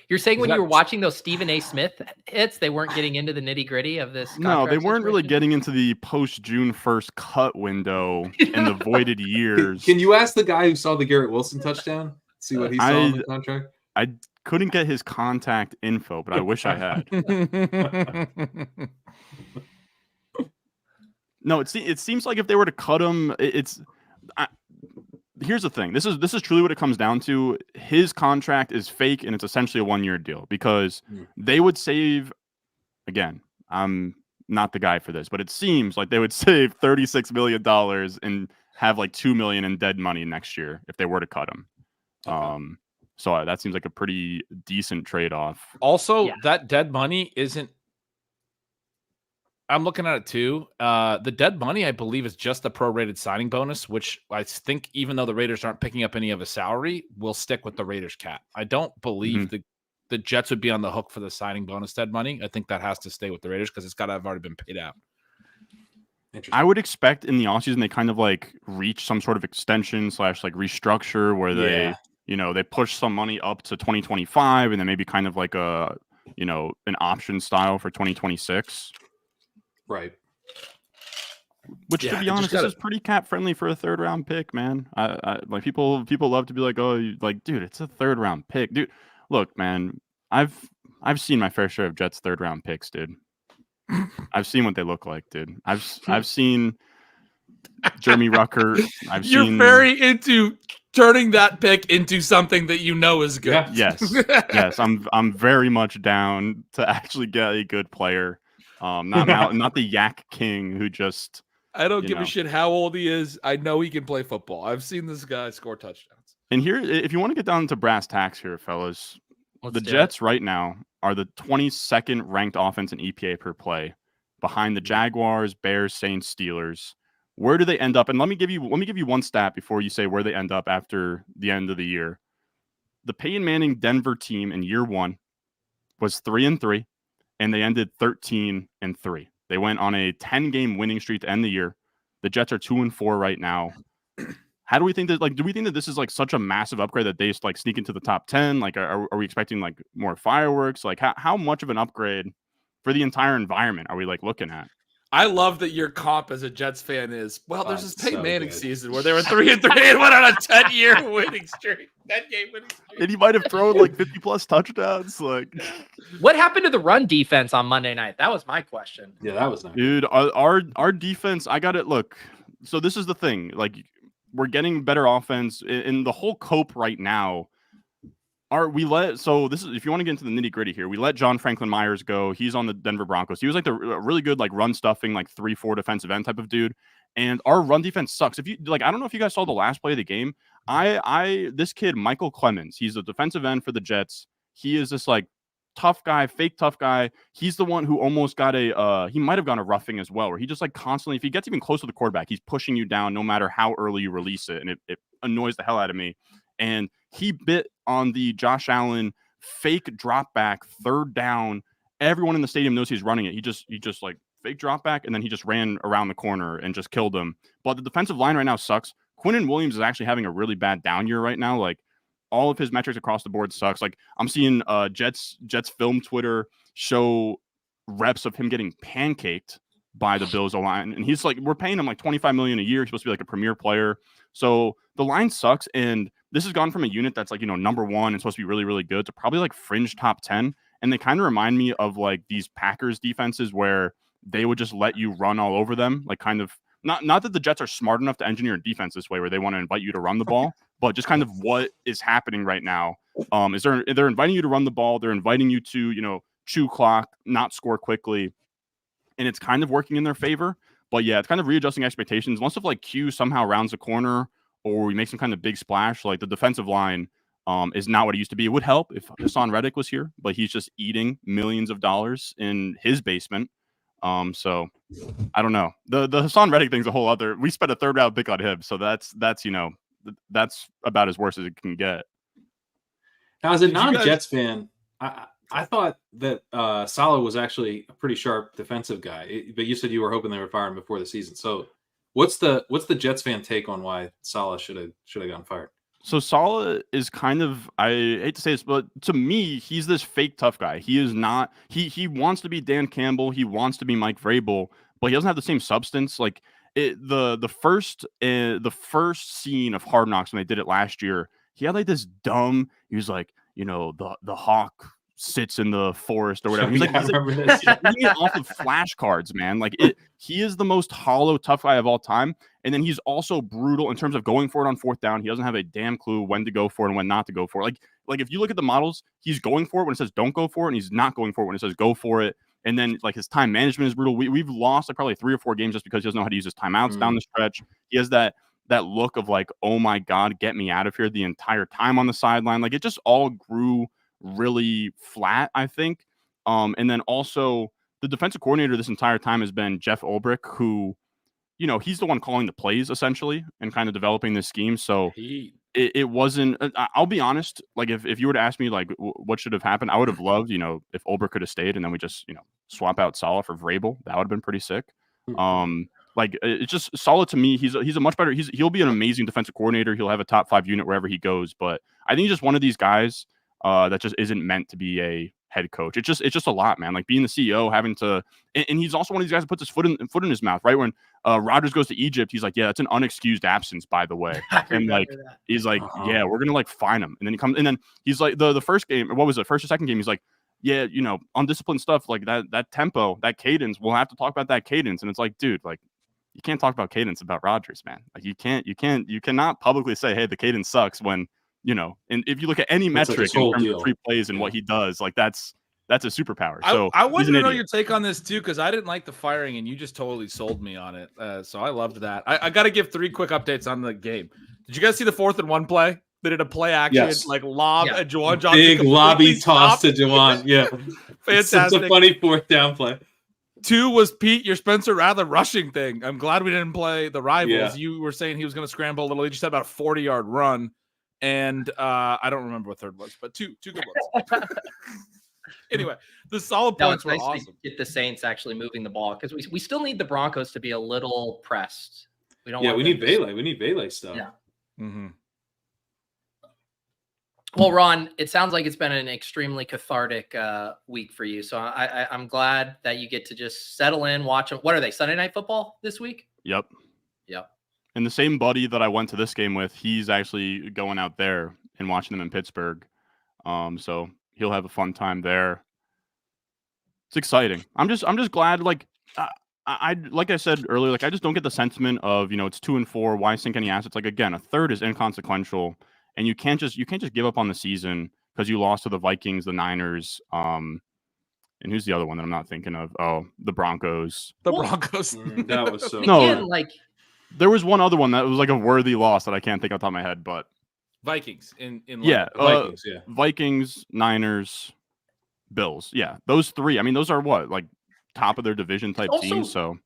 You're saying when you were watching those Stephen A. Smith hits, they weren't getting into the nitty gritty of this? No, they weren't really situation? getting into the post June 1st cut window and the voided years. Can you ask the guy who saw the Garrett Wilson touchdown? See what he saw in the contract? I couldn't get his contact info, but I wish I had. No, it seems like if they were to cut him, here's the thing. This is truly what it comes down to. His contract is fake, and it's essentially a 1-year deal because they would save. Again, I'm not the guy for this, but it seems like they would save $36 million and have like $2 million in dead money next year if they were to cut him. Okay. So that seems like a pretty decent trade-off. Also, that dead money isn't. I'm looking at it too. The dead money, I believe, is just the prorated signing bonus, which I think, even though the Raiders aren't picking up any of his salary, will stick with the Raiders cap. I don't believe the Jets would be on the hook for the signing bonus dead money. I think that has to stay with the Raiders because it's got to have already been paid out. I would expect in the offseason they kind of like reach some sort of extension / like restructure where they, they push some money up to 2025 and then maybe kind of like a, an option style for 2026. Right. Which, to be honest, this is pretty cap friendly for a 3rd round pick, man. I like people love to be like, oh, dude, it's a 3rd round pick, dude. Look, man, I've seen my fair share of Jets 3rd round picks, dude. I've seen what they look like, dude. I've seen Jeremy Rucker. You're very into turning that pick into something that you know is good. Yeah. Yes. I'm very much down to actually get a good player. Not the Yak King who just. I don't give a shit how old he is. I know he can play football. I've seen this guy score touchdowns. And here, if you want to get down to brass tacks here, fellas, the Jets right now are the 22nd ranked offense in EPA per play, behind the Jaguars, Bears, Saints, Steelers. Where do they end up? And let me give you one stat before you say where they end up after the end of the year. The Peyton Manning Denver team in year 1 was 3-3. And they ended 13-3. They went on a 10-game winning streak to end the year. The Jets are 2-4 right now. How do we think that? Like, do we think that this is like such a massive upgrade that they just like sneak into the top 10? Like, are we expecting like more fireworks? Like, how much of an upgrade for the entire environment are we like looking at? I love that your comp as a Jets fan is, there's this Peyton Manning season where they were 3-3 and went on a 10-year winning streak. 10-game winning streak. And he might have thrown like 50+ touchdowns. Like, what happened to the run defense on Monday night? That was my question. Yeah, that was nice. Dude, our defense, I got it. Look, so this is the thing. Like, we're getting better offense in the whole cope right now. This is, if you want to get into the nitty gritty here, we let John Franklin Myers go. He's on the Denver Broncos. He was like the really good, like run stuffing, like 3-4 defensive end type of dude. And our run defense sucks. If you like, I don't know if you guys saw the last play of the game. This kid, Michael Clemens, he's a defensive end for the Jets. He is this like tough guy, fake tough guy. He's the one who almost got he might have gone a roughing as well, where he just like constantly, if he gets even close to the quarterback, he's pushing you down no matter how early you release it. And it annoys the hell out of me. And he bit on the Josh Allen fake drop back 3rd down. Everyone in the stadium knows he's running it. He just like fake drop back, and then he just ran around the corner and just killed him. But the defensive line right now sucks. Quinnen Williams is actually having a really bad down year right now. Like, all of his metrics across the board sucks. Like, I'm seeing Jets film Twitter show reps of him getting pancaked by the Bills line, and he's like, we're paying him like $25 million a year. He's supposed to be like a premier player. So the line sucks, and this has gone from a unit that's like, number 1 and supposed to be really, really good to probably like fringe top 10. And they kind of remind me of like these Packers defenses where they would just let you run all over them. Like, kind of not that the Jets are smart enough to engineer a defense this way where they want to invite you to run the ball, but just kind of what is happening right now. They're inviting you to run the ball. They're inviting you to, chew clock, not score quickly. And it's kind of working in their favor. But yeah, it's kind of readjusting expectations. Unless if like Q somehow rounds a corner or we make some kind of big splash, like the defensive line is not what it used to be. It would help if Hassan Reddick was here, but he's just eating millions of dollars in his basement. So I don't know. The Hassan Reddick thing's a whole other. We spent a 3rd round pick on him, so that's about as worse as it can get. Now, as a non-Jets fan, I thought that Saleh was actually a pretty sharp defensive guy, but you said you were hoping they would fire him before the season. So what's the Jets fan take on why Saleh should have gotten fired? So Saleh is kind of, I hate to say this, but to me, he's this fake tough guy. He is not. He wants to be Dan Campbell. He wants to be Mike Vrabel, but he doesn't have the same substance. Like the first scene of Hard Knocks when they did it last year, he had like this dumb. He was like, the hawk sits in the forest or whatever. He's I remember this. he's reading it off of flashcards, man. Like he is the most hollow tough guy of all time. And then he's also brutal in terms of going for it on fourth down. He doesn't have a damn clue when to go for it and when not to go for it. Like if you look at the models, he's going for it when it says don't go for it, and he's not going for it when it says go for it. And then like his time management is brutal. We've lost like probably 3 or 4 games just because he doesn't know how to use his timeouts down the stretch. He has that look of like, oh my God, get me out of here the entire time on the sideline. Like it just all grew really flat, I think. And then also the defensive coordinator this entire time has been Jeff Ulbrich, who, he's the one calling the plays essentially and kind of developing this scheme. So it wasn't, I'll be honest, like if you were to ask me like what should have happened, I would have loved, if Ulbrich could have stayed and then we just, swap out Saleh for Vrabel. That would have been pretty sick. Like it's just Saleh to me. He's a much better. He'll be an amazing defensive coordinator. He'll have a top 5 unit wherever he goes. But I think he's just one of these guys that just isn't meant to be a head coach. It's just a lot, man. Like being the CEO, having to, and he's also one of these guys that puts his foot in his mouth. Right when Rodgers goes to Egypt, he's like, yeah, that's an unexcused absence, by the way. And like he's like, yeah, we're gonna like fine him. And then he comes, and then he's like the first game, what was it, first or second game? He's like, yeah, undisciplined stuff like that tempo, that cadence. We'll have to talk about that cadence. And it's like, dude, like you can't talk about cadence about Rodgers, man. Like you cannot publicly say, hey, the cadence sucks when. And if you look at any metric in terms of free plays and what he does, like that's a superpower. So I wanted to know your take on this too, because I didn't like the firing and you just totally sold me on it. So I loved that. I got to give 3 quick updates on the game. Did you guys see the 4th and 1 play? They did a play action, like lob at Juwan Johnson. Big lobby toss to Juwan. Yeah. Fantastic. It's a funny 4th down play. 2 was Pete, your Spencer Rattler rushing thing. I'm glad we didn't play the rivals. Yeah. You were saying he was going to scramble a little. He just had about a 40-yard run. And I don't remember what 3rd was, but two good ones. Anyway, the solid points were awesome. To get the Saints actually moving the ball because we still need the Broncos to be a little pressed. We don't. Yeah, we need Bailey. We need Bailey stuff. Yeah. Mm-hmm. Well, Ron, it sounds like it's been an extremely cathartic week for you. So I'm glad that you get to just settle in, watch them. What are they? Sunday Night Football this week? Yep. Yep. And the same buddy that I went to this game with, he's actually going out there and watching them in Pittsburgh. So he'll have a fun time there. It's exciting. I'm just glad. Like like I said earlier, like I just don't get the sentiment of it's 2-4. Why sink any assets? Like again, a third is inconsequential, and you can't just give up on the season because you lost to the Vikings, the Niners, and who's the other one that I'm not thinking of? Oh, the Broncos. The Broncos. That was so no. There was one other one that was like a worthy loss that I can't think off the top of my head, but Vikings in Vikings, Vikings, Niners, Bills. Yeah, those 3. I mean, those are what, like top of their division type teams. So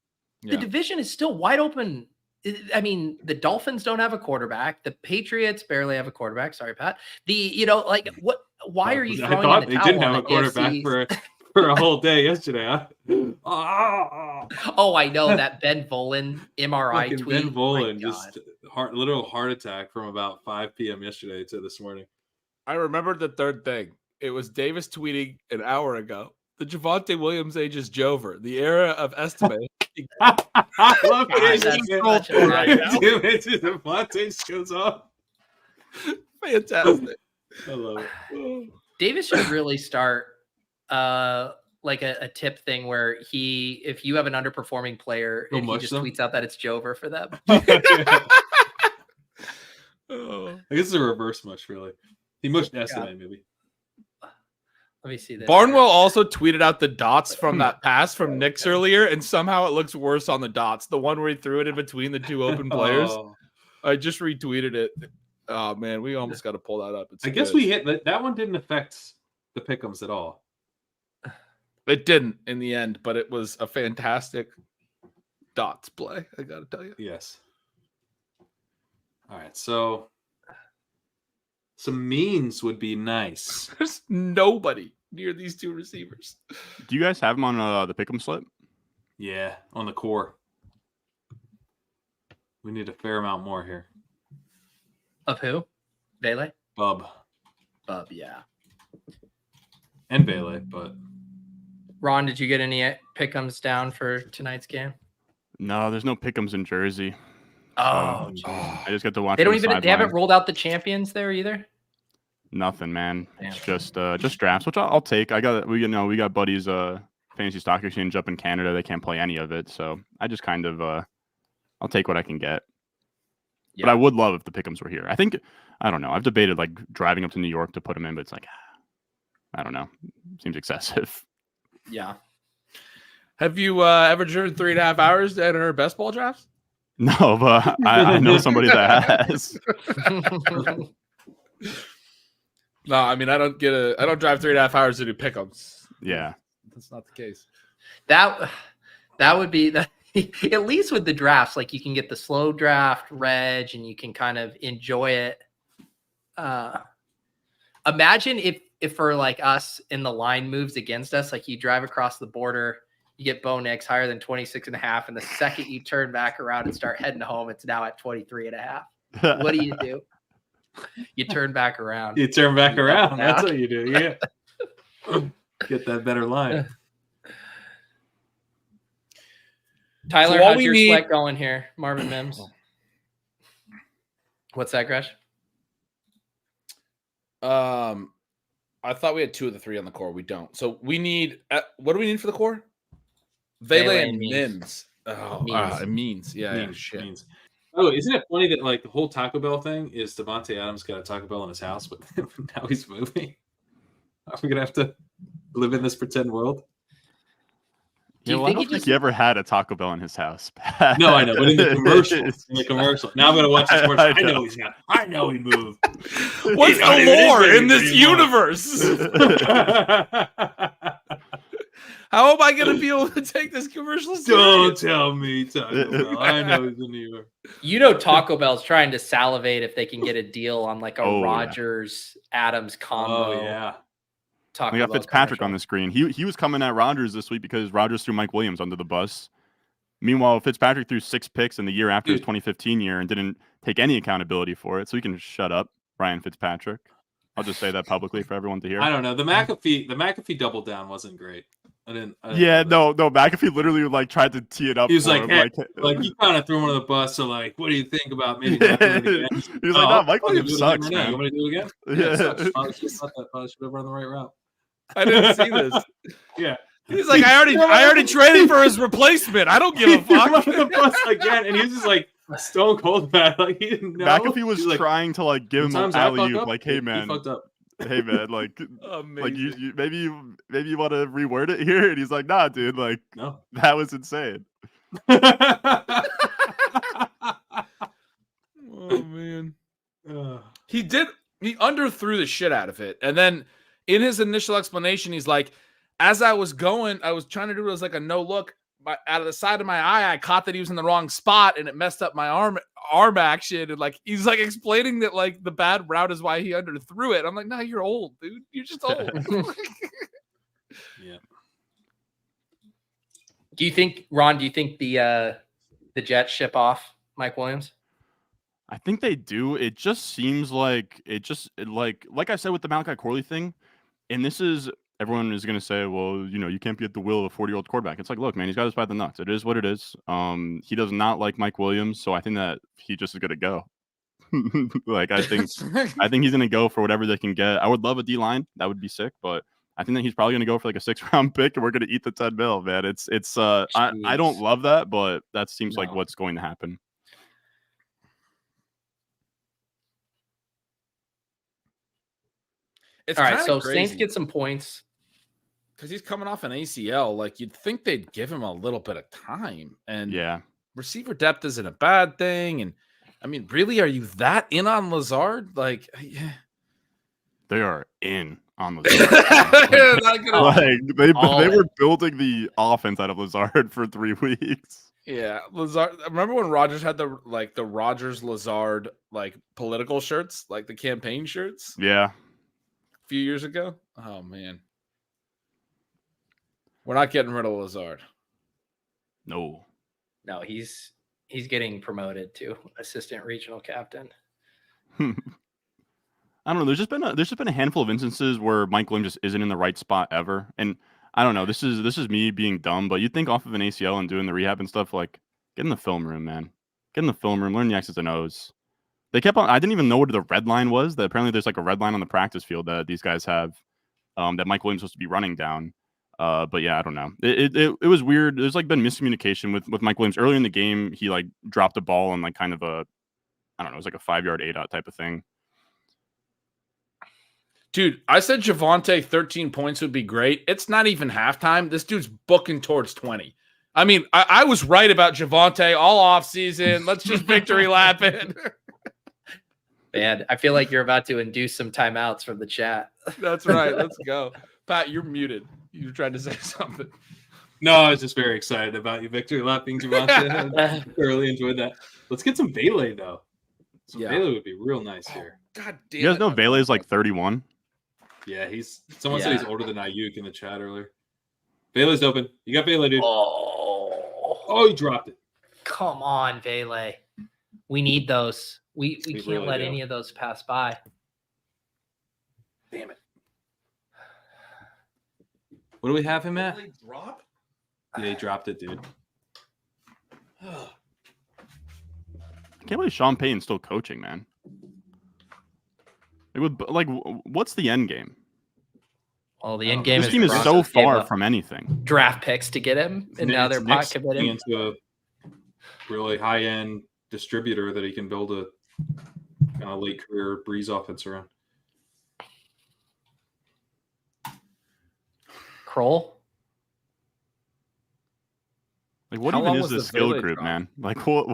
the division is still wide open. I mean, the Dolphins don't have a quarterback. The Patriots barely have a quarterback. Sorry, Pat. What? Why are you throwing in the towel? They didn't have a quarterback for a whole day yesterday, huh? Oh, I know that Ben Volen MRI tweet. Ben Volen just literal heart attack from about 5 p.m. yesterday to this morning. I remembered the 3rd thing. It was Davis tweeting an hour ago. The Javonte Williams age is Jover. The era of estimate. I love it. Javonte shows up. Fantastic. I love it. Davis should really start like a tip thing where if you have an underperforming player and he just tweets out that it's Jover for them. I guess it's a reverse mush, really. He mushed yesterday, maybe. Let me see this. Barnwell also tweeted out the dots from that pass from Knicks earlier, and somehow it looks worse on the dots. The one where he threw it in between the 2 open players. I just retweeted it. Oh man, we almost got to pull that up. I guess we hit that one. Didn't affect the pick'ems at all. It didn't in the end, but it was a fantastic dots play. I got to tell you. Yes. All right, so some means would be nice. There's nobody near these 2 receivers. Do you guys have them on the pick'em slip? Yeah, on the core. We need a fair amount more here. Of who? Vele? Bub, Yeah. and Bailey, but Ron, did you get any pick'ems down for tonight's game? No, there's no pick'ems in Jersey. Oh, So I just get to watch. they don't from the even. They haven't sideline. rolled out the champions there either. Nothing, man. Damn. It's just drafts, which I'll take. We got buddies fantasy stock exchange up in Canada. They can't play any of it, so I just kind of I'll take what I can get. Yeah. But I would love if the pick'ems were here. I don't know. I've debated like driving up to New York to put them in, but it's like I don't know. Seems excessive. Yeah. Have you ever driven 3.5 hours at her best ball drafts? No, but I know somebody that has. No, I mean I don't drive 3.5 hours to do pickups. Yeah. That's not the case. That would be the at least with the drafts, like you can get the slow draft reg and you can kind of enjoy it. Imagine if for like us in the line moves against us, like you drive across the border, you get Bo Nix higher than 26.5, and the second you turn back around and start heading home, it's now at 23.5. What do? You turn back around. you turn back around. That's what you do. Yeah. Get that better line. Tyler, So all how's we your need- sweat going here? Marvin Mims. What's that, Gresh? I thought we had 2 of the 3 on the core. We don't. So we need what do we need for the core? Vele and Mims. Oh, Means. Yeah, shit. Means. Oh, isn't it funny that like the whole Taco Bell thing is Davante Adams got a Taco Bell in his house, but now he's moving? Are we gonna have to live in this pretend world? Do you I think don't think he ever had a Taco Bell in his house. No, I know, but in the commercial. Now I'm gonna watch this commercial. I know he's not. I know he moved. What's the lore in this universe? How am I going to be able to take this commercial serious? Don't tell me, Taco Bell. I know he's in New York. You know Taco Bell's trying to salivate if they can get a deal on like a Rodgers Adams combo. Oh yeah. Taco We got Bell Fitzpatrick commercial. on the screen. He was coming at Rodgers this week because Rodgers threw Mike Williams under the bus. Meanwhile, Fitzpatrick threw 6 picks in the year after his 2015 year and didn't take any accountability for it. So he can shut up, Ryan Fitzpatrick. I'll just say that publicly for everyone to hear. I don't know. The McAfee double down wasn't great. I didn't No. McAfee literally like tried to tee it up. He was for like, him. hey, like you kind of threw him on the bus. So like, what do you think about maybe not doing it again? He was like, no, Mike Williams sucks, You man. want me to do it again? Yeah. Probably should have run the right route. I didn't see this. Yeah. He's like, I already traded for his replacement. I don't give a fuck. He on the bus again, and he was just like stone cold mad. Like he didn't know. McAfee was He's like, trying to like give him an sometimes I fuck alley oop, up, like, hey he man, fucked up. hey man, like Amazing. you maybe you want to reword it here, and he's like, nah, dude, like No. that was insane. Oh man. He underthrew the shit out of it. And then in his initial explanation, he's like, as I was going, I was trying to do it as like a no look. Out of the side of my eye, I caught that he was in the wrong spot and it messed up my arm action. And like he's like explaining that like the bad route is why he underthrew it. I'm like, no, you're old, dude. You're just old. Yeah. Do you think, Ron? Do you think the Jets ship off Mike Williams? I think they do. It just seems like like I said with the Malachi Corley thing, and this is everyone is going to say, well, you can't be at the will of a 40-year-old quarterback. It's like, look, man, he's got us by the nuts. It is what it is. He does not like Mike Williams, so I think that he just is going to go. Like I think he's going to go for whatever they can get. I would love a D-line. That would be sick, but I think that he's probably going to go for like a 6th-round pick, and we're going to eat the $10 million, man. It's I don't love that, but that seems like what's going to happen. It's all right, so crazy. Saints get some points. Because he's coming off an ACL. Like, you'd think they'd give him a little bit of time. And receiver depth isn't a bad thing. And, I mean, really, are you that in on Lazard? Like, yeah. They are in on Lazard. They were building the offense out of Lazard for 3 weeks. Yeah, Lazard. Remember when Rodgers had the Rodgers Lazard political shirts, like the campaign shirts? Yeah. A few years ago? Oh, man. We're not getting rid of Lazard. No, he's getting promoted to assistant regional captain. I don't know. There's just been a handful of instances where Mike Williams just isn't in the right spot ever, and I don't know. This is me being dumb, but you'd think off of an ACL and doing the rehab and stuff, like get in the film room, man. Get in the film room, learn the X's and O's. They kept on. I didn't even know what the red line was. That apparently there's like a red line on the practice field that these guys have, that Mike Williams was supposed to be running down. But yeah, I don't know. It was weird. There's like been miscommunication with Mike Williams earlier in the game. He like dropped a ball on like kind of a, I don't know, it was like a 5-yard ADOT type of thing. Dude, I said Javonte 13 points would be great. It's not even halftime. This dude's booking towards 20. I mean, I was right about Javonte all offseason. Let's just victory lap it. Man, I feel like you're about to induce some timeouts from the chat. That's right. Let's go. Pat, you're muted. You tried to say something. No, I was just very excited about you victory lapping Javonte. I thoroughly enjoyed that. Let's get some Bailey, though. Bailey would be real nice here. God damn. You guys know Bailey is like 31. Yeah, someone said he's older than Ayuk in the chat earlier. Bailey's open. You got Bailey, dude. Oh, he dropped it. Come on, Vele. We need those. We can't really let do. any of those pass by. Damn it. What do we have him at? Drop? Yeah, he dropped it, dude. I can't believe Sean Payton's still coaching, man. What's the end game? Well, the end game This team is so far from anything. Draft picks to get him, and now they're pot committing into a really high-end distributor that he can build a kind of late career Breeze offense around. Kroll. Like, what How even long is was this the skill Bailey group, drop? man? Like, what?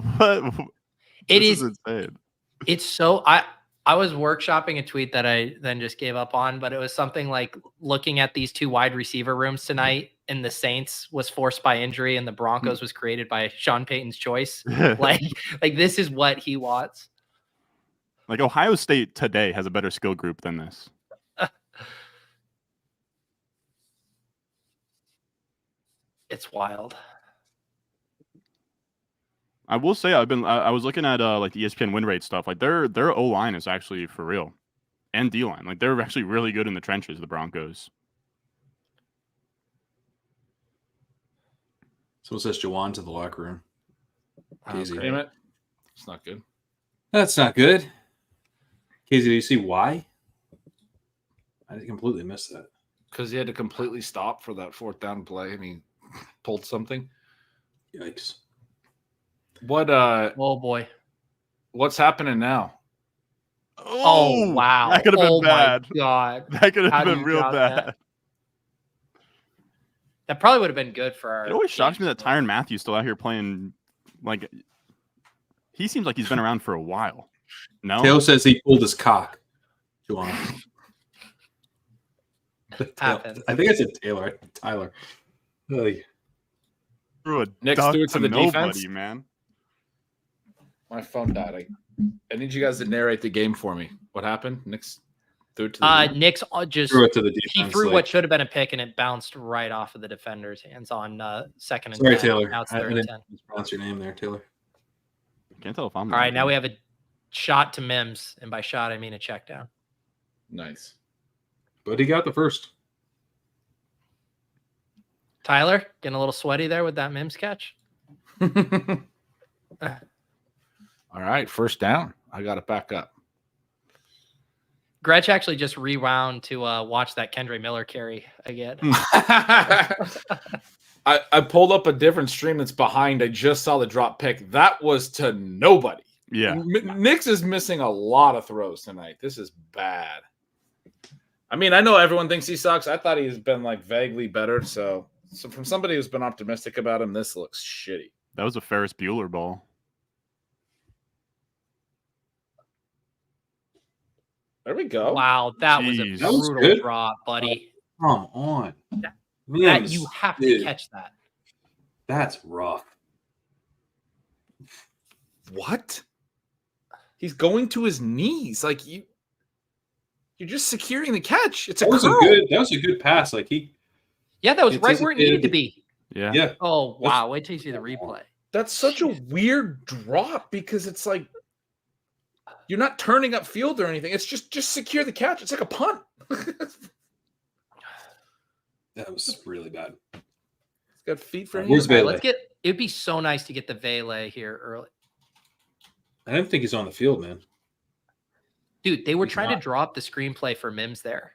It This is insane. It's so I was workshopping a tweet that I then just gave up on, but it was something like looking at these two wide receiver rooms tonight, and the Saints was forced by injury, and the Broncos was created by Sean Payton's choice. like this is what he wants. Like Ohio State today has a better skill group than this. It's wild. I will say I was looking at like the ESPN win rate stuff. Like their O line is actually for real, and D line. Like they're actually really good in the trenches. The Broncos. Someone says Jawan to the locker room. Casey. Damn it. It's not good. That's not good. Casey, do you see why? I completely missed that. Because he had to completely stop for that 4th down play, and he pulled something. Yikes. What? Oh boy. What's happening now? Oh wow. That could have been bad. My God. That could How have do been you real drop bad. that? That probably would have been good for our. It always shocks me that Tyrann Mathieu's still out here playing. Like, he seems like he's been around for a while. No, Taylor says he pulled his cock. Jawan. Happens. I think I said Taylor. Tyler. Really? threw a Nick duck Stewart to the nobody, defense? man. My phone died. I need you guys to narrate the game for me. What happened? Nick's threw it to the Nick's just Threw it to the he defense. threw like- what should have been a pick, and it bounced right off of the defender's hands on 2nd and Sorry, 10. Taylor. Now it's I 3rd and didn't 10. pronounce your name there, Taylor. Can't tell if I'm. All right, now we have a shot to Mims, and by shot I mean a check down. Nice. But he got the first. Tyler, getting a little sweaty there with that Mims catch. All right, 1st down. I got it back up. Gretch actually just rewound to watch that Kendra Miller carry again. I pulled up a different stream that's behind. I just saw the drop pick. That was to nobody. Yeah. Nix is missing a lot of throws tonight. This is bad. I mean, I know everyone thinks he sucks. I thought he's been like vaguely better. So from somebody who's been optimistic about him, this looks shitty. That was a Ferris Bueller ball. There we go. Wow, that was a Jeez. That was brutal good. drop, buddy. Come on. That Mims, you have to dude, catch that. That's rough. What? He's going to his knees. Like you're just securing the catch. It's a That was curl. that was a good pass. Like Yeah, that was It's right where it needed to be. Yeah. yeah. Oh wow! Wait till you see the replay. That's such a weird drop because it's like You're not turning up field or anything. It's just secure the catch. It's like a punt. That was really bad. It's got feet for Where's hands. Vele? It'd be so nice to get the Vele here early. I didn't think he's on the field, man. Dude, they were He's trying not. to drop the screenplay for Mims there.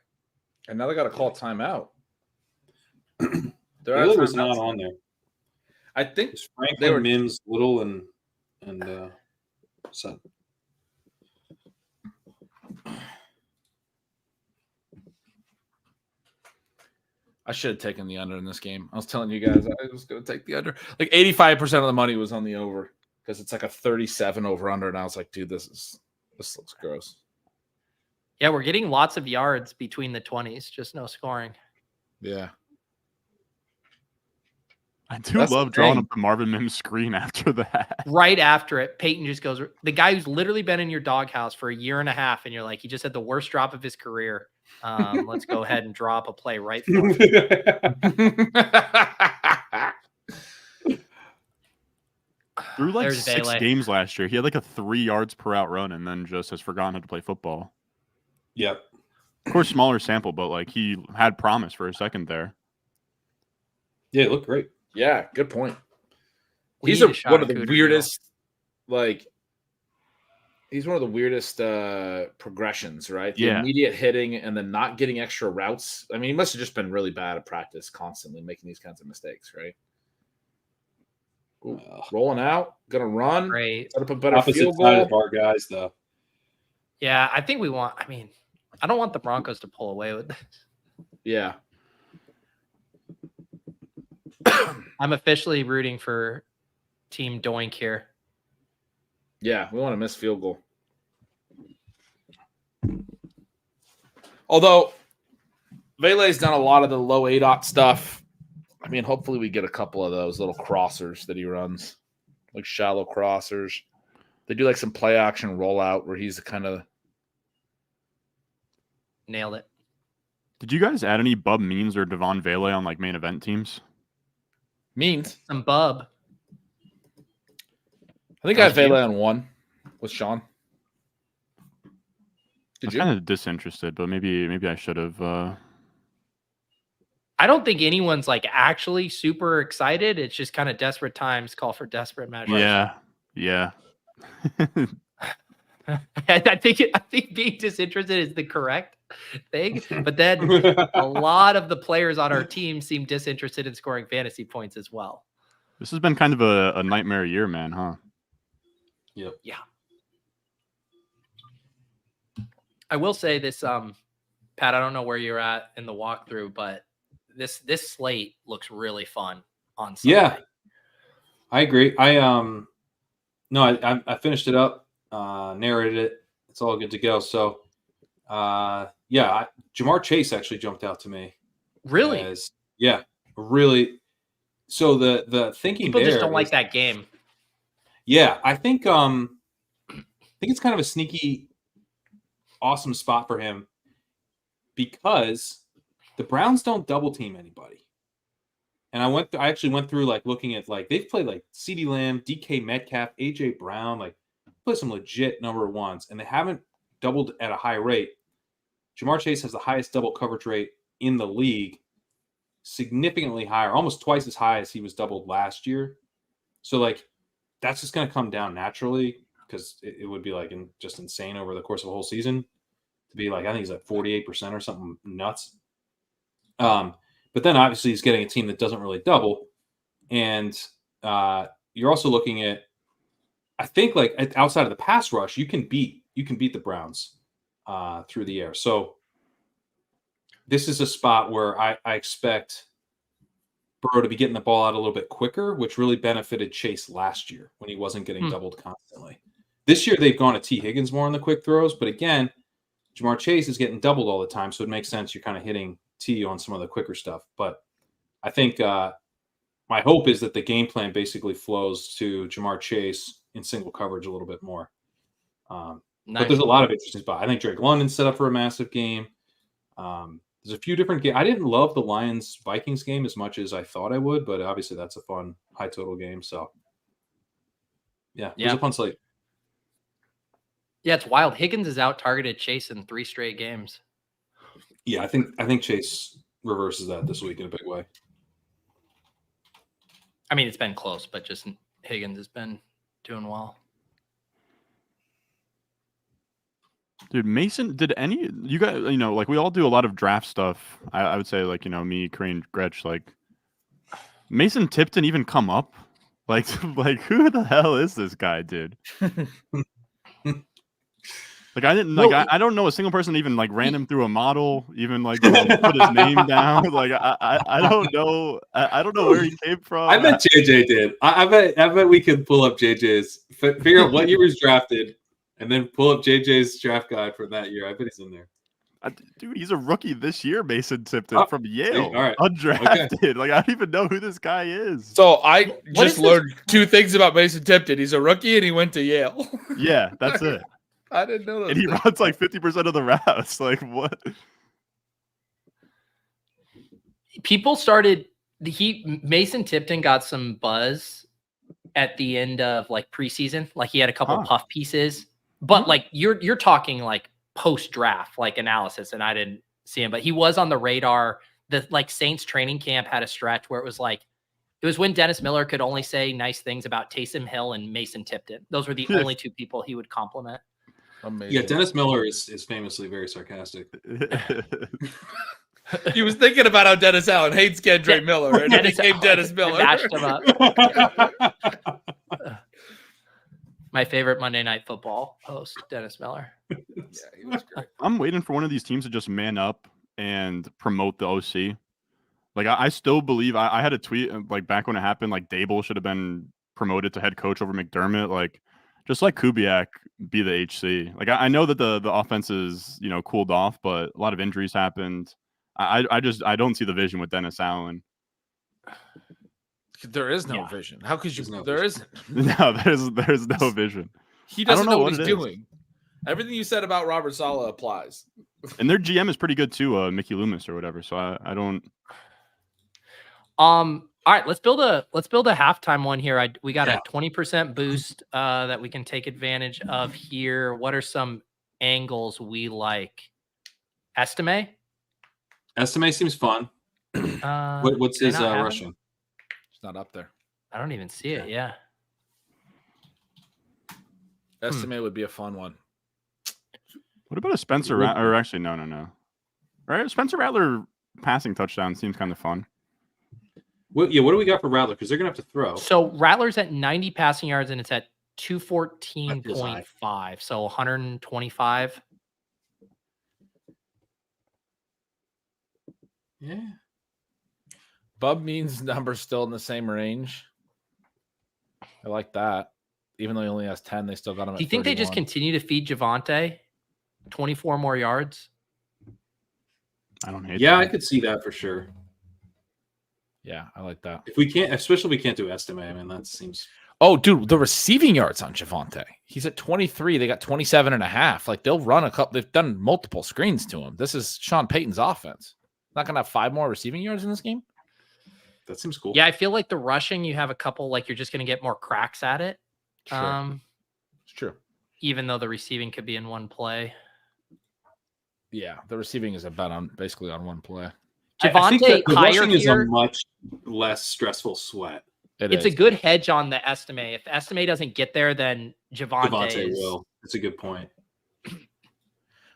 And now they got to call timeout. Vele was not on there. I think It's Franklin, they were Mims, Little, and Son. I should have taken the under in this game. I was telling you guys I was going to take the under. Like 85% of the money was on the over because it's like a 37 over under. And I was like, dude, this looks gross. Yeah, we're getting lots of yards between the 20s, just no scoring. Yeah. I do That's love the drawing thing. up the Marvin Mims screen after that. Right after it, Peyton just goes, the guy who's literally been in your doghouse for a year and a half, and you're like, he just had the worst drop of his career. Let's go ahead and drop a play right for him. Through like There's 6 Vele. games last year, he had like a 3 yards per out run and then just has forgotten how to play football. Yep. Of course, smaller sample, but like he had promise for a second there. Yeah, it looked great. Yeah, good point. We He's need a shot one of at the Cooter, weirdest, like, he's one of the weirdest progressions, right? The Yeah. immediate hitting and then not getting extra routes. I mean, he must have just been really bad at practice, constantly making these kinds of mistakes, right? Ooh, rolling out, gonna run, Great. set up a better Opposite field side goal. of our guys, though. Yeah, I think I don't want the Broncos to pull away with this. Yeah. I'm officially rooting for Team Doink here. Yeah, we want to miss field goal. Although Vele's done a lot of the low ADOT stuff. I mean, hopefully we get a couple of those little crossers that he runs, like shallow crossers. They do like some play action rollout where he's kind of Nailed it. Did you guys add any Bub Means or Devon Vele on like main event teams? means. Some bub. I think I have Vele on one with Sean. Did you? I'm kind of disinterested, but maybe I should have. I don't think anyone's like actually super excited. It's just kind of desperate times call for desperate measures. Yeah. I think being disinterested is the correct thing. But then a lot of the players on our team seem disinterested in scoring fantasy points as well. This has been kind of a nightmare year, man, huh? Yep. Yeah. I will say this, Pat, I don't know where you're at in the walkthrough, but this slate looks really fun on Sunday. Yeah, I agree. I finished it up, narrated it. It's all good to go. So, Jamar Chase actually jumped out to me. Really? Really. So the thinking people there just don't like is- that game. Yeah, I think it's kind of a sneaky, awesome spot for him because the Browns don't double team anybody. And I actually went through like looking at like they've played like CeeDee Lamb, DK Metcalf, AJ Brown, like play some legit number ones, and they haven't doubled at a high rate. Jamar Chase has the highest double coverage rate in the league, significantly higher, almost twice as high as he was doubled last year. So like that's just going to come down naturally because it would be like just insane over the course of a whole season to be like, I think he's like 48% or something nuts. But then obviously he's getting a team that doesn't really double. And you're also looking at, I think like outside of the pass rush, you can beat the Browns through the air. So this is a spot where I expect Burrow to be getting the ball out a little bit quicker, which really benefited Chase last year when he wasn't getting doubled constantly. This year, they've gone to T. Higgins more on the quick throws. But again, Jamar Chase is getting doubled all the time. So it makes sense you're kind of hitting T on some of the quicker stuff. But I think my hope is that the game plan basically flows to Jamar Chase in single coverage a little bit more. Nice. But there's a lot of interesting spots. I think Drake London's set up for a massive game. There's a few different games. I didn't love the Lions-Vikings game as much as I thought I would, but obviously that's a fun high total game. So, yeah, it was a fun slate. Yeah, it's wild. Higgins is out targeted Chase in 3 straight games. Yeah, I think Chase reverses that this week in a big way. I mean, it's been close, but just Higgins has been doing well. Dude, Mason, did any you guys, like we all do a lot of draft stuff. I would say, like, me, Crane, Gretch, like Mason Tipton even come up? Like who the hell is this guy, dude? Like I didn't like I don't know a single person even like ran him through a model, even like put his name down. Like I don't know. I don't know where he came from. I bet JJ did. I bet we could pull up JJ's figure out what year he was drafted, and then pull up JJ's draft guide from that year. I bet he's in there. Dude, he's a rookie this year, Mason Tipton from Yale. All right. Undrafted. Okay. Like I don't even know who this guy is. So I just learned 2 things about Mason Tipton. He's a rookie and he went to Yale. Yeah, that's it. I didn't know that. And he runs like 50% of the routes. Like what? People started Mason Tipton got some buzz at the end of like preseason. Like he had a couple puff pieces, but like you're talking like post draft like analysis, and I didn't see him, but he was on the radar. The like Saints training camp had a stretch where it was when Dennis Miller could only say nice things about Taysom Hill and Mason Tipton. Those were the only 2 people he would compliment. Amazing. Yeah, Dennis Miller is famously very sarcastic. He was thinking about how Dennis Allen hates Kendrick Miller, and it became Dennis Miller. Matched him up. My favorite Monday Night Football host, Dennis Miller. Yeah, he was great. I'm waiting for one of these teams to just man up and promote the OC. Like I still believe I had a tweet like back when it happened, like Dable should have been promoted to head coach over McDermott. Like just like Kubiak be the HC. Like I know that the offense is cooled off, but a lot of injuries happened. I don't see the vision with Dennis Allen. There is no vision. How could you? There isn't. No, there's no vision. He doesn't know what he's doing. Everything you said about Robert Saleh applies. And their GM is pretty good too, Mickey Loomis or whatever. So I don't. All right, let's build a halftime one here. We got a 20% boost that we can take advantage of here. What are some angles we like? Estime seems fun. What's his rushing? It's not up there. I don't even see it. Yeah. Estime would be a fun one. What about a Spencer Rattler? Or actually, no. Right, Spencer Rattler passing touchdown seems kind of fun. What do we got for Rattler? Because they're gonna have to throw. So Rattler's at 90 passing yards and it's at 214.5. So 125. Yeah. Bub Means number's still in the same range. I like that. Even though he only has 10, they still got him at Do you think 31. they just continue to feed Javonte 24 more yards? I don't hate Yeah, that. I could see that for sure. Yeah, I like that. If we can't, especially if we can't do Estime, I mean, that seems. Oh, dude, the receiving yards on Javonte. He's at 23. They got 27 and a half. Like they'll run a couple. They've done multiple screens to him. This is Sean Payton's offense. Not going to have 5 more receiving yards in this game. That seems cool. Yeah, I feel like the rushing, you have a couple, like you're just going to get more cracks at it. Sure. It's true. Even though the receiving could be in one play. Yeah, the receiving is a bet on basically on one play. I think Javonte the higher rushing is here. a much less stressful sweat. It's a good hedge on the Estime. If Estime doesn't get there, then Javonte will. That's a good point.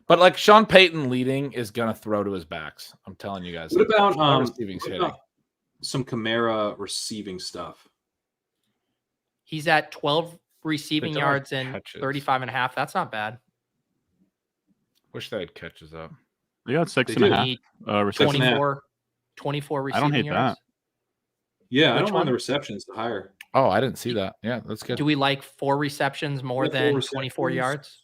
But like Sean Payton leading is going to throw to his backs. I'm telling you guys. What about some Kamara receiving stuff? He's at 12 receiving yards and 35 and a half. That's not bad. Wish they had catches up. They got 6.5. 24 receiving I don't hate yards. that. Yeah, I don't mind the receptions to higher. Oh, I didn't see that. Yeah, that's good. Do we like 4 receptions more than 24 yards?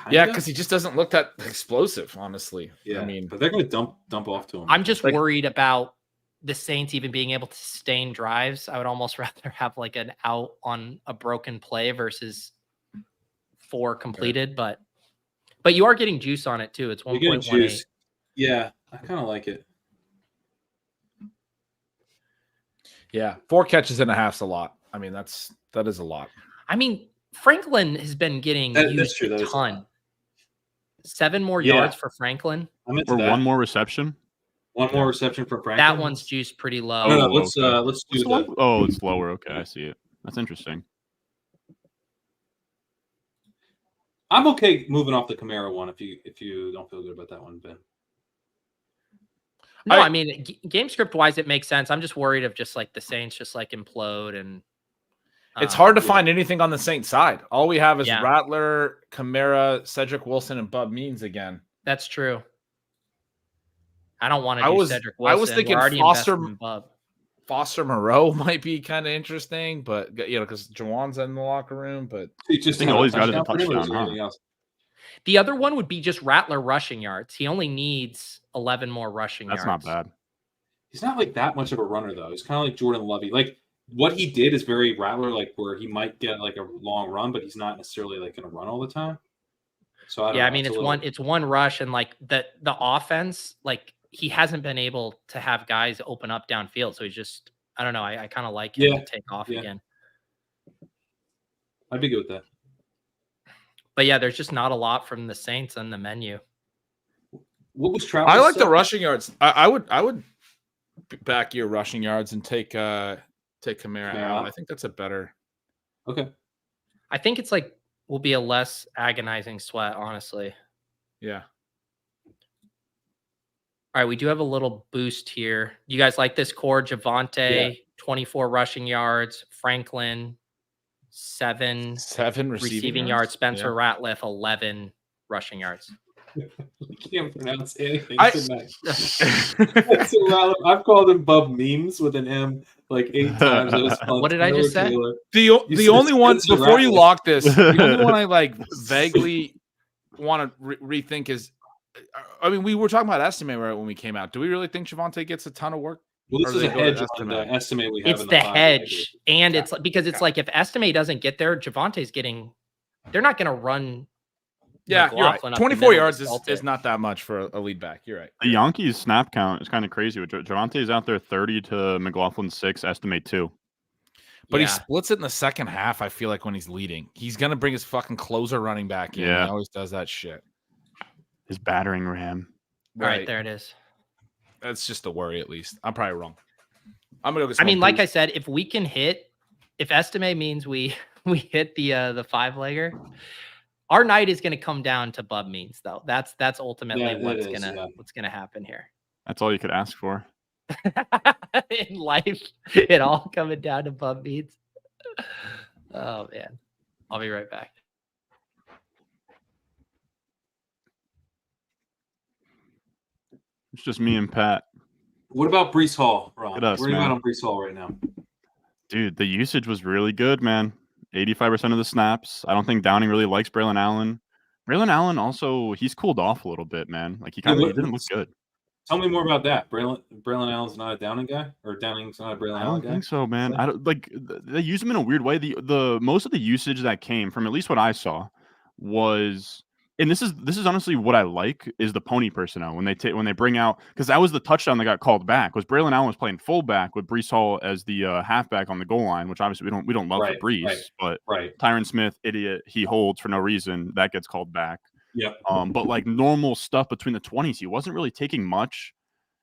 Yeah, because he just doesn't look that explosive, honestly. Yeah, I mean, but they're going to dump off to him. I'm just worried about the Saints even being able to sustain drives. I would almost rather have like an out on a broken play versus 4 completed, but you are getting juice on it too. It's 1.18. Yeah, I kind of like it. Yeah, 4 catches and a half's a lot. I mean, that is a lot. I mean, Franklin has been getting used a ton. 7 more yards for Franklin. Or one more reception. One more reception for Franklin. That one's juiced pretty low. No, let's do that. Oh, it's lower. Okay, I see it. That's interesting. I'm okay moving off the Kamara one if you don't feel good about that one, Ben. No, I mean, game script wise, it makes sense. I'm just worried of just like the Saints just like implode and. It's hard to find anything on the Saints side. All we have is Yeah. Rattler, Kamara, Cedric Wilson, and Bub Means again. That's true. I don't want to do Cedric Wilson. I was thinking Foster Moreau might be kind of interesting, but because Jawan's in the locker room, but he just always got a touchdown. The other one would be just Rattler rushing yards. He only needs 11 more rushing yards. That's not bad. He's not like that much of a runner though. He's kind of like Jordan Lovey. Like what he did is very Rattler, like where he might get like a long run, but he's not necessarily like going to run all the time. So I mean, it's one rush, and like the offense, like he hasn't been able to have guys open up downfield. So he's just, I don't know. I kind of like him to take off again. I'd be good with that. But yeah, there's just not a lot from the Saints on the menu. What was Travis? I like the rushing yards. I would back your rushing yards and take Kamara out. I think that's a better. Okay. I think it's like will be a less agonizing sweat, honestly. Yeah. All right, we do have a little boost here. You guys like this core? Javonte, 24 rushing yards. Franklin, 7 receiving yards. Spencer Ratliff, 11 rushing yards. I can't pronounce anything tonight. I've called him Bub Memes with an M like 8 times. What did I just say? The only one before you lock this, the only one I like vaguely want to rethink is, I mean, we were talking about estimate right when we came out. Do we really think Javonte gets a ton of work? Well, this is a hedge on the estimate we have. It's the hedge, and it's because it's like if estimate doesn't get there, Javonte's getting. They're not going to run. Yeah, you're right. 24 yards is not that much for a lead back. You're right. The Yankees snap count is kind of crazy. Javante's out there 30 to McLaughlin 6, estimate 2. But he splits it in the second half, I feel like, when he's leading. He's going to bring his fucking closer running back in. Yeah. He always does that shit. His battering ram. All right, there it is. That's just a worry, at least. I'm probably wrong. I'm going to go. I mean, like I said, if we can hit, if estimate means we hit the 5-legger, our night is going to come down to Bub Means, though. That's ultimately what's gonna happen here. That's all you could ask for. In life, it all coming down to Bub Means. Oh man, I'll be right back. It's just me and Pat. What about Breece Hall, Ron? Where are you at on Breece Hall right now? Dude, the usage was really good, man. 85% of the snaps. I don't think Downing really likes Braylon Allen. Braylon Allen also, he's cooled off a little bit, man. Like he didn't look good. Tell me more about that. Braylon Allen's not a Downing guy, or Downing's not a Braylon Allen guy? I don't think so, man. I don't like they use him in a weird way. The most of the usage that came from, at least what I saw, was, and this is honestly what I like, is the pony personnel when they bring out, because that was the touchdown that got called back. Was Braylon Allen was playing fullback with Breece Hall as the halfback on the goal line, which obviously we don't love for Breece, but Tyron Smith, idiot, he holds for no reason, that gets called back. Yeah. But like normal stuff between the 20s, he wasn't really taking much.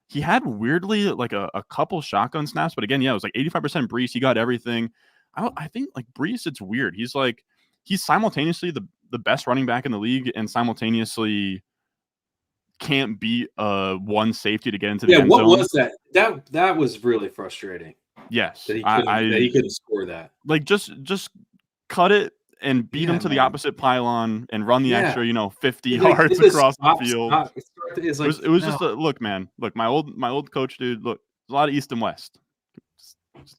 He had weirdly like a couple shotgun snaps, but again, it was like 85% Breece. He got everything. I think like Breece, it's weird. He's simultaneously the best running back in the league and simultaneously can't beat one safety to get into the end zone. What was that? That was really frustrating. Yes. That he couldn't score that. Like just cut it and beat him to the opposite pylon and run the extra, 50 yards across the field. It was just look, man. Look, my old coach, dude, look, there's a lot of East and West. Just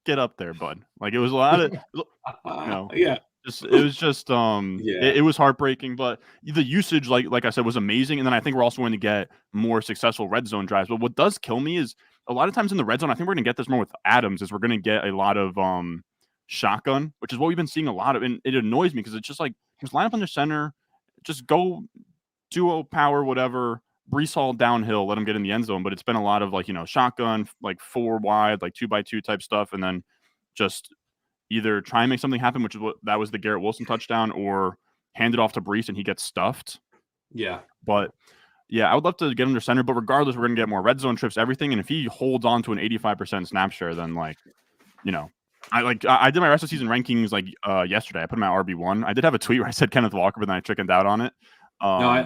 get up there, bud. Like it was a lot of it was heartbreaking, but the usage, like I said, was amazing. And then I think we're also going to get more successful red zone drives. But what does kill me is a lot of times in the red zone, I think we're going to get this more with Adams, is we're going to get a lot of shotgun, which is what we've been seeing a lot of. And it annoys me because it's just like, just line up under center, just go duo power, whatever, Breece Hall downhill, let him get in the end zone. But it's been a lot of shotgun, like 4 wide, like 2x2 type stuff. And then just, either try and make something happen, which is that was the Garrett Wilson touchdown, or hand it off to Breece and he gets stuffed. Yeah. But yeah, I would love to get under center, but regardless, we're going to get more red zone trips, everything. And if he holds on to an 85% snap share, then I did my rest of season rankings yesterday. I put him at RB1. I did have a tweet where I said Kenneth Walker, but then I chickened out on it. No,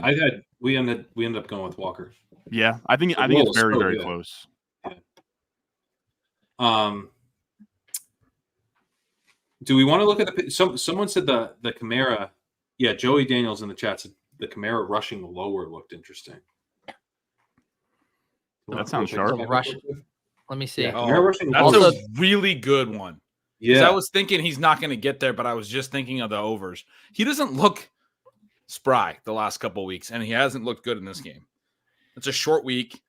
we ended up going with Walker. Yeah, I think it's very, very close. Yeah. Do we want to look at someone said the Kamara? Yeah, Joey Daniels in the chat said the Kamara rushing lower looked interesting. That sounds sharp. Let me see. Yeah, that's a really good one. Yeah, I was thinking he's not going to get there, but I was just thinking of the overs. He doesn't look spry the last couple of weeks, and he hasn't looked good in this game. It's a short week,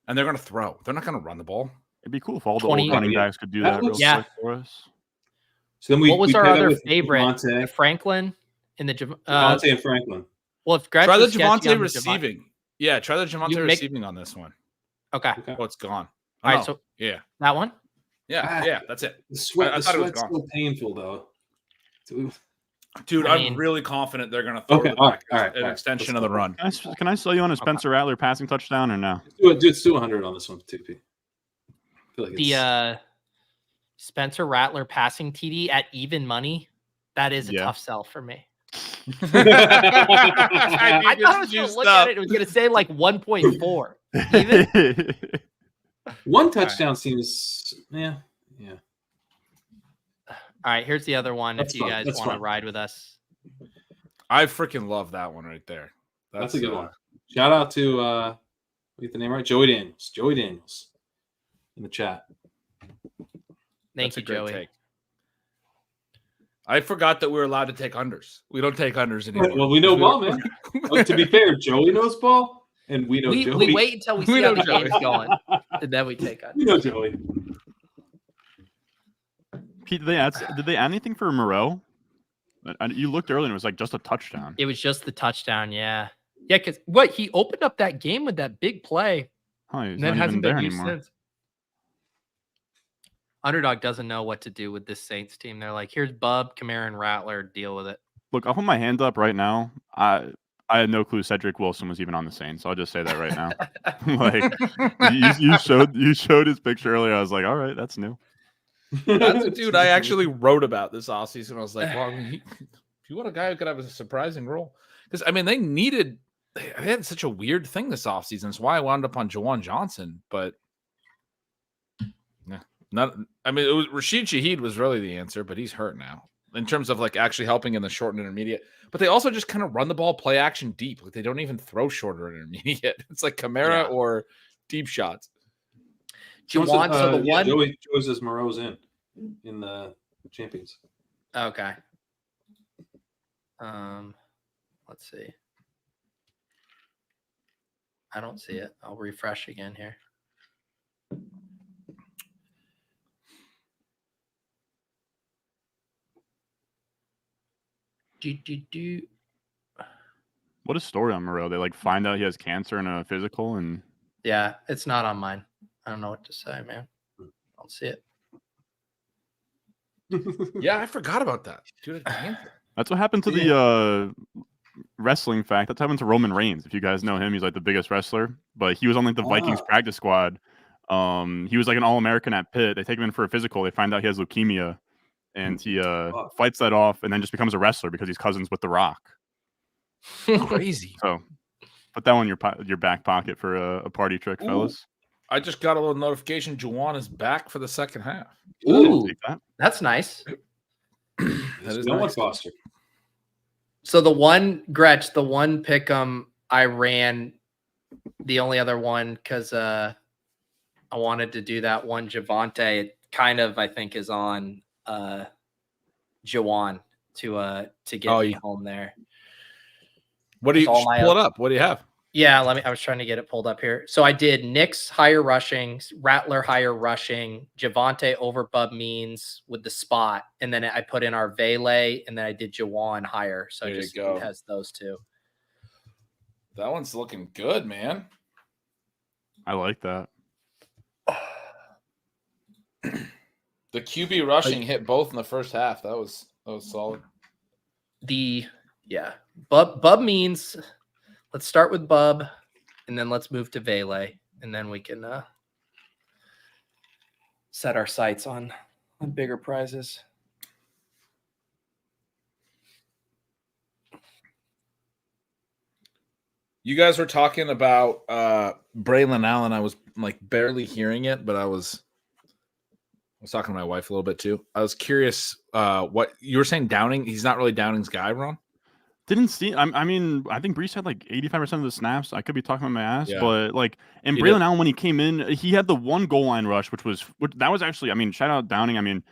and they're going to throw. They're not going to run the ball. It'd be cool if all the old running backs could do that real quick for us. So then what was our other favorite? Franklin in the Javonte and Franklin. Well, if try the Javonte receiving. Yeah, try the Javonte receiving on this one. Okay. Oh, it's gone. All right, so yeah, that one. Yeah, that's it. The sweat's gone. so painful though. Dude, I'm really confident they're going to throw it back an extension of the run. Can I sell you on a Spencer Rattler passing touchdown or no? Let's do 100 on this one, TP. The Spencer Rattler passing TD at even money, that is a tough sell for me. I thought I was going to look at it. It was going to say 1.4. Even? One touchdown seems, yeah. All right, here's the other one. If you guys want to ride with us, I freaking love that one right there. That's a good one. Shout out to get the name right, Joey Daniels. Joey Daniels in the chat. Thank you, Joey. Take. I forgot that we were allowed to take unders. We don't take unders anymore. Well, we know ball, man. To be fair, Joey knows ball, and we know Joey. We wait until we see how the game's going, and then we take unders. We know Joey. Pete, did they add anything for Moreau? You looked earlier and it was just a touchdown. It was just the touchdown, yeah. Yeah, because he opened up that game with that big play. And then hasn't been used since. Underdog doesn't know what to do with this Saints team. They're like, here's Bub, Kamara, and Rattler. Deal with it. Look, I'll put my hand up right now. I had no clue Cedric Wilson was even on the Saints. I'll just say that right now. you showed his picture earlier. I was like, all right, that's new. That's a dude I actually wrote about this offseason. I was like, well, if you want a guy who could have a surprising role. Because, they had such a weird thing this offseason. That's why I wound up on Juwan Johnson. But, it was Rashid Shaheed was really the answer, but he's hurt now in terms of actually helping in the short and intermediate. But they also just kind of run the ball, play action deep. They don't even throw shorter and intermediate. It's like Kamara or deep shots. Juwan, so the one Joey says Moreau's in the champions. Okay. Let's see. I don't see it. I'll refresh again here. What a story on Moreau. They find out he has cancer in a physical and yeah, it's not on mine. I don't know what to say, man. I don't see it. Yeah, I forgot about that. Dude, that's what happened to the wrestling fact. That's happened to Roman Reigns. If you guys know him, he's the biggest wrestler. But he was on the Vikings practice squad. He was an All-American at Pitt. They take him in for a physical. They find out he has leukemia. And he fights that off and then just becomes a wrestler because he's cousins with The Rock. Crazy. So put that one in your back pocket for a party trick, fellas. I just got a little notification. Juwan is back for the second half. Ooh, that's nice. That is nice. Foster. So the one pick 'em I ran, the only other one because I wanted to do that one Javonte. It kind of I think is on Juwan to get me home there. What do you pull it up? What do you have? Yeah, I was trying to get it pulled up here. So I did Nick's higher rushing, Rattler higher rushing, Javonte over Bub Means with the spot, and then I put in our Vele, and then I did Juwan higher. So it has those two. That one's looking good, man. I like that. The QB rushing hit both in the first half. That was solid. Bub means let's start with Bub, and then let's move to Vele, and then we can set our sights on bigger prizes. You guys were talking about Braylon Allen. I was like barely hearing it, but I was talking to my wife a little bit too. I was curious what you were saying. Downing, he's not really Downing's guy, Ron. Didn't see. I mean, I think Brees had like 85% of the snaps. I could be talking about my ass, Yeah. but like, and He Braylon did. Allen when he came in, he had the one goal line rush, which that was actually. I mean, shout out Downing. I mean,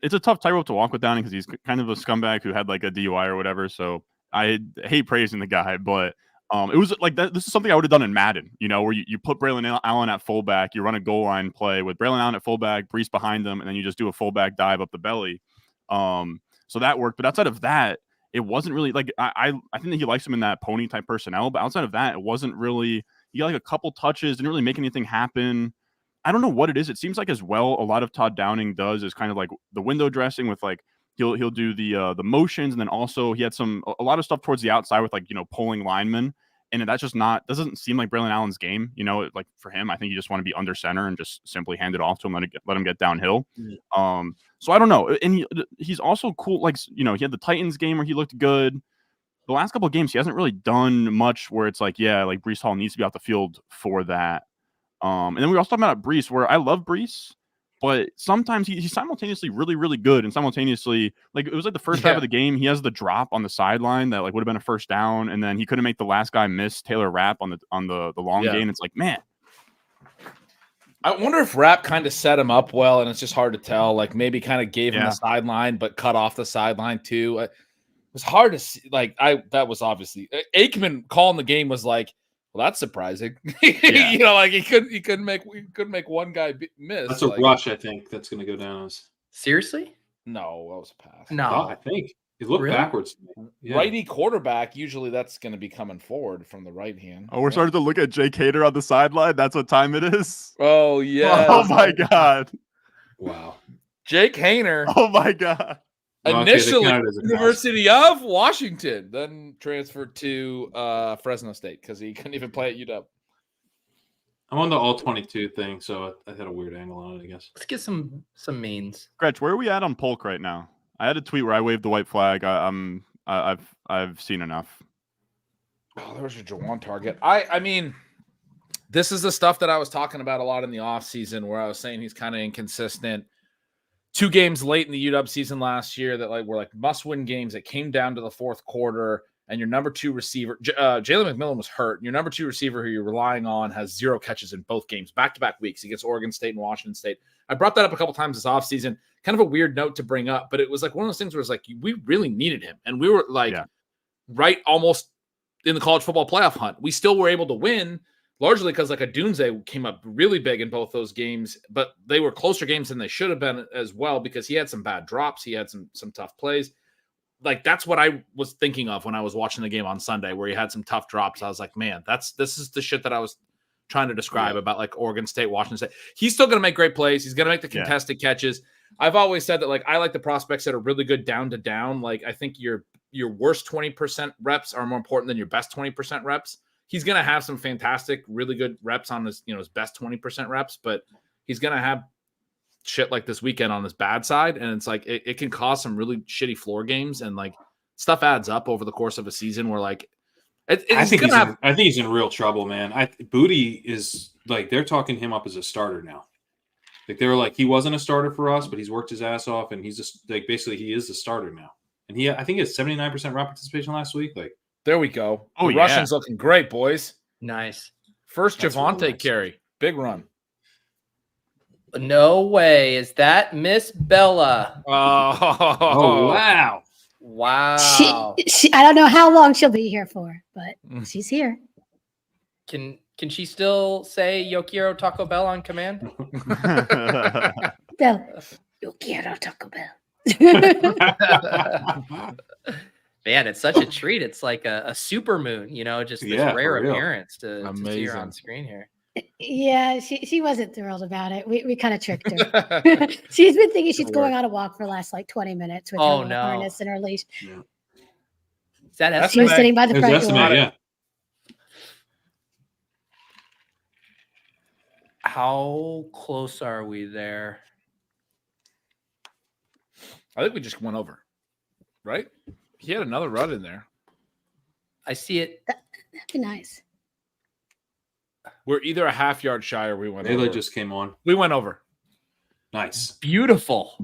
it's a tough tightrope to walk with Downing because he's kind of a scumbag who had like a DUI or whatever. So I hate praising the guy, but it was like that. This is something I would have done in Madden, where you put Braylon Allen at fullback, you run a goal line play with Braylon Allen at fullback, Brees behind them, and then you just do a fullback dive up the belly. So that worked. But outside of that, it wasn't really like I think that he likes him in that pony type personnel. But outside of that, it wasn't really. He got like a couple touches, didn't really make anything happen. I don't know what it is. It seems like as well, a lot of Todd Downing does is kind of like the window dressing with like he'll do the motions, and then also he had a lot of stuff towards the outside with like pulling linemen, and that's just doesn't seem like Braylon Allen's game. Like for him, I think you just want to be under center and just simply hand it off to him, let him get downhill. So I don't know, and he's also cool. Like he had the Titans game where he looked good. The last couple of games, he hasn't really done much where it's like, yeah, like Brees Hall needs to be off the field for that. And then we were also talking about Brees, where I love Brees, but sometimes he's simultaneously really, really good, and simultaneously, like it was like the first half of the game, he has the drop on the sideline that like would have been a first down, and then he couldn't make the last guy miss Taylor Rapp on the long game. It's like, man, I wonder if Rapp kind of set him up well, and it's just hard to tell. Like maybe kind of gave him the sideline, but cut off the sideline too. It was hard to see. Like that was obviously Aikman calling the game was like, well, that's surprising. Like he couldn't make one guy miss. That's a rush, I think, that's going to go down as. Seriously? No, that was a pass. No, I think he looked backwards. Yeah. Righty quarterback, usually that's going to be coming forward from the right hand. Oh, we're starting to look at Jake Hader on the sideline. That's what time it is. Oh yeah. Oh my God. Wow. Jake Haener. Oh my God. Initially, University of Washington, then transferred to Fresno State because he couldn't even play at UW. I'm on the all 22 thing, so I had a weird angle on it, I guess. Let's get some mains. Gretch, where are we at on Polk right now? I had a tweet where I waved the white flag. I've seen enough. Oh, there was your Jawan target. I mean, this is the stuff that I was talking about a lot in the offseason where I was saying he's kind of inconsistent. 2 games late in the UW season last year that were like must-win games that came down to the fourth quarter, and your number 2 receiver, Jalen McMillan, was hurt. Your number 2 receiver who you're relying on has 0 catches in both games, back-to-back weeks against Oregon State and Washington State. I brought that up a couple times this offseason. Kind of a weird note to bring up, but it was like one of those things where it's like we really needed him, and we were like right almost in the college football playoff hunt. We still were able to win, largely because like Adunze came up really big in both those games, but they were closer games than they should have been as well because he had some bad drops. He had some tough plays. Like that's what I was thinking of when I was watching the game on Sunday where he had some tough drops. I was like, man, this is the shit that I was trying to describe about like Oregon State, Washington State. He's still going to make great plays. He's going to make the contested catches. I've always said that like I like the prospects that are really good down to down. Like I think your worst 20% reps are more important than your best 20% reps. He's going to have some fantastic, really good reps on his, his best 20% reps, but he's going to have shit like this weekend on his bad side. And it's like, it can cause some really shitty floor games and like stuff adds up over the course of a season where like, I think he's in real trouble, man. Booty is like, they're talking him up as a starter now. Like they were like, he wasn't a starter for us, but he's worked his ass off and he's just like, basically he is the starter now. And I think he had 79% rep participation last week. Like, there we go. Oh, the Russians looking great, boys. Nice. First Javante carry. Big run. No way. Is that Miss Bella? Oh wow. Wow. She I don't know how long she'll be here for, but she's here. Can she still say Yo quiero Taco Bell on command? Bell, yo quiero Taco Bell. Man, it's such a treat. It's like a super moon, just this rare appearance to see her on screen here. Yeah, she wasn't thrilled about it. We kind of tricked her. She's been thinking she's going on a walk for the last like 20 minutes with her little harness and her leash. Yeah. Is that She was sitting by the front door. Yeah. How close are we there? I think we just went over, right? He had another run in there. I see it. That'd be nice. We're either a half yard shy or we went Bailey over. just came on. We went over. Nice. Beautiful.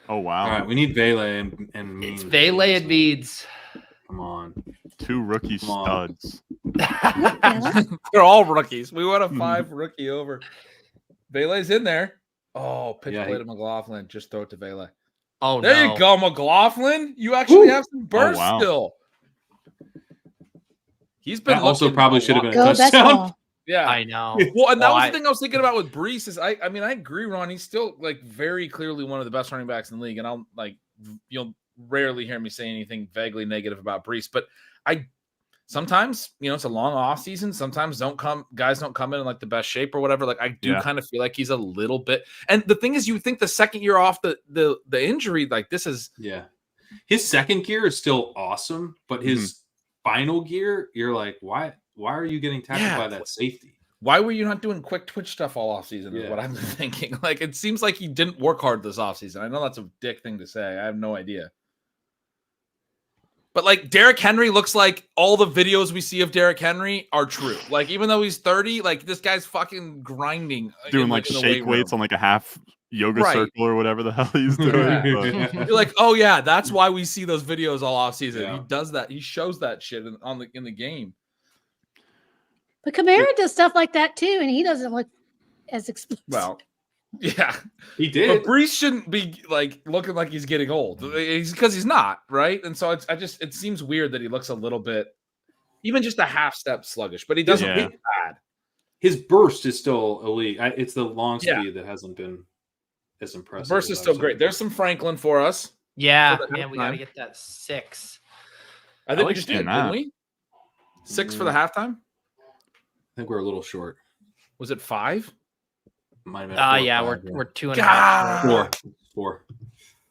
Oh wow! All right, we need Vele and It's Vele and Meads. Come on. 2 rookie Come on. studs. They're all rookies. We went a 5 rookie over. Vele's in there. Oh, pitch play to McLaughlin. Just throw it to Vele. Oh, there no. you go, McLaughlin. You actually have some burst wow. still. He's been That also looking probably should have been a Go touchdown. ball. Yeah, I know. Well, and that Well, was the thing I was thinking about with Brees. Is I mean, I agree, Ron. He's still like very clearly one of the best running backs in the league, and I'll like you'll rarely hear me say anything vaguely negative about Brees. But I sometimes, it's a long off season. Sometimes guys don't come in like the best shape or whatever. Like I do kind of feel like he's a little bit. And the thing is, you think the second year off the injury, like this is his second gear is still awesome, but his final gear, you're like, why are you getting tackled by that safety? Why were you not doing quick twitch stuff all offseason is what I'm thinking. Like, it seems like he didn't work hard this offseason. I know that's a dick thing to say. I have no idea. But, like, Derrick Henry looks like all the videos we see of Derrick Henry are true. Like, even though he's 30, like, this guy's fucking grinding. Doing, like, shake weights on, like, a half yoga circle or whatever the hell he's doing. You're like, oh, yeah, that's why we see those videos all offseason. Yeah. He does that. He shows that shit in the game. But Kamara does stuff like that too, and he doesn't look as explosive. Well, yeah, he did. But Brees shouldn't be like looking like he's getting old. Because he's not, right? And so it seems weird that he looks a little bit, even just a half step sluggish. But he doesn't look bad. His burst is still elite. It's the long speed that hasn't been as impressive. The burst is still great. There's some Franklin for us. Yeah, man, we got to get that 6. I think we just did, didn't we? 6 for the halftime. I think we're a little short. Was it 5? Might have been yeah, we're 2.5. 4.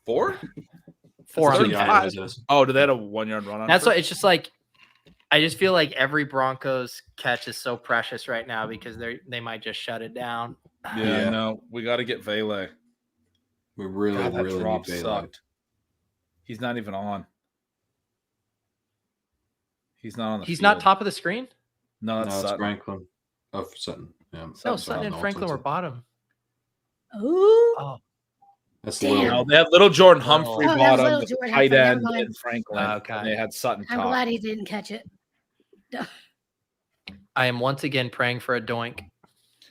4 on the 5. Oh, did they have a 1 yard run on? That's what it's just like. I just feel like every Broncos catch is so precious right now because they might just shut it down. Yeah, no, we got to get Vele. We really need Vele. Sucked. He's not even on. He's not on the He's field. not top of the screen? No, that's Franklin. Oh, Sutton. Yeah. No, Sutton and Franklin were bottom. Oh. That's no, they had little Jordan Humphrey bottom, tight end, and Franklin. Okay. And they had Sutton top. I'm glad he didn't catch it. I am once again praying for a doink.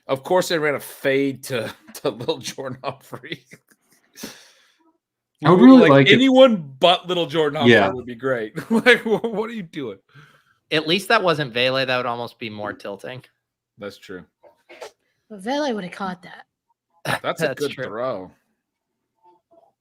Of course, they ran a fade to little Jordan Humphrey. I would really like anyone but little Jordan Humphrey would be great. Like, what are you doing? At least that wasn't Vele. That would almost be more tilting. That's true. But Vele would have caught that. That's a good throw.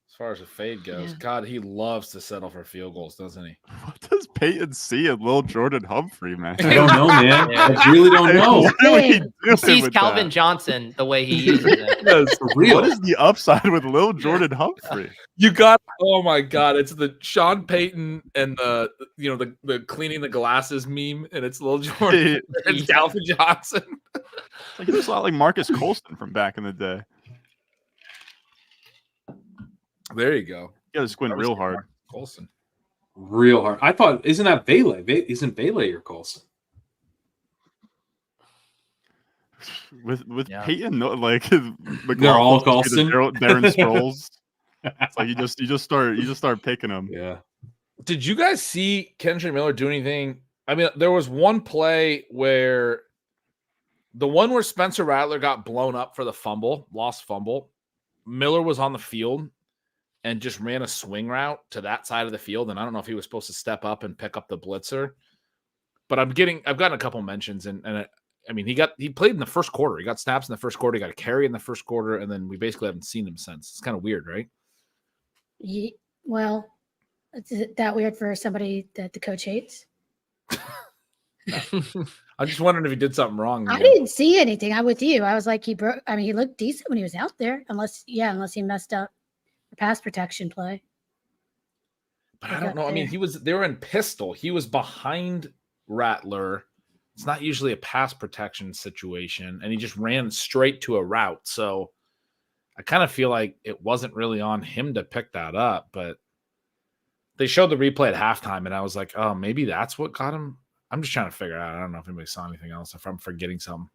As far as a fade goes, God, he loves to settle for field goals, doesn't he? What does Peyton see in Lil Jordan Humphrey, man? I don't know, man. I really don't know. He sees Calvin Johnson the way he uses it. What is the upside with Lil Jordan Humphrey? You got, oh my God, it's the Sean Payton and the cleaning the glasses meme, and it's Lil Jordan. It's Calvin Johnson. He looks a lot like Marcus Colston from back in the day. There you go. You got to squint real hard. Colson. Real hard. I thought, isn't that Vele? Isn't Vele your Colson? With Peyton, like they're all Colson. Darren Sproles. It's like you just start picking them. Yeah. Did you guys see Kendrick Miller do anything? I mean, there was one play where Spencer Rattler got blown up for the lost fumble. Miller was on the field and just ran a swing route to that side of the field. And I don't know if he was supposed to step up and pick up the blitzer, but I've gotten a couple mentions and I mean, he played in the first quarter. He got snaps in the first quarter. He got a carry in the first quarter. And then we basically haven't seen him since. It's kind of weird, right? Well, is it that weird for somebody that the coach hates? I'm just wondering if he did something wrong. I didn't see anything. I'm with you. I was like, he broke. I mean, he looked decent when he was out there, unless he messed up the pass protection play. But I don't know. I mean, they were in pistol. He was behind Rattler. It's not usually a pass protection situation, and he just ran straight to a route. So I kind of feel like it wasn't really on him to pick that up, but they showed the replay at halftime, and I was like, oh, maybe that's what got him. I'm just trying to figure it out. I don't know if anybody saw anything else, if I'm forgetting something.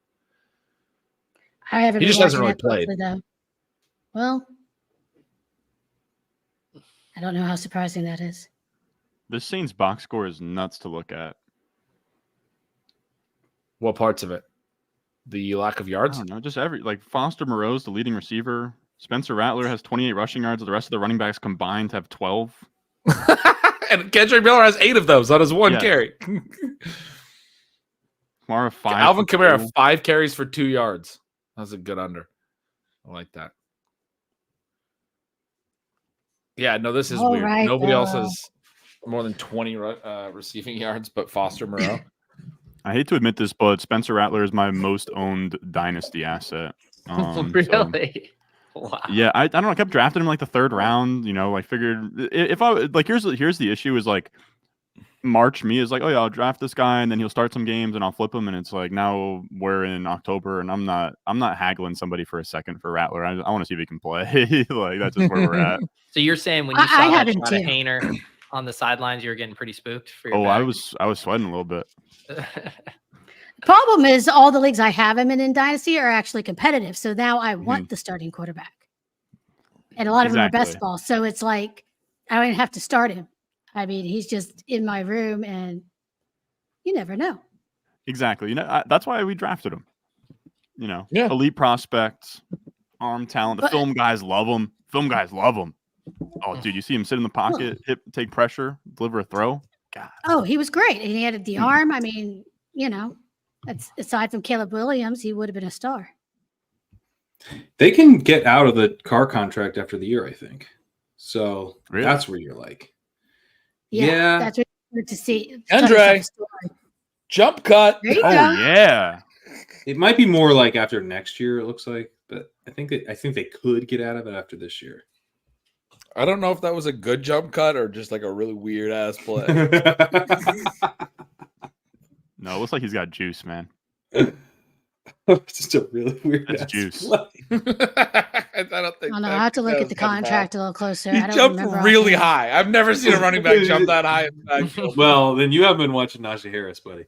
I haven't. He just hasn't really played. Though. Well, I don't know how surprising that is. This Saints box score is nuts to look at. What parts of it? The lack of yards? I don't know, just Foster Moreau's the leading receiver. Spencer Rattler has 28 rushing yards. The rest of the running backs combined have 12. And Kendrick Miller has 8 of those on his one carry. Kamara 5. Alvin Kamara 5 carries for 2 yards. That's a good under. I like that. Yeah, no, this is weird. Right, Nobody else has more than 20 receiving yards but Foster Moreau. I hate to admit this, but Spencer Rattler is my most owned dynasty asset. Really? So, Wow. yeah, I don't know. I kept drafting him like the 3rd round. You know, I figured if I like, here's the issue is like March me is like, oh yeah, I'll draft this guy and then he'll start some games and I'll flip him. And it's like now we're in October and I'm not haggling somebody for a second for Rattler. I want to see if he can play. Like that's just where we're at. So you're saying when you saw that shot of Hainer on the sidelines, you were getting pretty spooked for your back? I was sweating a little bit. Problem is all the leagues I have him in Dynasty are actually competitive. So now I want the starting quarterback. And a lot of them are best ball. So it's like, I don't even have to start him. I mean, he's just in my room and you never know. Exactly. You know, that's why we drafted him. You know, elite prospects, arm talent. The film guys love him. Oh, dude, you see him sit in the pocket, take pressure, deliver a throw. God. Oh, he was great. And he had the arm. I mean, you know, aside from Caleb Williams, he would have been a star. They can get out of the Carr contract after the year, I think. So that's where you're like, that's what you're to see. Andre, jump cut. There you go. Yeah. It might be more like after next year, it looks like, but I think they could get out of it after this year. I don't know if that was a good jump cut or just like a really weird ass play. No, it looks like he's got juice, man. It's just a really weird ass juice. I don't think. I have to look at the contract a little closer. He jumped really high. I've never seen a running back jump that high. Well, then you haven't been watching Najee Harris, buddy.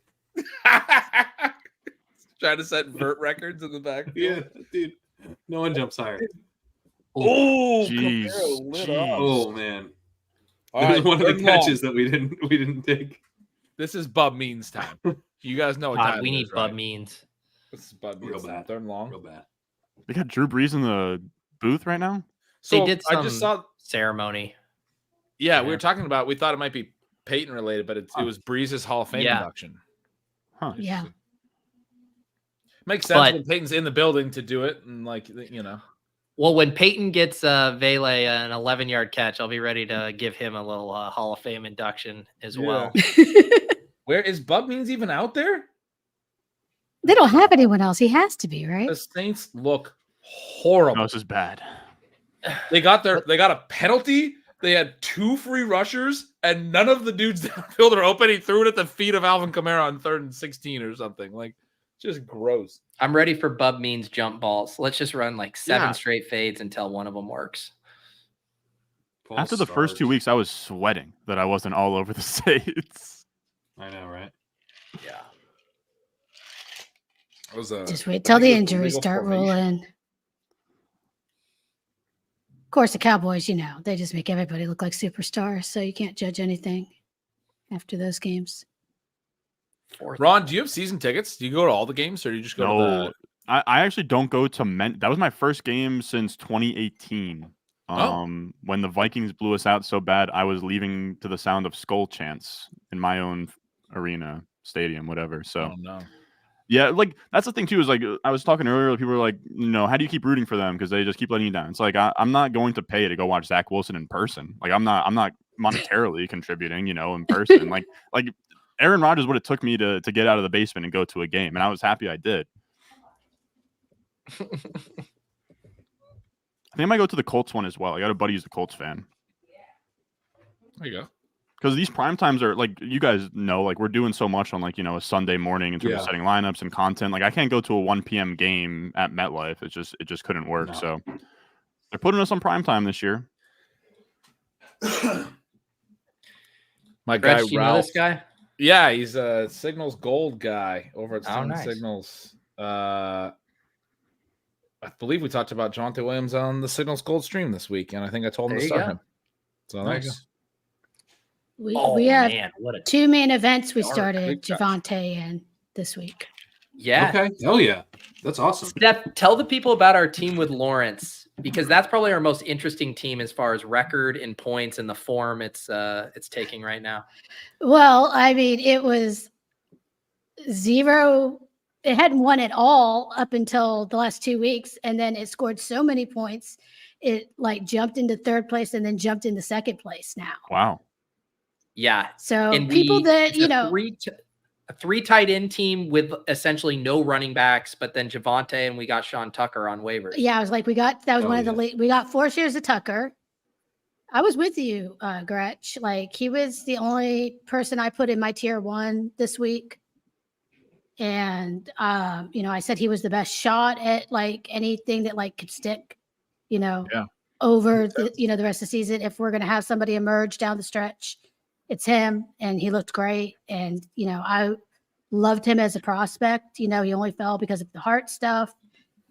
Trying to set vert records in the back. Yeah, dude. No one jumps higher. Oh, jeez. Oh man. All That was right, one of the catches that we didn't take. This is Bub Means time. You guys know what time we need is, Bub right? Means. This is Bub Means. Real bad. Third and long. Real bad. They got Drew Brees in the booth right now. So they did some I just saw ceremony. Yeah, we were talking about. We thought it might be Peyton related, but it was Breeze's Hall of Fame induction. Huh. Yeah. Makes sense when Peyton's in the building to do it, and like you know. Well, when Peyton gets Vele an 11-yard catch, I'll be ready to give him a little Hall of Fame induction as well. Where is Bub Means even out there? They don't have anyone else. He has to be, right? The Saints look horrible. No, this is bad. They got a penalty. They had 2 free rushers, and none of the dudes downfield are open. He threw it at the feet of Alvin Kamara on 3rd and 16 or something. Like, just gross. I'm ready for Bub Means jump balls. Let's just run like 7 straight fades until one of them works. After the first 2 weeks, I was sweating that I wasn't all over the Saints. I know, right? Yeah. Just wait till the injuries start rolling. Of course, the Cowboys, you know, they just make everybody look like superstars, so you can't judge anything after those games. Ron, do you have season tickets? Do you go to all the games, or do you just go to the... I actually don't go to that was my first game since 2018. When the Vikings blew us out so bad, I was leaving to the sound of skull chants in my own arena, stadium, whatever. So, yeah, like that's the thing too. Is like I was talking earlier, people were like, you know, how do you keep rooting for them because they just keep letting you down? It's like I'm not going to pay to go watch Zach Wilson in person. Like I'm not monetarily contributing, you know, in person. like Aaron Rodgers would have took me to get out of the basement and go to a game, and I was happy I did. I think I might go to the Colts one as well. I got a buddy who's a Colts fan. There you go. Because these prime times are like, you guys know, like we're doing so much on like, you know, a Sunday morning in terms of setting lineups and content. Like I can't go to a 1 p.m. game at MetLife. It just couldn't work. No. So they're putting us on prime time this year. My guy, Reg, you know this guy? Yeah, he's a Signals Gold guy over at nice. Signals. I believe we talked about Javonte Williams on the Signals Gold stream this week, and I think I told him to start him. So there you go. We have 2 main events we started, Javonte and this week. Yeah. Okay. Oh yeah. That's awesome. Steph, tell the people about our team with Lawrence, because that's probably our most interesting team as far as record and points and the form it's taking right now. Well, I mean, it was 0. It hadn't won at all up until the last 2 weeks, and then it scored so many points, it like jumped into 3rd place and then jumped into 2nd place now. Wow. Yeah. So and people that, you know, a 3 tight end team with essentially no running backs, but then Javonte and we got Sean Tucker on waivers. Yeah, I was like, we got 4 shares of Tucker. I was with you, Gretch. Like he was the only person I put in my tier 1 this week. And you know, I said he was the best shot at like anything that like could stick, you know, over the, you know, the rest of the season. If we're gonna have somebody emerge down the stretch, it's him, and he looked great. And, you know, I loved him as a prospect. You know, he only fell because of the heart stuff.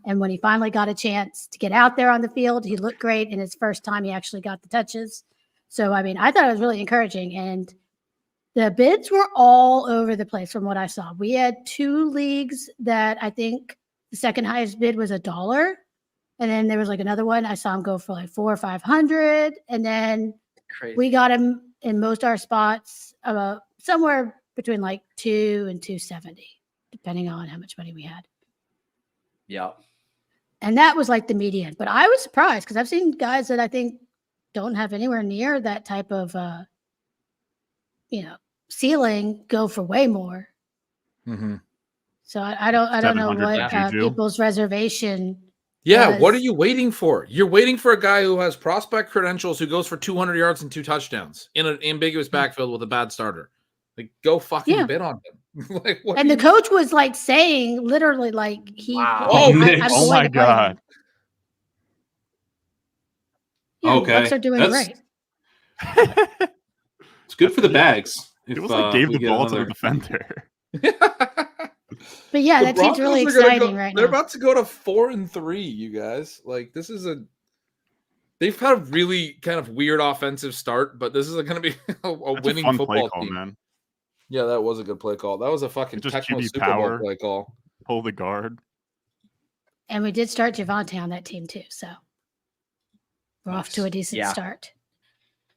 And when he finally got a chance to get out there on the field, he looked great. And his first time, he actually got the touches. So, I mean, I thought it was really encouraging. And the bids were all over the place from what I saw. We had 2 leagues that I think the second highest bid was $1. And then there was like another one. I saw him go for like $400 or $500. And then we got him in most of our spots, somewhere between like $2 and $270, depending on how much money we had. Yeah. And that was like the median. But I was surprised because I've seen guys that I think don't have anywhere near that type of, you know, ceiling go for way more. Mm-hmm. So I don't know what people's reservation. Yeah, what are you waiting for? You're waiting for a guy who has prospect credentials who goes for 200 yards and 2 touchdowns in an ambiguous backfield with a bad starter. Like, go fucking bid on him. Like, and the coach was like saying, literally, like he. Wow. Oh my god. Yeah, okay, Bucks are doing great. It's good for the bags. It was like gave the ball to the defender. But yeah, that team's really exciting right now. They're about to go to 4-3, you guys. Like, this is they've had a really kind of weird offensive start, but this is going to be a winning football team. Man. Yeah, that was a good play call. That was a fucking techno Super Bowl play call. Pull the guard. And we did start Javonte on that team too, so we're off to a decent start.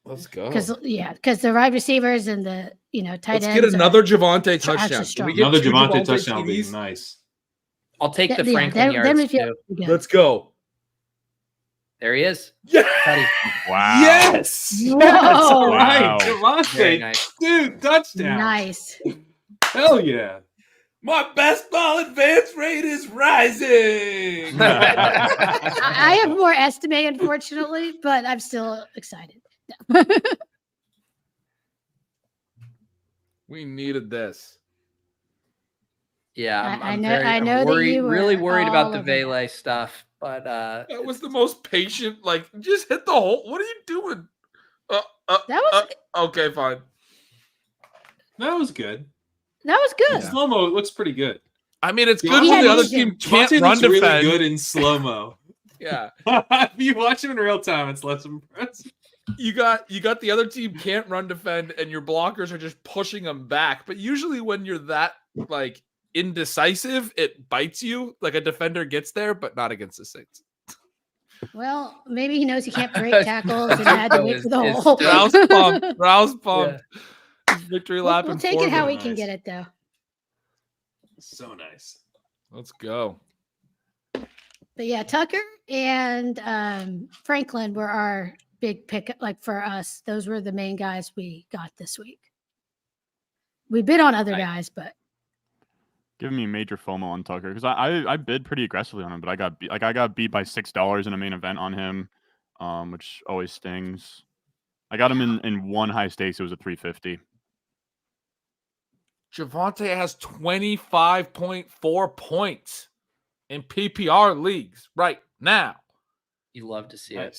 Let's go. Because the wide receivers and the tight ends. Let's get another Javonte touchdown. Can we get another Javonte touchdown would be nice. I'll take the Franklin yards too. Let's go. There he is. Yeah. Wow. Yes. Whoa. That's all right. Wow. Javonte, nice. dude, touchdown. Nice. Hell yeah. My best ball advance rate is rising. I have more estimate, unfortunately, but I'm still excited. We needed this. Yeah, I know that you were really worried about the Vele stuff, but that was the most patient. Like, just hit the hole. What are you doing? That was okay. Fine. That was good. That was good. Yeah. Slow mo looks pretty good. I mean, it's good when the other team can't run defend. Really good in slow mo. Yeah. If you watch him in real time, it's less impressive. You got the other team can't run defend, and your blockers are just pushing them back. But usually, when you're that like indecisive, it bites you. Like a defender gets there, but not against the Saints. Well, maybe he knows he can't break tackles and had to wait for the hole. Rouse pumped. Victory lap. We'll take it how we can get it, though. So nice. Let's go. But yeah, Tucker and Franklin were our big pick. Like for us, those were the main guys we got this week. We bid on other guys, but Giving me major FOMO on Tucker because I bid pretty aggressively on him, but I got beat by $6 in a main event on him, which always stings. I got him in one high stakes. It was a 350. Javonte has 25.4 points in PPR leagues right now. You love to see it.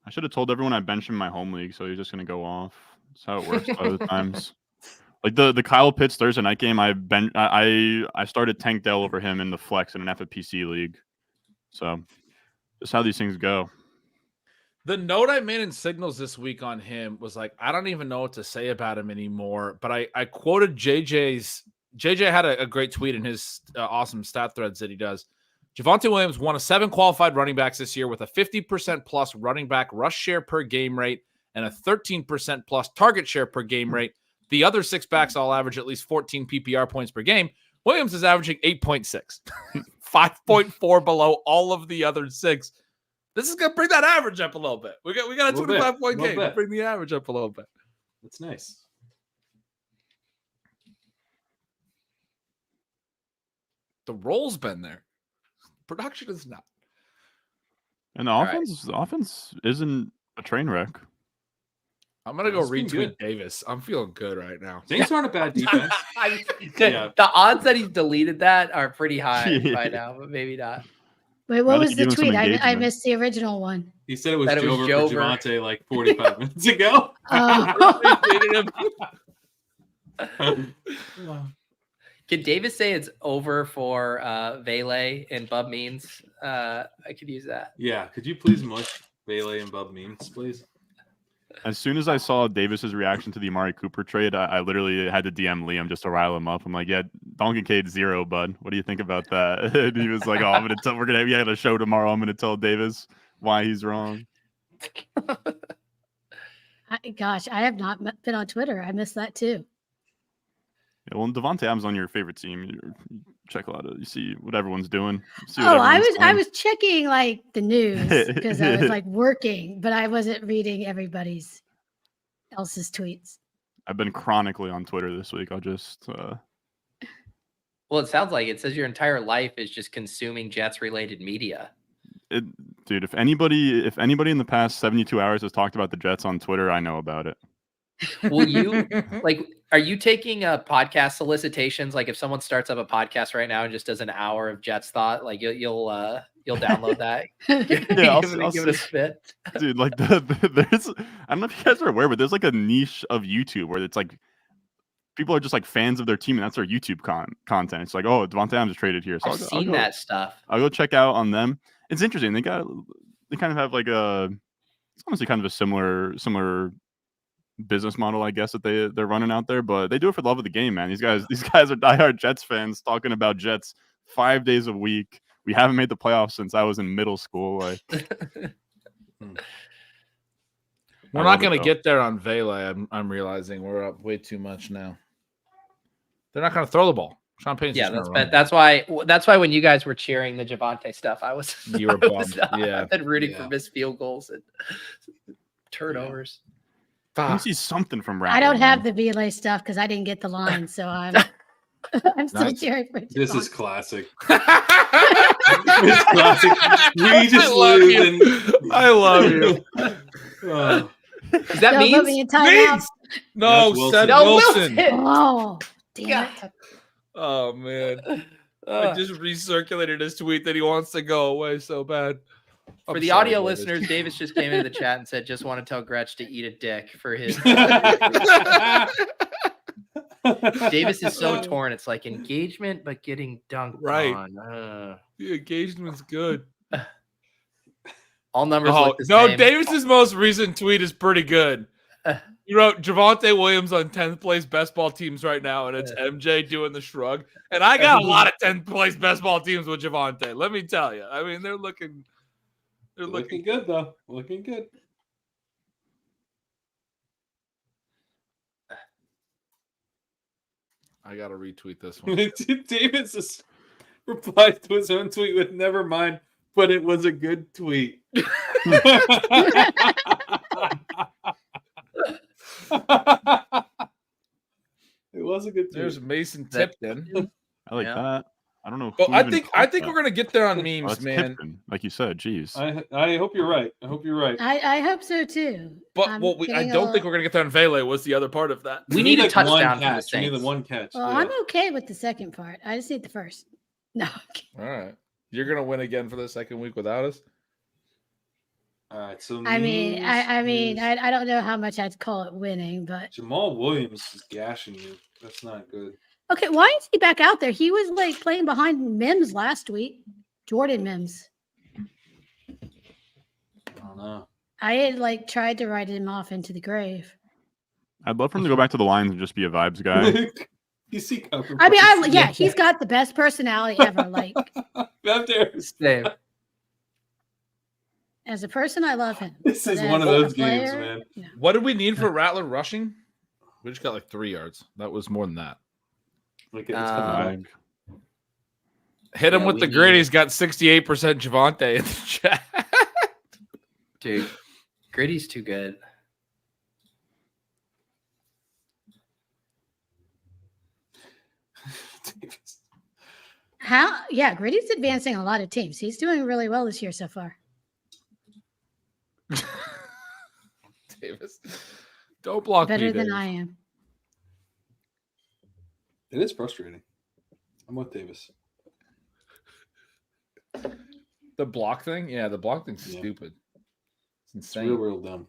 I should have told everyone I benched him in my home league, so he's just gonna go off. That's how it works a lot of the times. Like the Kyle Pitts Thursday night game, I started Tank Dell over him in the flex in an FFPC league. So that's how these things go. The note I made in Signals this week on him was like, I don't even know what to say about him anymore. But I quoted JJ had a great tweet in his awesome stat threads that he does. Javonte Williams won 7 qualified running backs this year with a 50% plus running back rush share per game rate and a 13% plus target share per game rate. The other 6 backs all average at least 14 PPR points per game. Williams is averaging 8.6, 5.4 below all of the other 6. This is going to bring that average up a little bit. We got a 25-point game to bring the average up a little bit. That's nice. The role's been there. Production is not. And the offense isn't a train wreck. I'm going to go retweet Davis. I'm feeling good right now. Saints aren't a bad defense. The odds that he's deleted that are pretty high by now, but maybe not. wait, what was the tweet? I missed the original one. He said it was Jover for Javonte like 45 minutes ago. Can Davis say it's over for Vele and Bub Means? I could use that. Yeah, could you please mush Vele and Bub Means, please? As soon as I saw Davis's reaction to the Amari Cooper trade, I literally had to DM Liam just to rile him up. I'm like, yeah, Donkey Cade 0, bud. What do you think about that? And he was like, oh, we're gonna have a show tomorrow. I'm gonna tell Davis why he's wrong. Gosh, I have not been on Twitter. I missed that too. Yeah, well, Davante Adams on your favorite team. You check a lot of, you see what everyone's doing. I was checking like the news because I was like working, but I wasn't reading everybody's else's tweets. I've been chronically on Twitter this week. I'll just. Well, it sounds like it says your entire life is just consuming Jets related media. Dude, if anybody in the past 72 hours has talked about the Jets on Twitter, I know about it. Will you are you taking podcast solicitations? Like if someone starts up a podcast right now and just does an hour of Jets thought, like you'll download that. Give it a spit. Dude, like there's, I don't know if you guys are aware, but there's like a niche of YouTube where it's like people are just like fans of their team and that's their YouTube content. It's like, oh, Davante Adams is traded here. So I've seen that stuff. I'll go check out on them. It's interesting. They kind of have like it's honestly kind of a similar business model, I guess, that they're running out there, but they do it for the love of the game, man. These guys are diehard Jets fans talking about Jets 5 days a week. We haven't made the playoffs since I was in middle school. Like, we're not going to get there on Vele. I'm realizing we're up way too much now. They're not going to throw the ball. Sean Payton's that's why when you guys were cheering the Javonte stuff, I was yeah, I've been rooting for missed field goals and turnovers. I see something from Rattler. I don't have the VLA stuff because I didn't get the line, so I'm still cheering for Javonte. This is classic. It's classic. We just lose. I love you. Is that Means? No, Wilson. Wilson. Oh, damn it. Oh, man. I just recirculated his tweet that he wants to go away so bad. For the audio listeners, Davis just came into the chat and said, just want to tell Gretch to eat a dick for his. Davis is so torn. It's like engagement, but getting dunked on. The engagement's good. All numbers look the same. Davis's most recent tweet is pretty good. He wrote Javonte Williams on 10th place best ball teams right now, and it's MJ doing the shrug. And I got a lot of 10th place best ball teams with Javonte. Let me tell you. I mean, they're looking good, though. Looking good. I got to retweet this one. Davis replies to his own tweet with "Never mind," but it was a good tweet. It was a good tweet. There's Mason Tipton. I like that. I don't know. Well, who I even think caught we're that. gonna get there on Oh, memes, that's man. Tipton, like you said. Jeez. I hope you're right. I hope you're right. I hope so too. But I'm I getting don't think we're gonna get there on Vele. What's the other part of that? We need a like touchdown one from the catch. We need the Saints. one catch. Well, yeah. I'm okay with the second part. I just need the first. No. Okay. All right, you're gonna win again for the second week without us. All right. So I mean, memes is- I don't know how much I'd call it winning, but Jamal Williams is gashing you. That's not good. okay. Why is he back out there? He was like playing behind Mims last week. Jordan Mims. I don't know. I had like tried to write him off into the grave. I'd love for him to go back to the Lions and just be a vibes guy. You see, I mean, yeah, he's got the best personality ever. Like out there. Same. as a person, I love him. This is But one of as a those games, player, man. yeah. What did we need for Rattler rushing? We just got like 3 yards. That was more than that. Like it's coming back. Hit him Yeah, with we the need- grid. He's got 68% Javante in the chat. Dude, Gritty's too good. How? Yeah, Gritty's advancing a lot of teams. He's doing really well this year so far. Davis, don't block Better me, than Davis. I am. It is frustrating. I'm with Davis. The block thing? Yeah, the block thing's Yeah. stupid. It's It's insane. real dumb.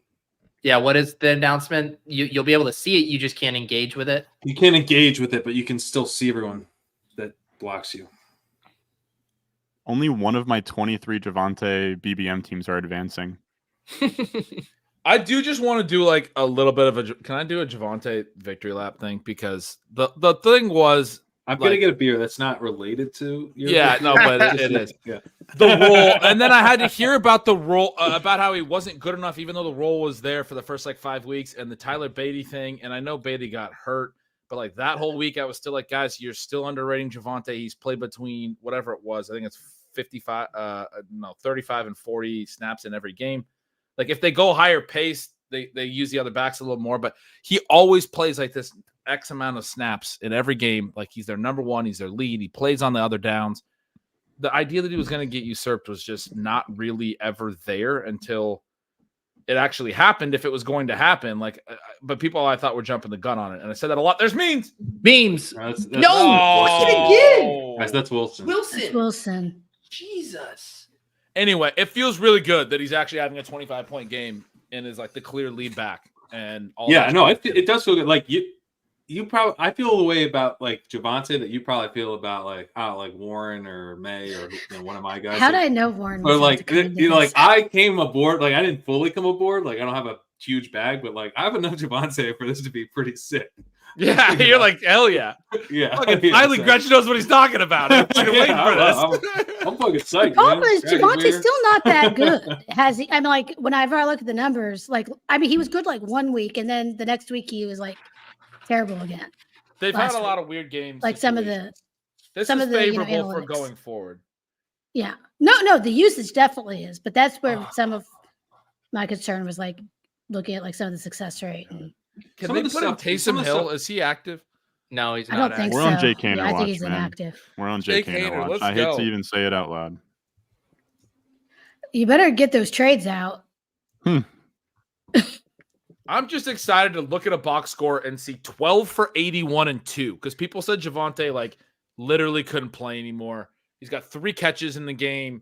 Yeah, what is the announcement? You'll be able to see it. You just can't engage with it. You can't engage with it, but you can still see everyone that blocks you. Only one of my 23 Javante BBM teams are advancing. I do just want to do like a little bit of a. Can I do a Javante victory lap thing? Because the thing was I'm Like- gonna get a beer that's not related to your Yeah, no, but it is. Yeah. the role, and then I had to hear about the role about how he wasn't good enough, even though the role was there for the first like 5 weeks, and the Tyler Beatty thing. And I know Beatty got hurt, but like that whole week, I was still like, guys, you're still underrating Javante. He's played between whatever it was. I think it's 35 and 40 snaps in every game. Like if they go higher pace, they use the other backs a little more, but he always plays like this X amount of snaps in every game. Like he's their number one, he's their lead. He plays on the other downs. The idea that he was going to get usurped was just not really ever there until it actually happened. If it was going to happen, but people I thought were jumping the gun on it, and I said that a lot. There's memes. Memes. That's, No, watch it again. guys, that's Wilson. It's Wilson. Wilson. Jesus. Anyway, it feels really good that he's actually having a 25-point game and is like the clear lead back. And all Yeah, that no, stuff. it does feel good. Like you probably, I feel the way about like Javante that you probably feel about like Warren or May or one of my guys. How did like, I know Warren? But was like, about to come into like this? I came aboard. Like I didn't fully come aboard. Like I don't have a huge bag, but like I have enough Javante for this to be pretty sick. Yeah, you're like, hell yeah. Yeah, Fucking yeah, finally, so- Gretchen knows what he's talking about. I'm fucking waiting for this. I'm fucking psyched. The problem man. is Grab a Javante's beer. still not that good. Has he? I mean, like whenever I look at the numbers, he was good like 1 week, and then the next week he was like terrible again. They've last had a lot week. of weird games. Like some of the, situations. This some is of the, favorable for analytics. going forward. Yeah, no, the usage definitely is, but that's where some of my concern was like looking at like some of the success rate. And Can Some they of the put in stuff- some Taysom of the Hill? stuff- Is he active? No, he's I not. don't think We're so. on Jake Haener Yeah, I think watch, he's man. inactive. We're on Jake Jake Haener Haener, watch. let's I hate go. to even say it out loud. You better get those trades out. I'm just excited to look at a box score and see 12 for 81 and 2 because people said Javante like literally couldn't play anymore. He's got 3 catches in the game.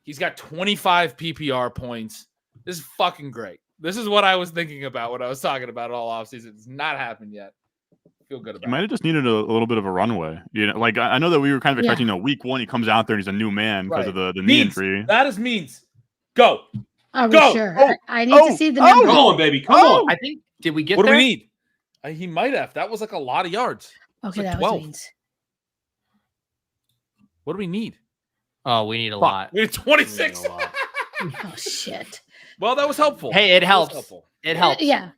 He's got 25 PPR points. This is fucking great. This is what I was thinking about when I was talking about it all offseason. It's not happened yet. Feel good He about might it. have just needed a little bit of a runway. You know, like I know that we were kind of Yeah. expecting, week 1 he comes out there and he's a new man because of the knee Means. injury. That is means. Go. Are we Go! sure? Oh! I need to see the numbers. Come on, baby. Come Oh! on. I think. Did we get What there? do we need? He might have. That was like a lot of yards. Okay, like that 12. was means. What do we need? Oh, we need a Fuck, lot. We need 26. Oh shit. Well, that was helpful. Hey, it That was helps. helpful. It helps. Yeah.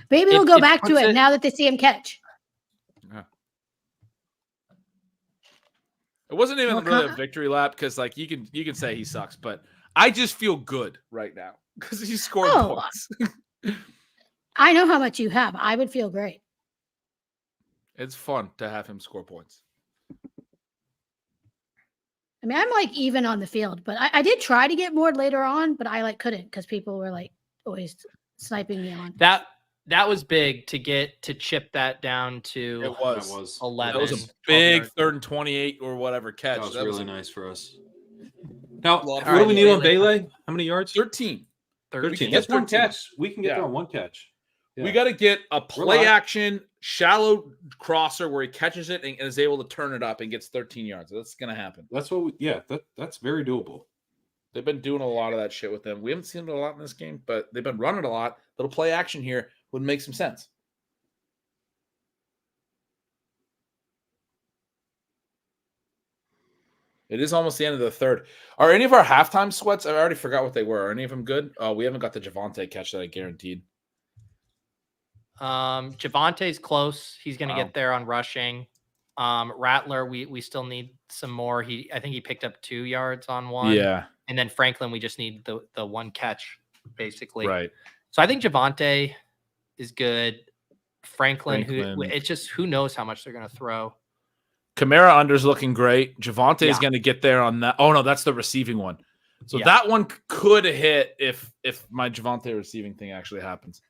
Maybe we'll go It back to puts it it- now that they see him catch. It wasn't even Well, really a Con- victory lap because, like, you can say he sucks, but I just feel good right now because he scored Oh. points. I know how much you have. I would feel great. It's fun to have him score points. I mean, I'm like even on the field, but I did try to get more later on, but I like couldn't because people were like always sniping me on. That was big to get to chip that down to It was 11. That was a big 3rd and 28 or whatever catch. That was really nice for us. Now, what do we right, need on Bailey? How many yards? 13. 13. That's one catch. We can get there on one catch. Yeah. We got to get a play action, shallow crosser where he catches it and is able to turn it up and gets 13 yards. That's going to happen. That's what that's very doable. They've been doing a lot of that shit with them. We haven't seen it a lot in this game, but they've been running a lot. Little play action here would make some sense. It is almost the end of the third. Are any of our halftime sweats? I already forgot what they were. Are any of them good? Oh, we haven't got the Javante catch that I guaranteed. Javante's close. He's going to get there on rushing. Rattler, we still need some more. I think he picked up 2 yards on one. Yeah. And then Franklin, we just need the one catch, basically. Right. So I think Javante is good. Franklin. It's just who knows how much they're going to throw. Kamara under's looking great. Javante is going to get there on that. Oh no, that's the receiving one. So that one could hit if my Javante receiving thing actually happens.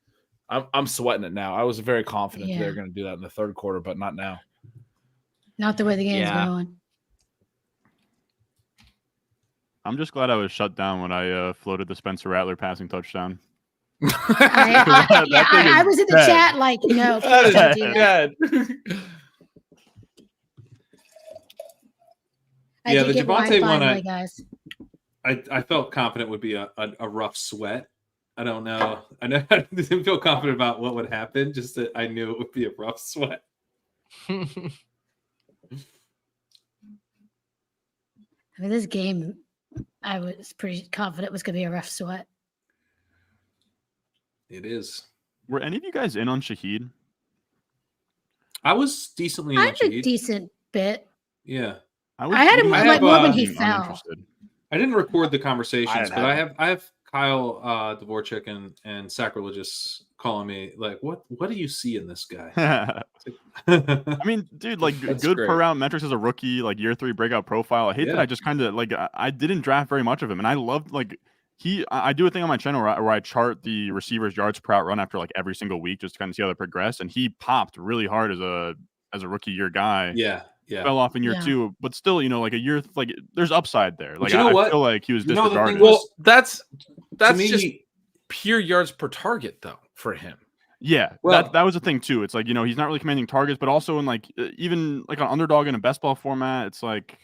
I'm sweating it now. I was very confident they were going to do that in the third quarter, but not now. Not the way the game's going. I'm just glad I was shut down when I floated the Spencer Rattler passing touchdown. I was in the chat like, no. That is dead. Yeah, the Javante one, I felt confident would be a rough sweat. I don't know. I didn't feel confident about what would happen, just that I knew it would be a rough sweat. I mean, this game, I was pretty confident was going to be a rough sweat. It is. Were any of you guys in on Shaheed? I was decently in on Shaheed. A decent bit. Yeah. I had him more when he fell. I didn't record the conversations, but I have Kyle Dvorak and Sacrilegious calling me like, what do you see in this guy? I mean, dude, like good per round metrics as a rookie, like year 3 breakout profile. I hate that I just kind of like I didn't draft very much of him, and I loved like I do a thing on my channel where I chart the receivers yards per out run after like every single week just to kind of see how they progress, and he popped really hard as a rookie year guy. Yeah. Fell off in year 2, but still, like a year, like there's upside there. Like you know I feel like he was disregarded. Well, that's me, just pure yards per target though for him. Yeah, well, that was the thing too. It's like, he's not really commanding targets, but also in like even like an underdog in a best ball format, it's like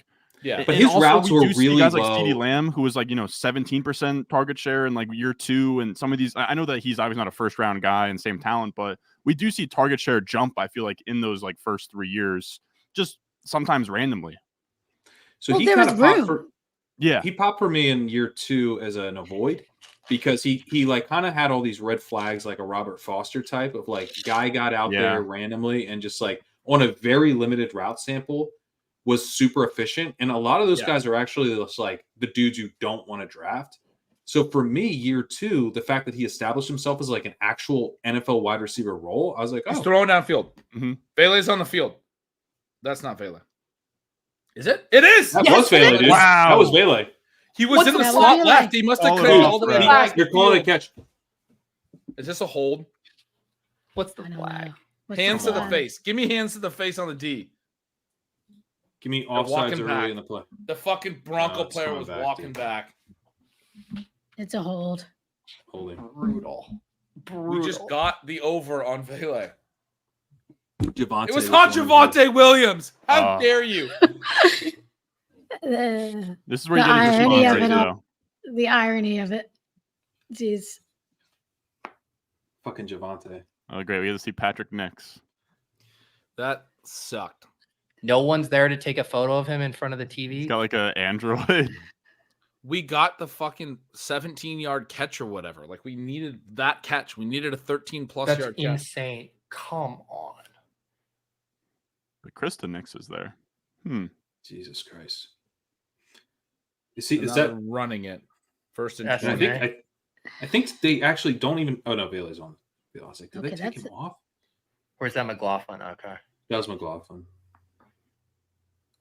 but his routes were really guys low. Like CeeDee Lamb, who was like 17% target share in like year 2, and some of these. I know that he's obviously not a first round guy and same talent, but we do see target share jump. I feel like in those like first 3 years, just sometimes randomly. So he kind of popped he popped for me in year 2 as an avoid because he like kind of had all these red flags like a Robert Foster type of like guy got out there randomly and just like on a very limited route sample was super efficient, and a lot of those guys are actually just like the dudes you don't want to draft. So for me, year 2, the fact that he established himself as like an actual NFL wide receiver role, I was like, he's throwing downfield. Vele's on the field. That's not Vele. Is it? It is. That was Vele, dude. Wow. That was Vele. He was in the slot left. He must have cleared all the way back. You're calling a catch. Is this a hold? What's the flag? Hands to the face. Give me hands to the face on the D. Give me offsides early in the play. The fucking Bronco player was walking back. It's a hold. Holding. Brutal. We just got the over on Vele. Javante. It was not Javante Williams. How dare you? This is where you get into Javante, the irony of it. Jeez. Fucking Javante. Oh, great. We get to see Patrick next. That sucked. No one's there to take a photo of him in front of the TV. He's got like an Android. We got the fucking 17-yard catch or whatever. Like we needed that catch. We needed a 13-plus yard catch. That's insane. Come on. But Krista Nix is there. Jesus Christ. You see, is that running it? First and 20. I think they actually don't even. Oh no, Bailey's on. I was like, did they take him off? Or is that McLaughlin? Okay. That was McLaughlin.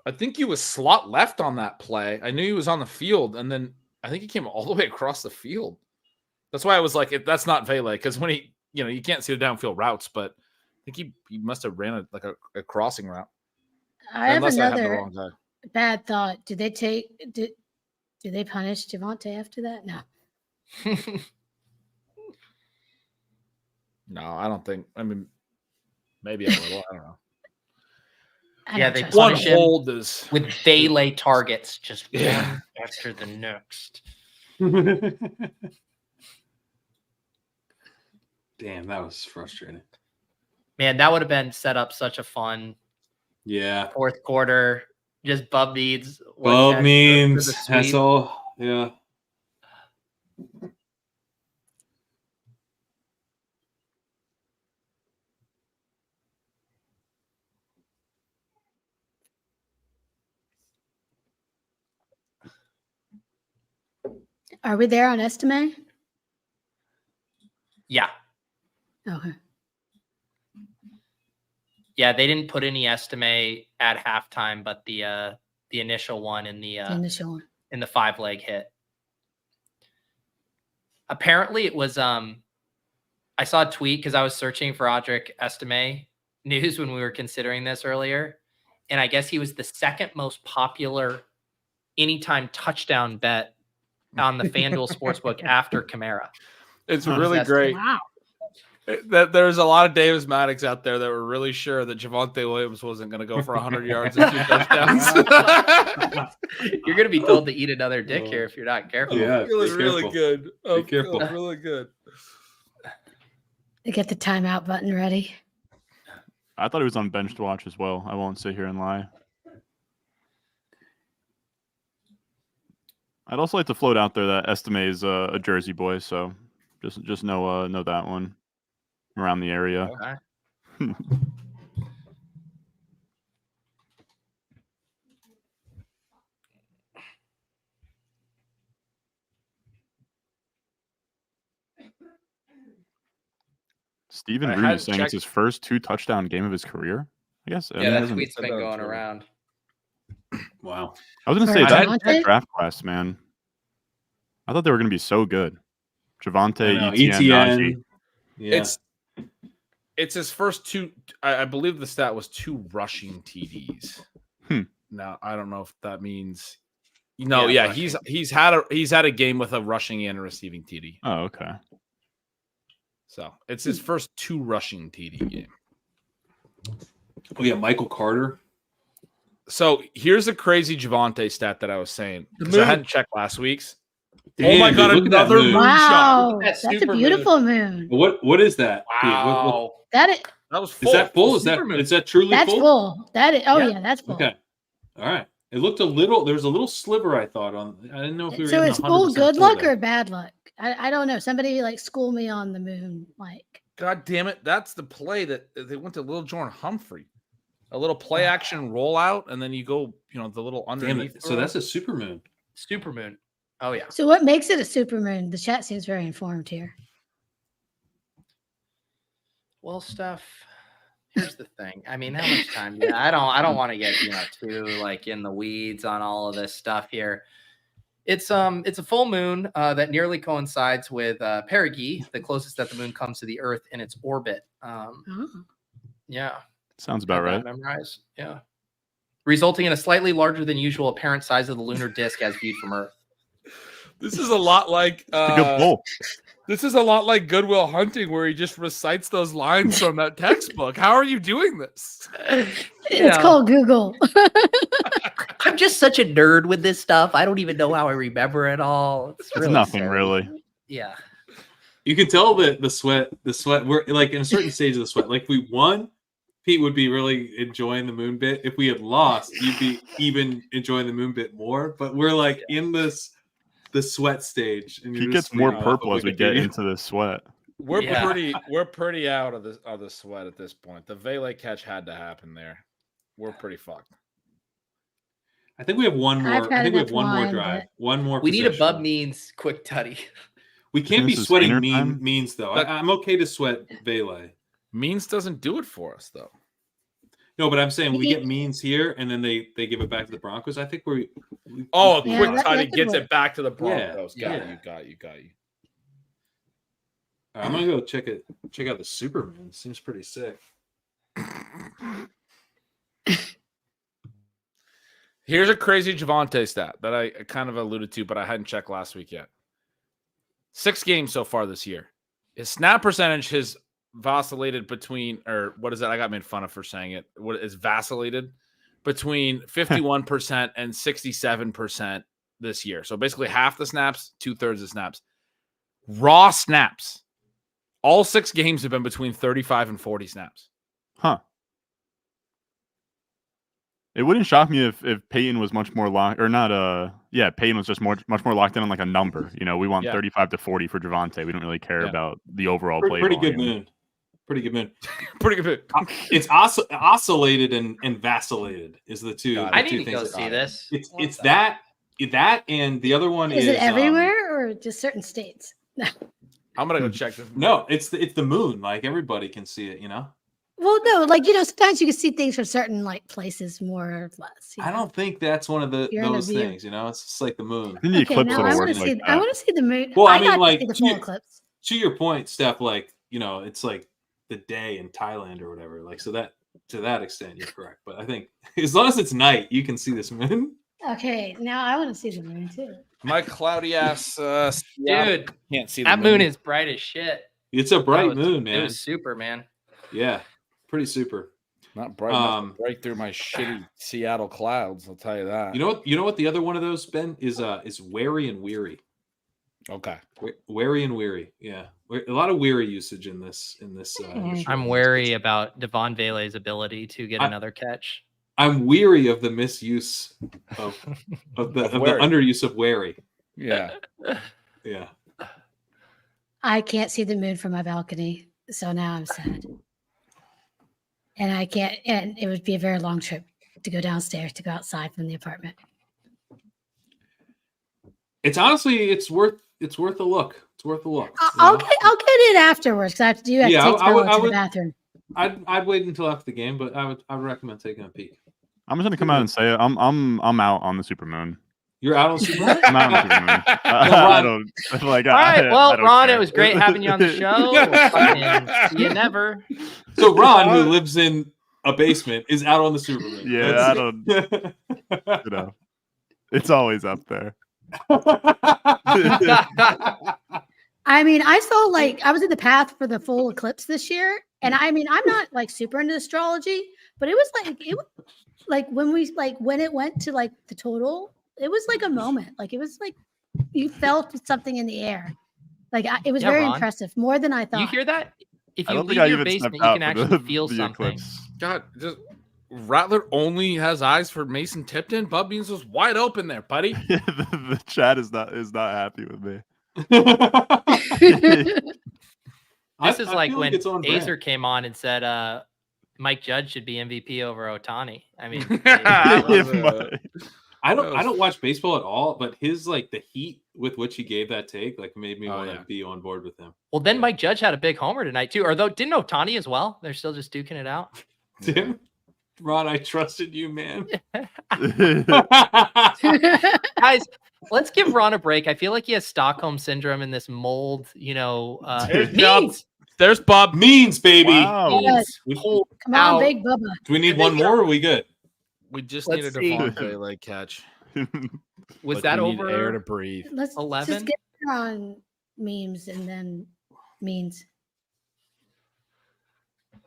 I think he was slot left on that play. I knew he was on the field, and then I think he came all the way across the field. That's why I was like, that's not Vele, because when he, you can't see the downfield routes, but I think he must have ran a crossing route. I have Unless I had the another wrong guy. bad thought. Did they punish Javonte after that? No. No, I don't think. I mean, maybe a little. I don't know. Yeah, they trust One punish him hold is with Vele targets, just Yeah. one after the next. Damn, that was frustrating. Man, that would have been set up such a fun Yeah. fourth quarter. Just Bub needs. Bub means that's all. Yeah. Are we there on estimate? Yeah. Okay. Yeah, they didn't put any estimate at halftime, but the initial one in the initial one in the 5-leg hit. Apparently, it was I saw a tweet because I was searching for Audric Estime news when we were considering this earlier, and I guess he was the second most popular anytime touchdown bet on the FanDuel Sportsbook after Kamara. It's really great. Wow. That there's a lot of Davis Maddox out there that were really sure that Javonte Williams wasn't going to go for 100 yards and 2 touchdowns. You're going to be told to eat another dick here if you're not careful. Yeah, I'm feeling really good. I'm careful. feeling really good. Get the timeout button ready. I thought he was on bench watch as well. I won't sit here and lie. I'd also like to float out there that Estime is a Jersey boy, so just know that one around the area. Okay. Stephen I Root had is saying checked- it's his first 2-touchdown game of his career. I guess. I Yeah, mean, that hasn't- tweet's been going around. Wow. I was going to For say that Javonte? draft class, man. I thought they were going to be so good. Javonte, I know, Etienne, Najee. ETN. Yeah. It's his first 2. I believe the stat was 2 rushing TDs. Now I don't know if that means. Yeah, he's had a game with a rushing and a receiving TD. Oh, okay. So it's his first 2 rushing TD game. Oh yeah, Michael Carter. So here's a crazy Javonte stat that I was saying because I moon. hadn't checked last week's. Damn, my dude, God, look at that another moon. moon. Wow, Look at that that's a super beautiful moon. What is that? Pete? Wow. That is That was full. Is that full? Is that truly that's full? full. That is. Oh Yeah. yeah, that's full. Okay. All right. It looked a little. There was a little sliver I thought on. I didn't know if we were. So even it's full 100% good full luck there. or bad luck? I don't know. Somebody school me on the moon. God damn it. That's the play that they went to Lil Jordan Humphrey. A little play action rollout, and then you go, the little Damn underneath. it. So that's a supermoon. Supermoon. Oh, yeah. So what makes it a supermoon? The chat seems very informed here. Well, Steph, here's the thing. I mean, how much time? I don't want to get too in the weeds on all of this stuff here. It's a full moon that nearly coincides with perigee, the closest that the moon comes to the Earth in its orbit. Yeah, Sounds about right. Memorize. Yeah, resulting in a slightly larger than usual apparent size of the lunar disk as viewed from Earth. This is a lot like It's a good pull. This is a lot like Goodwill Hunting, where he just recites those lines from that textbook. How are you doing this? It's called Google. I'm just such a nerd with this stuff. I don't even know how I remember it all. It's really nothing silly. really. Yeah. You can tell that the sweat. We're like in a certain stage of the sweat. Like if we won, Pete would be really enjoying the moon bit. If we had lost, you'd be even enjoying the moon bit more. But we're like in the sweat stage, and He gets more purple as we get into the sweat. We're pretty out of the sweat at this point. The Vele catch had to happen there. We're pretty fucked. I think we have one more. I think we have one more wine, drive. but- One more. We need a possession. Bub Means quick tutty. We can't be This is sweating dinner time? means though. But- I'm okay to sweat Vele. Means doesn't do it for us though. No, but I'm saying we get means here, and then they give it back to the Broncos. I think we Oh, Yeah, quick that tutty could gets work. it back to the Yeah, Broncos. yeah. Got you. I'm gonna go check out the Superman. Seems pretty sick. Here's a crazy Davante stat that I kind of alluded to, but I hadn't checked last week yet. 6 games so far this year. His snap percentage has vacillated between, or what is that? I got made fun of for saying it. What is vacillated between 51% and 67% this year. So basically half the snaps, 2/3 of snaps. Raw snaps. All 6 games have been between 35 and 40 snaps. Huh. It wouldn't shock me if Peyton was much more locked, or not. Peyton was just much more locked in on like a number. You know, we want 35 to 40 for Davante. We don't really care about the overall play. Pretty good moon. Pretty good moon. Pretty good moon. It's oscillated and vacillated is the two. I the need two to go things see this. It's that and the other one Is it everywhere or just certain states? I'm gonna go check this. No, it's the moon. Like everybody can see it. You know. Well, no, like sometimes you can see things from certain like places more or less. I don't think that's one of those things. You know, it's just like the moon. The eclipse now I will want work to see. like I that. want to see the moon. Well, I got mean, to like see the full eclipse. To your point, Steph, like it's like the day in Thailand or whatever. Like so that to that extent, you're correct. But I think as long as it's night, you can see this moon. Okay, now I want to see the moon too. My cloudy ass Dude, can't see that moon is bright as shit. It's a bright moon, man. It was super, man. Yeah, pretty super. Not bright enough to break through my shitty Seattle clouds. I'll tell you that. You know what the other one of those, Ben, is wary and weary. Okay. Wary and weary. Yeah, a lot of weary usage in this. I'm wary about Devon Vele's ability to get another catch. I'm weary of the misuse of the underuse of wary. Yeah. Yeah. I can't see the moon from my balcony, so now I'm sad. And I can't. And it would be a very long trip to go downstairs to go outside from the apartment. It's honestly, it's worth a look. It's worth a look. I'll get it afterwards because I have to take Bella to the bathroom. I'd wait until after the game, but I would recommend taking a peek. I'm just gonna come out and say it. I'm out on the supermoon. You're out on Superman? I'm out on supermoon. I don't like. All right, well, Ron, care. it was great having you on the show. See you never. So Ron, who lives in a basement, is out on the Superman. Yeah, I don't. It's always up there. I mean, I saw I was in the path for the full eclipse this year, and I mean, I'm not super into astrology, but it was when it went to the total, it was like a moment. It was like you felt something in the air. It was very Ron, impressive, more than I thought. You hear that? If you I don't leave think I your even basement, you stepped can out for actually the feel something. eclipse. God, just Rattler only has eyes for Mason Tipton. Bub Beans was wide open there, buddy. The chat is not happy with me. This is like when Azer came on and said Mike Judge should be MVP over Ohtani. I mean, I don't watch baseball at all, but his the heat with which he gave that take made me want to be on board with him. Well, then Mike Judge had a big homer tonight too. Or didn't Ohtani as well? They're still just duking it out. Tim, Ron, I trusted you, man. Guys, let's give Ron a break. I feel like he has Stockholm syndrome in this mold. Means. There's Bob Means, baby. Wow. Yes. Come on, Big Bubba. Do we need one more? Or are we good? We just Let's needed see. a Devontae catch. Was that we need over air to breathe? Let's 11? just get on memes and then means.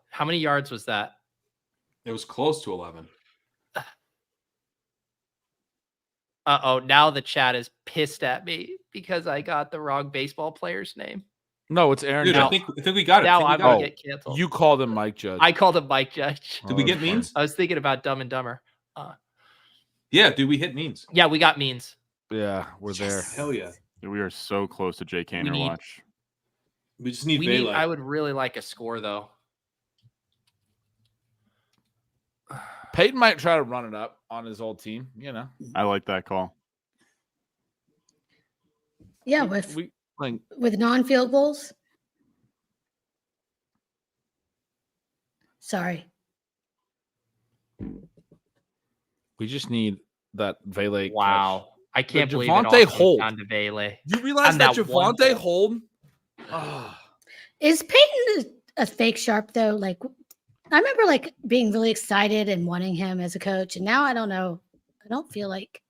How many yards was that? It was close to 11. Uh-oh, now the chat is pissed at me because I got the wrong baseball player's name. No, it's Aaron. Dude, I think we got it. Now I'm going to get canceled. You called him Mike Judge. I called him Mike Judge. Did we get Means? I was thinking about Dumb and Dumber. Yeah, did we hit Means? Yeah, we got Means. Yeah, we're there. Hell yeah. We are so close to Jay Canner watch. We just need I would really like a score, though. Peyton might try to run it up on his old team, I like that call. Yeah, with non-field goals. Sorry. We just need that Vele. Wow. I can't believe it Javonte all comes hold. down to Vele. You realize On that that one Javonte hold? Is Peyton a fake sharp though? Like, I remember like being really excited and wanting him as a coach, and now I don't know. I don't feel like.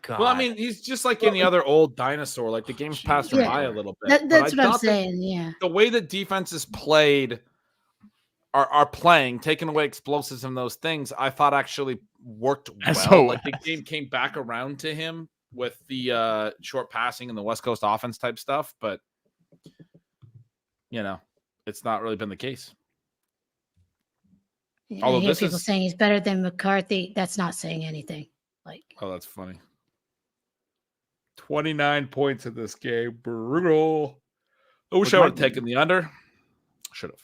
God. Well, I mean, he's just like any other old dinosaur. Like the game's passed him by a little bit. That's what I'm saying. Yeah. The way that defenses played are playing, taking away explosives and those things, I thought actually worked well. Like the game came back around to him with the short passing and the West Coast offense type stuff, but it's not really been the case. I hear people saying he's better than McCarthy. That's not saying anything. Like, oh, that's funny. 29 points in this game. Brutal. I wish I would have taken the under. Should have.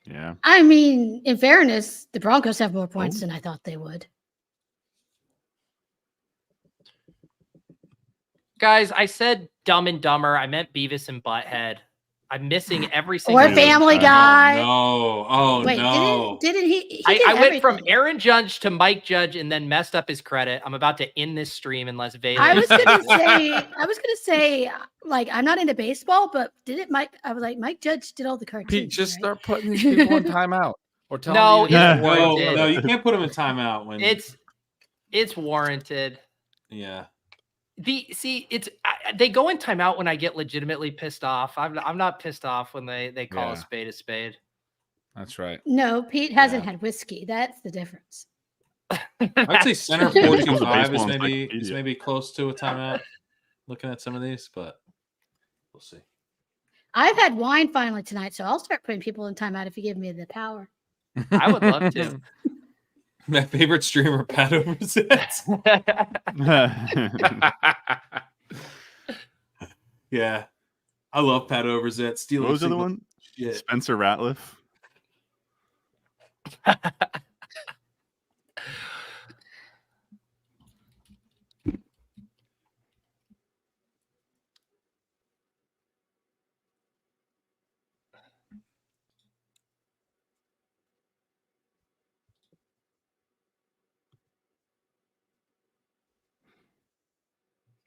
Yeah. I mean, in fairness, the Broncos have more points than I thought they would. Guys, I said Dumb and Dumber. I meant Beavis and Butthead. I'm missing every single. Or Family Guy. Oh Wait, no! Didn't he? I went from Aaron Judge to Mike Judge and then messed up his credit. I'm about to end this stream unless Vele. I was gonna say, like, I'm not into baseball, but I was like, Mike Judge did all the cartoons. Pete, just right? start putting these people in timeout or tell No, them. No, you can't put them in timeout when it's warranted. Yeah. They go in timeout when I get legitimately pissed off. I'm not pissed off when they call a spade a spade. That's right. No, Pete hasn't had whiskey. That's the difference. I'd say center 45 is maybe close to a timeout. Looking at some of these, but we'll see. I've had wine finally tonight, so I'll start putting people in timeout if you give me the power. I would love to. My favorite streamer, Pat Overzet. Yeah, I love Pat Overzet. Stealing. What was the other one? Shit. Spencer Ratliff.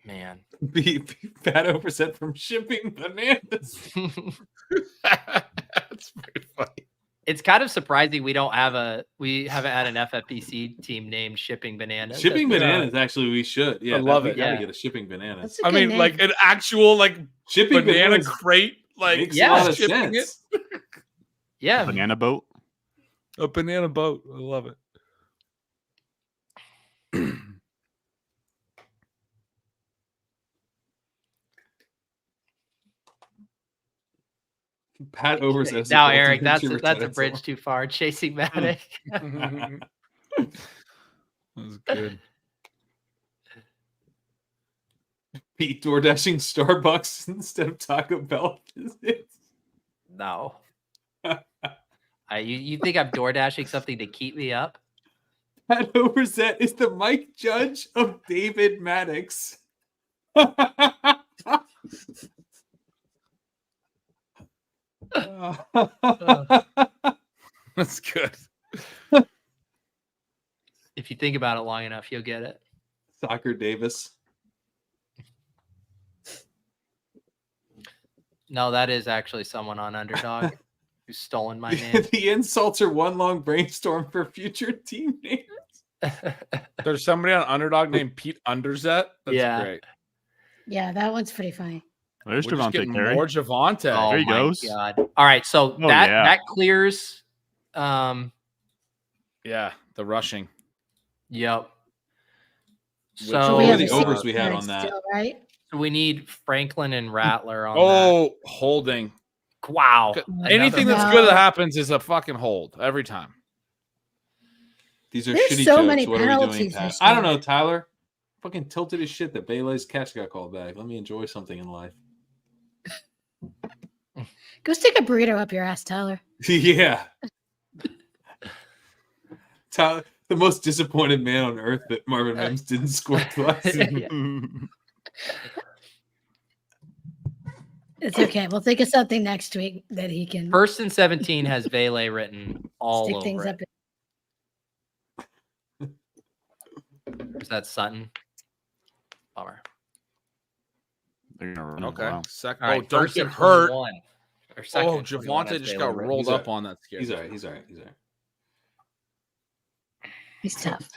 Man, Pat Overzet from Shipping Bananas. That's pretty funny. It's kind of surprising we haven't had an FFPC team named Shipping Bananas. Shipping Bananas, actually, we should. Yeah, I love it. We gotta get a Shipping Bananas. I mean, like an actual shipping banana crate, makes a lot of shipping sense. Yeah, Banana boat. A banana boat. I love it. Pat Overzet. Now, Eric, that's a bridge too far. Chasing Matic. That was good. Pete DoorDashing Starbucks instead of Taco Bell visits. No. You think I'm DoorDashing something to keep me up? Pat Overzet is the Mike Judge of David Maddox. That's good. If you think about it long enough, you'll get it. Soccer Davis. No, that is actually someone on Underdog who's stolen my name. The insults are one long brainstorm for future team names. There's somebody on Underdog named Pete Underzet. That's great. Yeah, that one's pretty funny. There's We're just Javonte getting Carey. more Javonte. Oh, There he my goes. God. All right, so that clears. Yeah, the rushing. Yep. So we have the a overs six we had tonight on that. still, right? we need Franklin and Rattler on Oh, holding. that. Wow. Anything that's good that happens is a fucking hold every time. These are There's shitty so jokes. many What are we doing, penalties Pat? this I don't year. know, Tyler. Fucking tilted as shit that Bailey's catch got called back. Let me enjoy something in life. Go stick a burrito up your ass, Tyler. Yeah. Tyler, the most disappointed man on earth that Marvin Mims didn't score twice. It's okay. We'll think of something next week that he can First and 17 has Vele written all stick over things it. up. is that Sutton? Bummer. They're gonna run it. Okay. Wow. Second. All right, Oh, don't first get and hurt. 21. Or second Oh, and 21 Javonte as just Baylor got wins. rolled He's up all on that. He's all right. He's all right. He's tough.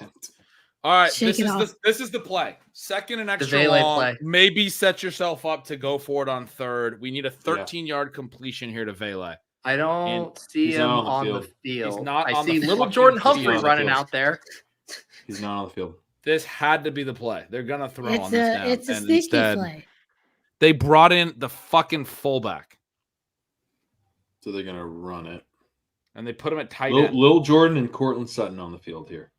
All right, Shake it off. this is the play. Second and extra Vele long. play. Maybe set yourself up to go for it on third. We need a 13-yard completion here to Vele. I don't see he's him not on on the the field. field. He's not I on see the little fucking Jordan field. Humphrey He's not on the running field. out there. He's not on the field. This had to be the play. They're gonna throw on this down. It's a and sneaky instead, play. they brought in the fucking fullback So they're gonna run it. and they put him at tight end. Lil Jordan and Cortland Sutton on the field here.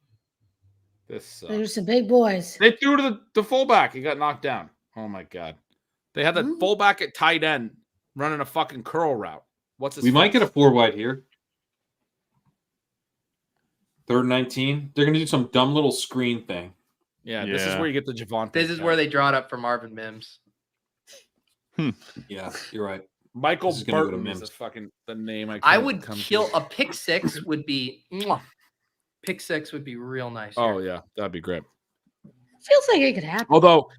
This There's some big boys. they threw to the fullback. He got knocked down. Oh my god! They had the fullback at tight end running a fucking curl route. What's his? We might face? get a 4 wide here. 3rd and 19. They're gonna do some dumb little screen thing. Yeah, this is where you get the Javonte. This is where they draw it up for Marvin Mims. Yeah, you're right. Michael This is gonna go to Burton is Mims. the fucking the name. I can't would come to. kill a pick six would be pick six would be real nice. Oh here. yeah, that'd be great. Feels like it could happen. Although,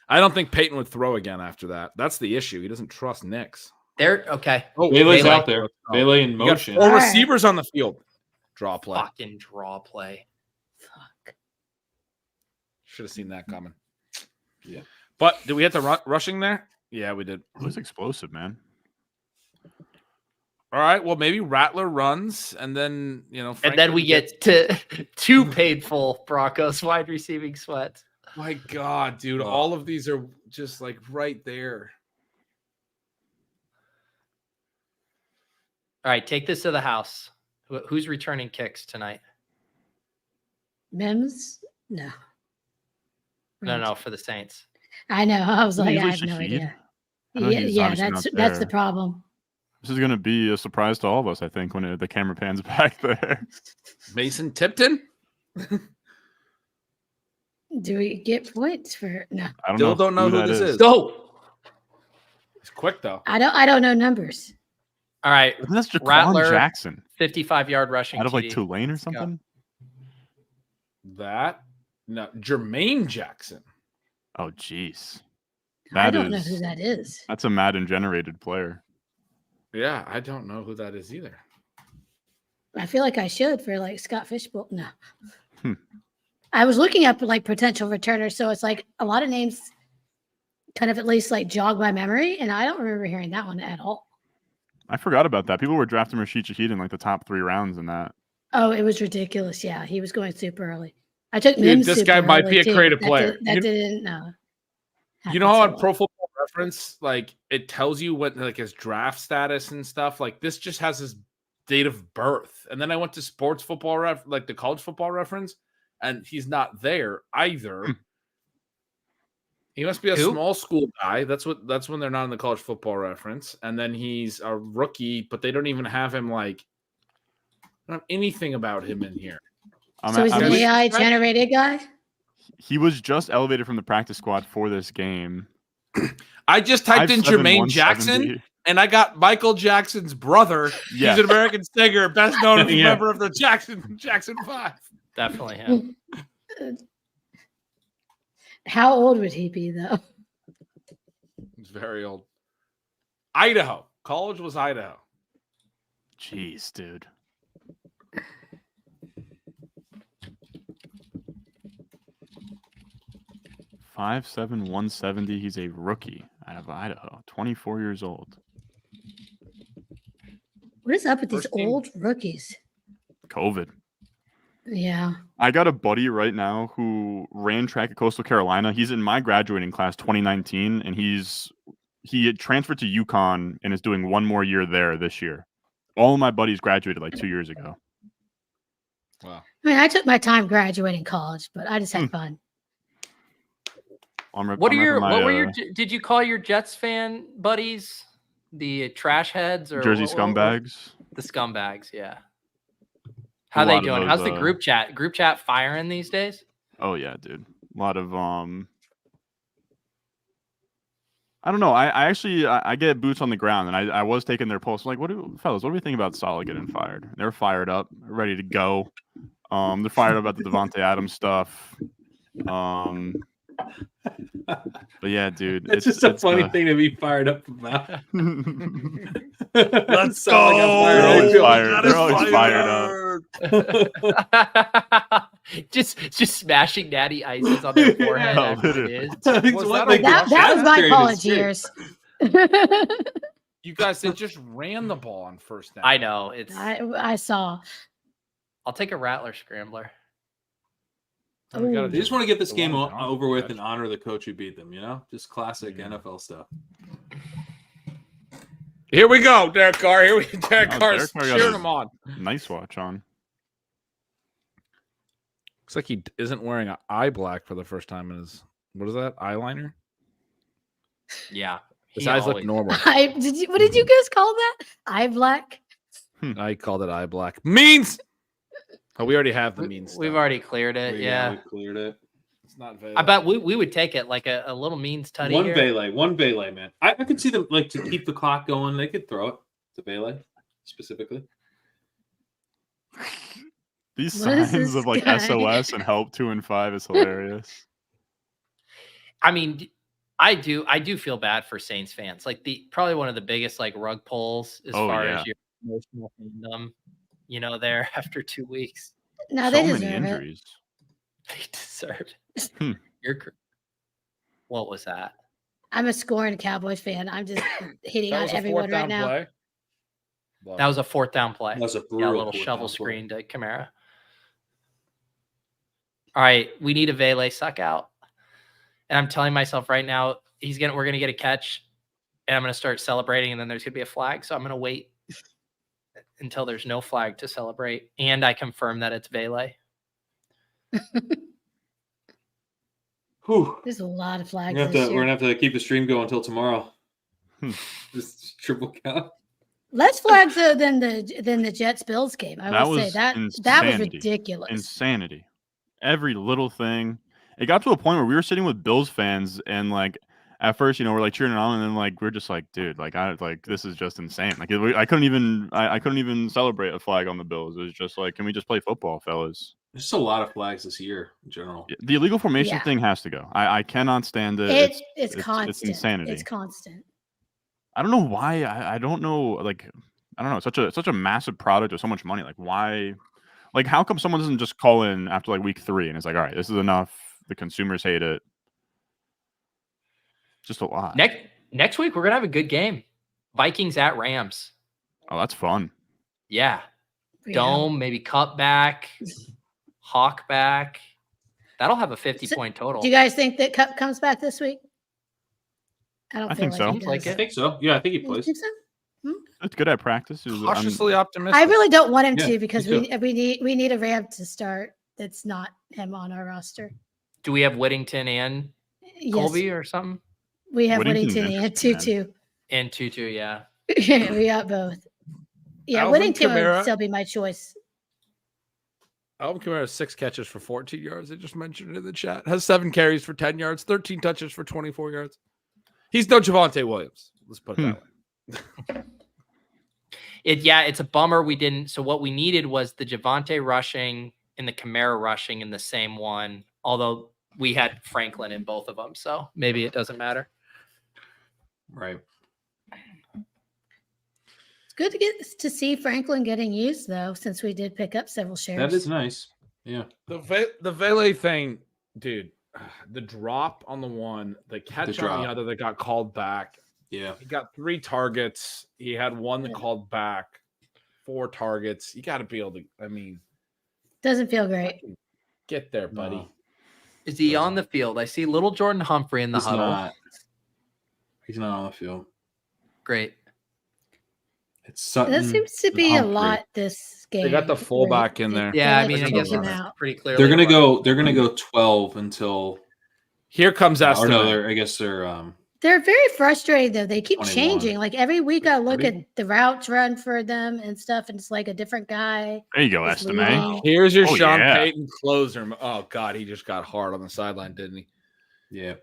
I don't think Peyton would throw again after that. That's the issue. He doesn't trust Nix. They're okay. Oh, Vele's Vele. out there. Vele in You got motion. 4 All right. receivers on the field. Draw play. Fucking draw play. Fuck. Should have seen that coming. Yeah. But did we hit the rushing there? Yeah, we did. It was explosive, man. All right. Well, maybe Rattler runs, and then And then we get to 2 painful Broncos wide receiving sweats. My God, dude! All of these are just like right there. All right, take this to the house. Who's returning kicks tonight? Mims? No. No, for the Saints. I know. I was like, I Usually have no Shaheed. idea. I know Yeah, he's yeah, obviously that's not that's the there. problem. This is gonna be a surprise to all of us, I think, when the camera pans back there. Mason Tipton. Do we get points for no? I Still don't know who that this is. Go. He's quick though. I don't know numbers. All right, I think that's Jaquan Rattler, Jackson 55-yard rushing out of like TD. Tulane or Let's go. something. Jermaine Jackson. Oh, jeez. I don't know who that is. That's a Madden generated player. Yeah, I don't know who that is either. I feel like I should for like Scott Fishbowl. No. Hmm. I was looking up like potential returners, so it's like a lot of names kind of at least like jog my memory, and I don't remember hearing that one at all. I forgot about that. People were drafting Rashid Shaheed in like the top 3 rounds in that. Oh, it was ridiculous. Yeah, he was going super early. I took Dude, Mims. this super guy might early, be a too. creative That player. That didn't. You know how happen on so Pro Football Reference, like it tells you what like his draft status and stuff. Like this just has his date of birth. And then I went to Sports Football like the College Football Reference, and he's not there either. He must be a small school guy. That's when they're not in the College Football Reference. And then he's a rookie, but they don't even have him like. I don't have anything about him in here. So he's an AI generated guy. He was just elevated from the practice squad for this game. I just typed in 5'7", Jermaine Jackson, 170. and I got Michael Jackson's brother. Yeah. He's an American singer, best known as a Yeah. member of the Jackson 5. Definitely him. How old would he be though? He's very old. Idaho. College was Idaho. Jeez, dude. .57", 170. He's a rookie out of Idaho. 24 years old. What is up with these First team. old rookies? COVID. Yeah. I got a buddy right now who ran track at Coastal Carolina. He's in my graduating class 2019, and he had transferred to UConn and is doing one more year there this year. All of my buddies graduated like 2 years ago. Wow. I mean, I took my time graduating college, but I just had fun. What were your did you call your Jets fan buddies the trash heads or Jersey scumbags? The scumbags, yeah. How they doing? How's the group chat? Group chat firing these days? Oh yeah, dude. A lot of I don't know. I actually get boots on the ground, and I was taking their pulse. Like, what do we think about Saleh getting fired? They're fired up, ready to go. They're fired up about the Davante Adams stuff. But yeah, dude, It's just a funny thing to be fired up about. Let's Sound go. They're always fired up. just smashing natty ices on their forehead. No, after literally. it is. That was my college years. You guys, they just ran the ball on first down. I know. It's. I saw. I'll take a Rattler Scrambler. They just want to get this The game one over with and honor the coach who beat them, Just classic NFL stuff. Here we go, Derek Carr. Derek Derek Carr's Carr got cheering a him on. Nice watch on. Looks like he isn't wearing an eye black for the first time in his, what is that, eyeliner? Yeah. His eyes look normal. What did you guys call that? Eye black? I called it eye black. Means! Oh, we already have the means. We've already cleared it. Yeah. We cleared it. It's not very. I bet we would take it like a little means tutty. One Bailey, man. I could see them like to keep the clock going. They could throw it to Bailey specifically. These What is signs this of like guy? SOS and help 2 and 5 is hilarious. I mean, I do feel bad for Saints fans. Like probably one of the biggest like rug pulls as far as your emotional fandom, there after 2 weeks. No, So they many deserve it. injuries. They deserved Hmm. it. What was that? I'm a scoring Cowboys fan. I'm just hitting That on was a everyone fourth right down now. play. That was a 4th down play. That was a Yeah, a brutal little 4th shovel down play. screen to Kamara. All right, we need a Vele suck out. And I'm telling myself right now, we're gonna get a catch, and I'm gonna start celebrating, and then there's gonna be a flag. So I'm gonna wait until there's no flag to celebrate, and I confirm that it's Vele. Whew. There's a lot of flags. We're gonna have to keep the stream going until tomorrow. Just triple count. Less flags though than the Jets Bills game. I would say that was insanity. ridiculous. Insanity. Every little thing. It got to a point where we were sitting with Bills fans and like at first, we're like cheering it on, and then like we're just like, dude, this is just insane. Like I couldn't even celebrate a flag on the Bills. It was just like, can we just play football, fellas? There's just a lot of flags this year in general. The illegal formation Yeah. thing has to go. I cannot stand it. It's constant. It's insanity. It's constant. I don't know why. I don't know. Like, I don't know. It's such a massive product with so much money. Like, why? Like, how come someone doesn't just call in after like week 3 and it's like, all right, this is enough. The consumers hate it. Just a lot. Next week we're gonna have a good game. Vikings at Rams. Oh, that's fun. Yeah. Yeah. Dome, maybe cut back, hawk back. That'll have a 50-point total. Do you guys think that Cup comes back this week? I don't I feel think like so. he does. Like I think so. Yeah, I think he You plays. think so? It's good at practice. Cautiously optimistic. I really don't want him Yeah, to because me we need a Ram to start. That's not him on our roster. Do we have Whittington and Yes, Colby or something? we have Whittington's Whittington and interesting, man. Tutu. And Tutu, yeah. We got both. Yeah, Alvin Whittington would Kamara. still be my choice. Alvin Kamara has 6 catches for 14 yards. I just mentioned it in the chat. Has 7 carries for 10 yards, 13 touches for 24 yards. He's no Javonte Williams. Let's put it that way. It's a bummer we didn't. So what we needed was the Javonte rushing and the Kamara rushing in the same one. Although we had Franklin in both of them, so maybe it doesn't matter. Right. It's good to get to see Franklin getting used though, since we did pick up several shares. That is nice. Yeah. The Vele thing, dude, the drop on the one, the catch on drop. the other that got called back. Yeah. He got 3 targets. He had 1 that called back, 4 targets. You got to be able to, Doesn't feel great. get there, buddy. No. Is he on the field? I see little Jordan Humphrey in the He's huddle. not. He's not on the field. Great. It's Sutton. That seems to and be a Humphrey. lot this game. They got the fullback in there. Yeah, I like mean, to I take guess him that's out. pretty clear. They're gonna go 12 until. Here comes Or Estimate. no, I guess they're. They're very frustrating though. They keep 21. changing. Like every week I look 30. at the routes run for them and stuff, and it's like a different guy. There you go, It's Estime. leading. Here's your Oh, Sean yeah. Payton closer. Oh, God, he just got hard on the sideline, didn't he? Yeah.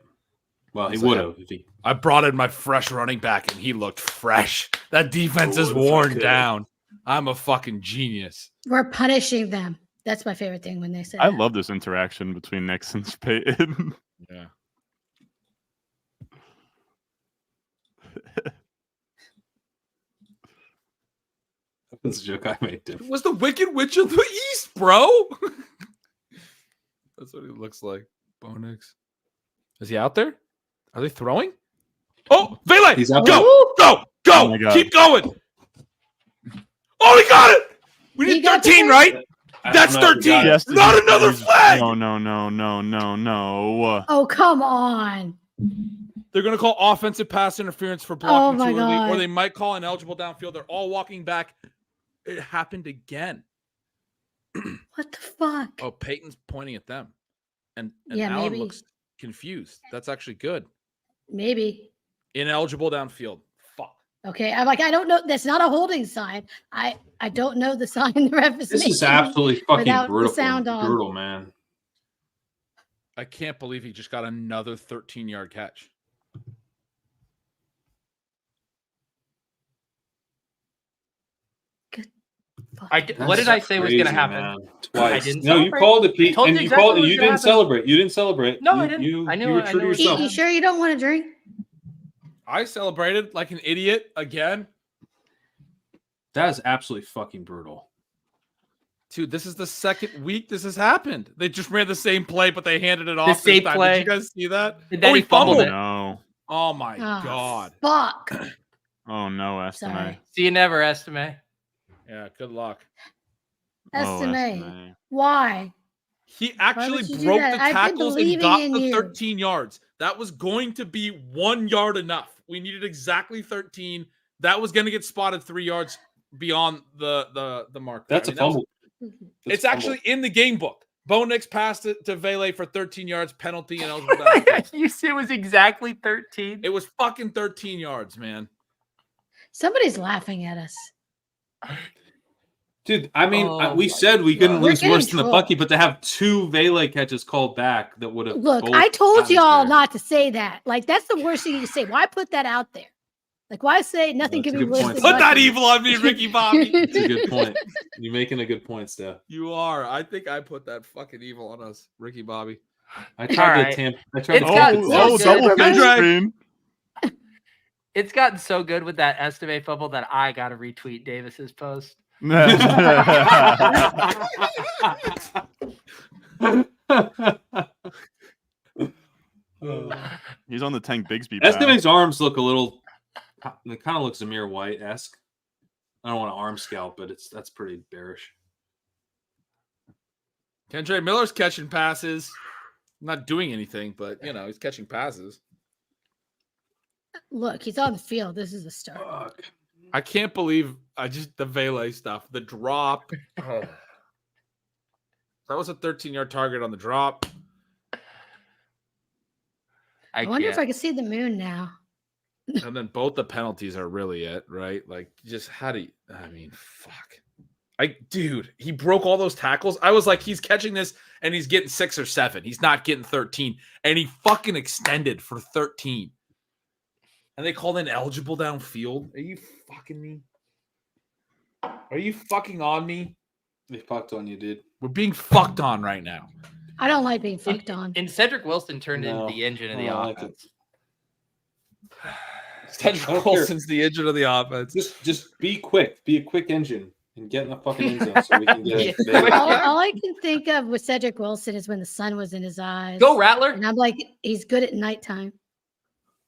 Well, he It's would like have if he. I brought in my fresh running back, and he looked fresh. That defense is Oh, worn okay. down. I'm a fucking genius. We're punishing them. That's my favorite thing when they say I that. love this interaction between Nix and Peyton. Yeah. That's a joke I made. It was the Wicked Witch of the East, bro. That's what he looks like. Bonix. Is he out there? Are they throwing? Oh, Vele! He's out Go! there. Go! Go! Oh my God. Keep going! Oh, he got it! We He need got the 13, first- right? That's I don't know if he 13. got it. Yes, Not another flag! No. Oh, come on. They're going to call offensive pass interference for Oh blocking my too early, or God. they might call ineligible downfield. They're all walking back. It happened again. What the fuck? Oh, Peyton's pointing at them. And Yeah, Allen maybe. looks confused. That's actually good. Maybe. Ineligible downfield. Fuck. Okay. I'm like, I don't know. That's not a holding sign. I don't know the sign the ref is This is making absolutely fucking without the brutal. sound on. Brutal, man. I can't believe he just got another 13-yard catch. Fuck. What did I say was going to Crazy, happen? man. Twice. I didn't No, you celebrate. called it, Pete, told and you you exactly called it. what was You gonna didn't happen. celebrate. You didn't celebrate. No, you, I didn't. You, I knew you were it- I true to knew it was yourself. You sure you don't want to drink? I celebrated like an idiot again. That is absolutely fucking brutal. Dude, this is the second week this has happened. They just ran the same play, but they handed it off this same time. play. Did you guys see that? And then Oh, he fumbled it. No. Oh, my Oh, God. Fuck. Oh no, Estime. Sorry. See you never, Estime. Yeah, good luck. Estimate. Why? He actually would you do broke that? the I've been tackles and believing got in the you. 13 yards. That was going to be 1 yard enough. We needed exactly 13. That was going to get spotted 3 yards beyond the mark. That's a fumble. It's actually in the game book. Bo Nix passed it to Vele for 13 yards, penalty, and eligible downfield. You see, it was exactly 13. It was fucking 13 yards, man. Somebody's laughing at us. Dude, I mean, Oh we my said we couldn't God. lose We're worse getting than the trolled. Bucky, but to have 2 Vele catches called back that would have. Look, both I told gotten y'all there. not to say that. Like, that's the worst thing you say. Why put that out there? Like, why say nothing That's can a be good worse point. than Put that Bucky? evil on me, Ricky Bobby. That's a good point. You're making a good point, Steph. You are. I think I put that fucking evil on us, Ricky Bobby. I tried Alright. to tamp. I tried It's to gotten tamp it so down. Oh, good. double Superman. kill screen. It's gotten so good with that Estime fumble that I got to retweet Davis's post. He's on the Tank Bigsby path. Estimate's arms look a little. It kind of looks Amir White-esque. I don't want to arm scalp, but that's pretty bearish. Kendra Miller's catching passes. Not doing anything, but, you know, he's catching passes. Look, he's on the field. This is a start. Fuck. I can't believe the Vele stuff, the drop. Oh. That was a 13-yard target on the drop. I wonder if I can see the moon now. And then both the penalties are really it, right? Like, just how do you, I mean, fuck. Dude, he broke all those tackles. I was like, he's catching this and he's getting 6 or 7. He's not getting 13. And he fucking extended for 13. And they called ineligible downfield. Are you fucking me? Are you fucking on me? They fucked on you, dude. We're being fucked on right now. I don't like being fucked on. And Cedric Wilson turned No, into the engine of I the don't like offense. Cedric Wilson's the engine of the offense. Just be quick. Be a quick engine and get in the fucking end zone so we can get it. Yeah. All I can think of with Cedric Wilson is when the sun was in his eyes. Go Rattler. And I'm like, he's good at nighttime.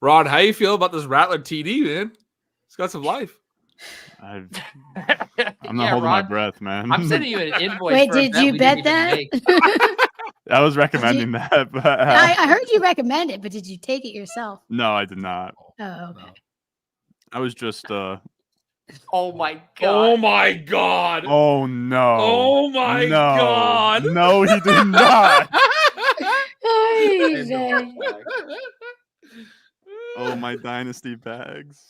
Rod, how you feel about this Rattler TD, man? It's got some life. I'm not holding my breath, man. I'm sending you an invoice. Wait, for a did bet you we bet didn't even that? make. I was recommending that, but I heard you recommend it, but did you take it yourself? no, I did not. Oh, okay. I was just Oh my god. Oh my god. oh no. Oh my no. god. No, he did not. Ay, vey. Oh, my dynasty bags.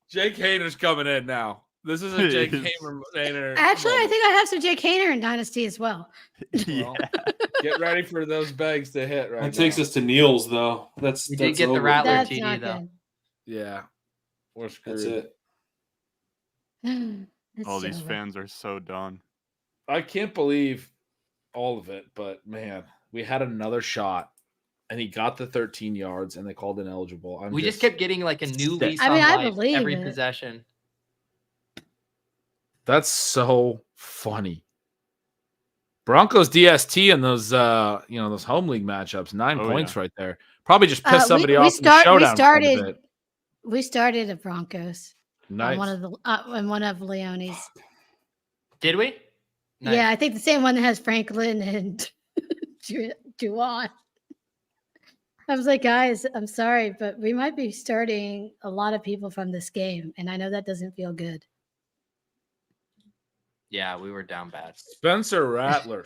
Jake Hayner's coming in now. This is a Jake Hayner. Actually, I think I have some Jake Hayner in Dynasty as well. Yeah. Get ready for those bags to hit right That takes now. us to Neil's though. That's We did that's get the over. Rattler That's TD not though. good. Yeah. We're screwed. That's it. It's All these over. fans are so done. I can't believe all of it, but man, we had another shot and he got the 13 yards and they called ineligible. We just kept getting like a new lease I mean, on I life believe every it. possession. That's so funny. Broncos DST and those those home league matchups, 9 points right there. Probably just pissed somebody off in the showdown quite a bit. We started at Broncos. Nice. On one of Leone's. Did we? Nice. Yeah, I think the same one that has Franklin and Juwan. I was like, guys, I'm sorry, but we might be starting a lot of people from this game, and I know that doesn't feel good. Yeah, we were down bad. Spencer Rattler.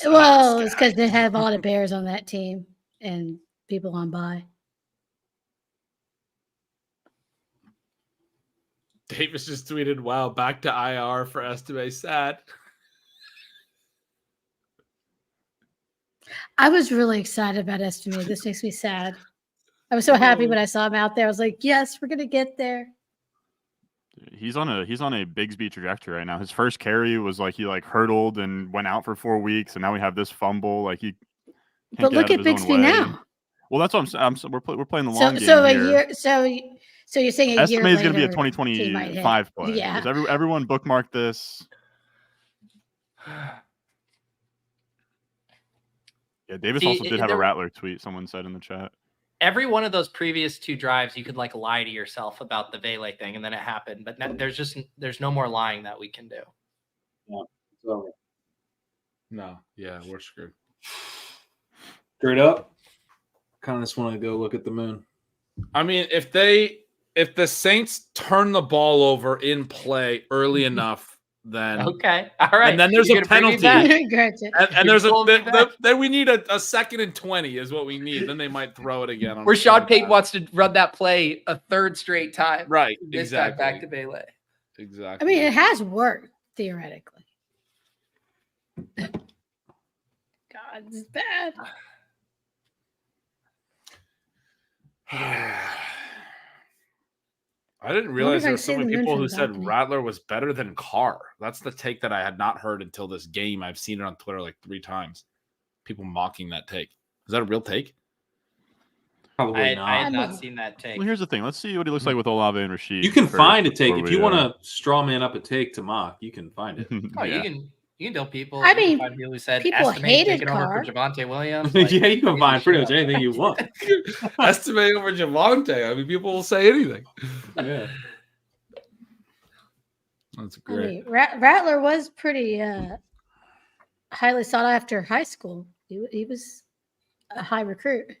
Well, it's because they have a lot of Bears on that team and people on bye. Davis just tweeted, wow, back to IR for Estime. Sad. I was really excited about Estime. This makes me sad. I was so happy when I saw him out there. I was like, yes, we're going to get there. He's on a Bigsby trajectory right now. His first carry was like he hurdled and went out for 4 weeks, and now we have this fumble. Like he. But look at Bigsby now. Well, that's what I'm we're playing the long game here. So you're saying a year later, Estime is going to be a 2025 play. Yeah. Everyone bookmark this. Yeah, Davis also did have a Rattler tweet. Someone said in the chat. Every one of those previous 2 drives, you could lie to yourself about the Vele thing, and then it happened. But there's no more lying that we can do. Yeah, it's over. No, yeah, we're screwed. Straight up. Kind of just want to go look at the moon. I mean, if the Saints turn the ball over in play early enough, then okay, all right. And then there's a penalty, and there's then we need a 2nd and 20 is what we need. Then they might throw it again. Where Sean Payton wants to run that play a 3rd straight time, right? This exactly. time back to Vele. Exactly. I mean, it has worked theoretically. God, this is bad. I didn't realize there were so many people who said Rattler was better than Carr. That's the take that I had not heard until this game. I've seen it on Twitter 3 times. People mocking that take. Is that a real take? Probably not. I had not seen that take. Well, here's the thing. Let's see what he looks like with Olave and Rashid. You can find a take. If you want to straw man up a take to mock, you can find it. Oh, yeah. You can tell people. I mean, people who said people hated Carr. Over for Javonte Williams. Yeah, you can find pretty much anything you want. Estime over Javonte. I mean, people will say anything. Yeah. That's great. I mean, Rattler was pretty highly sought after high school. He was a high recruit.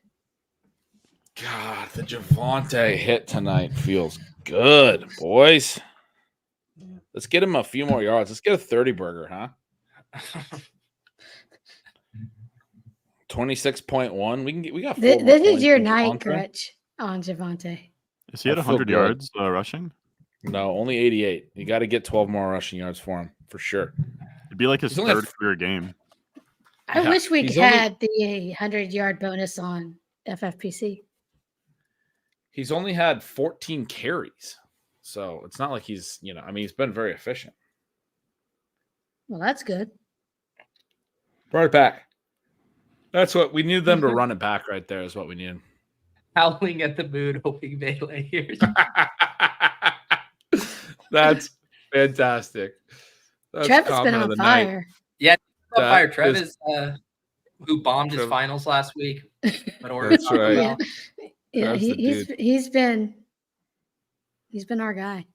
God, the Javonte hit tonight feels good, boys. Let's get him a few more yards. Let's get a 30 burger, huh? 26.1. We got. This is your night, Gretch, on Javonte. Is he at 100 yards rushing? No, only 88. You got to get 12 more rushing yards for him, for sure. It'd be like his 3rd career game. I wish we had the 100-yard bonus on FFPC. He's only had 14 carries. So it's not like he's, he's been very efficient. Well, that's good. Brought it back. That's what we need them to run it back right there is what we need. Howling at the moon, hoping Vele hears. That's fantastic. That's Trev has been on fire. Night. Yeah, on fire. Trev is who bombed his finals last week. That's right. Yeah, he's been our guy.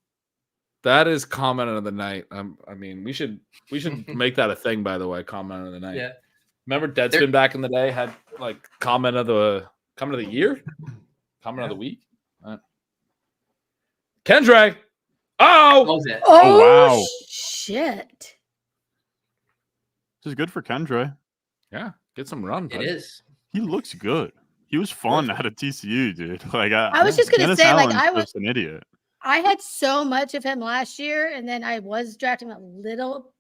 That is comment of the night. I mean, we should make that a thing. By the way, comment of the night. Yeah. Remember, Deadspin back in the day had comment of the year, comment of the week. Kendra. Oh wow! Shit. This is good for Kendra. Yeah, get some run. It is. He looks good. He was fun out of TCU, dude. I was just gonna say, I was just an idiot. I had so much of him last year, and then I was drafting a little.